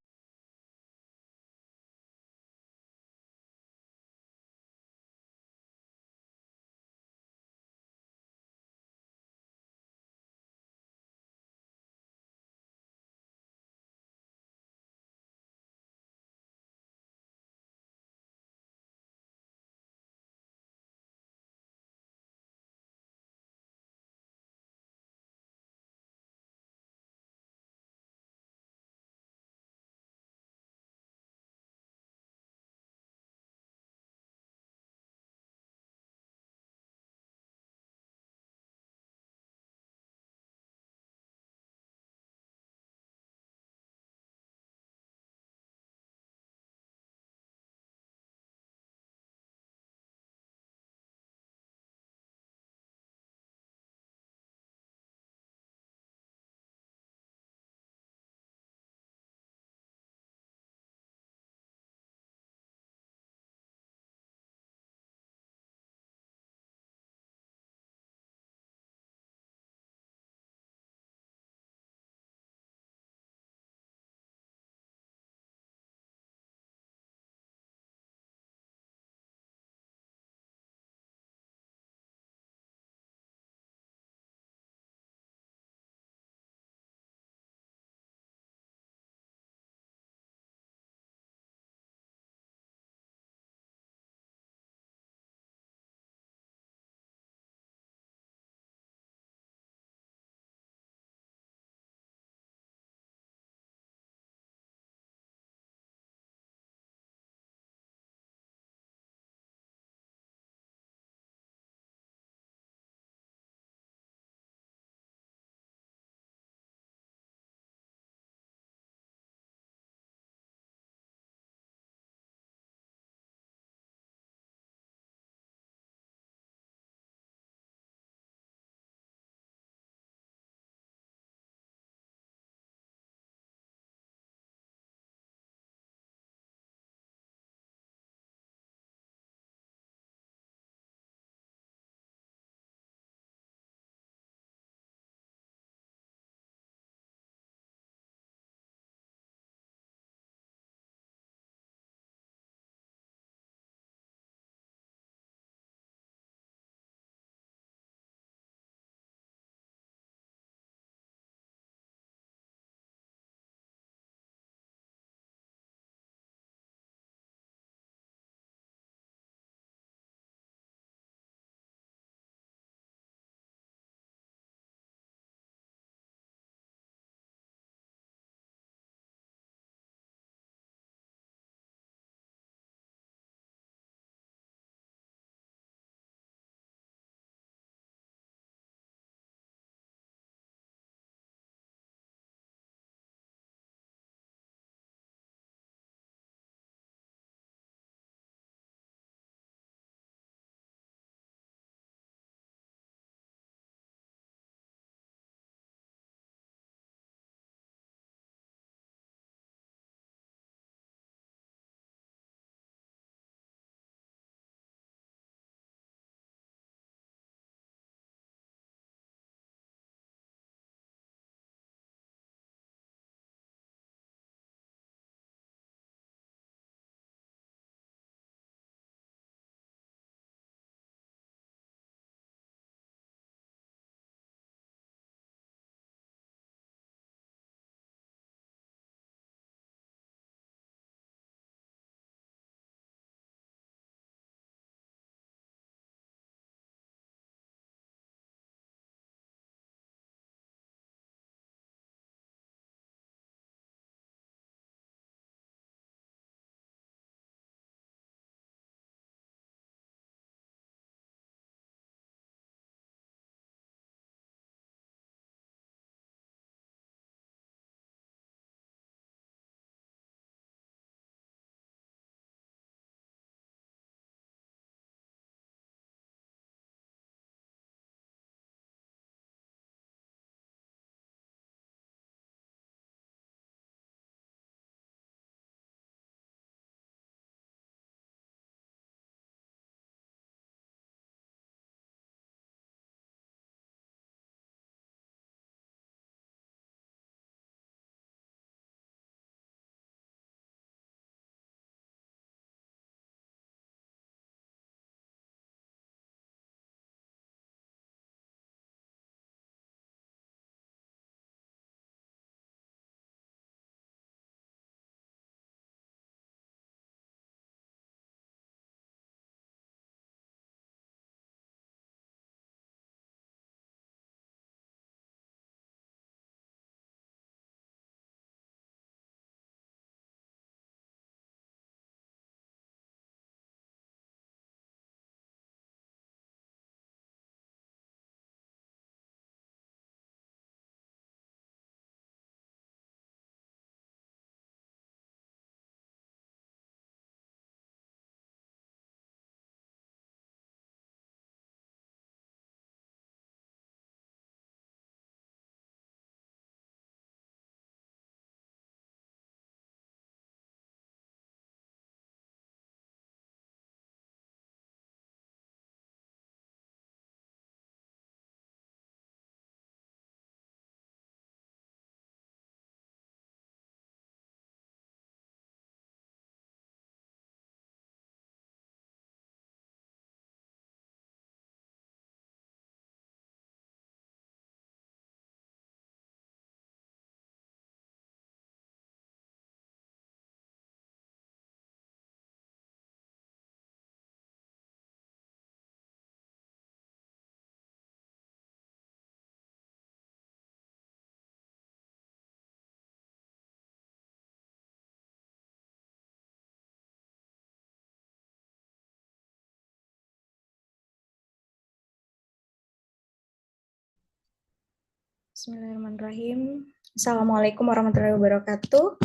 Bismillahirrahmanirrahim. Assalamualaikum warahmatullahi wabarakatuh.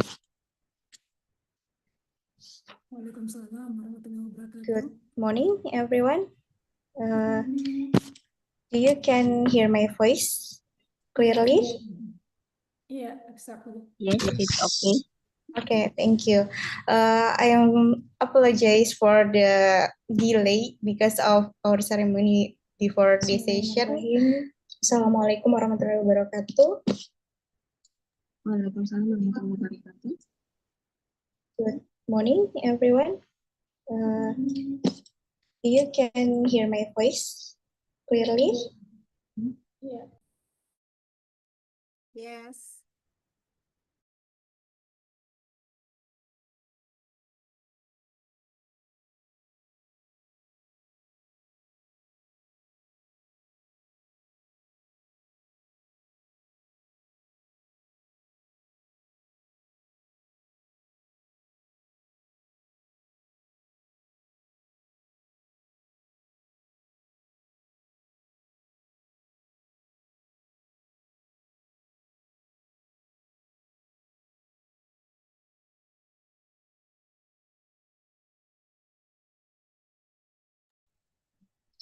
Good morning, everyone. Do you can hear my voice clearly? Yeah, exactly. Yes, it's okay. Okay, thank you. I am apologize for the delay because of our ceremony before this session. Assalamualaikum warahmatullahi wabarakatuh. Waalaikumsalam warahmatullahi wabarakatuh. Good morning, everyone. You can hear my voice clearly? Yeah. Yes.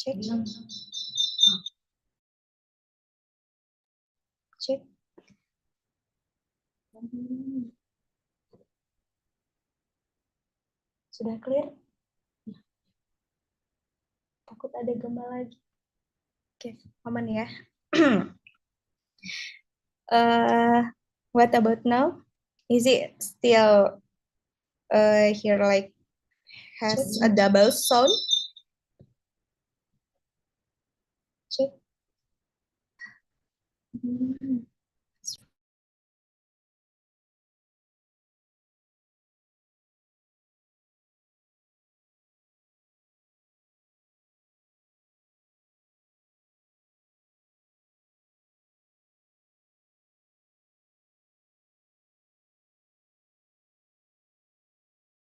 Cek. Cek. Sudah clear? Takut ada gema lagi. Oke, aman ya. What about now? Is it still here like has a double sound? Check.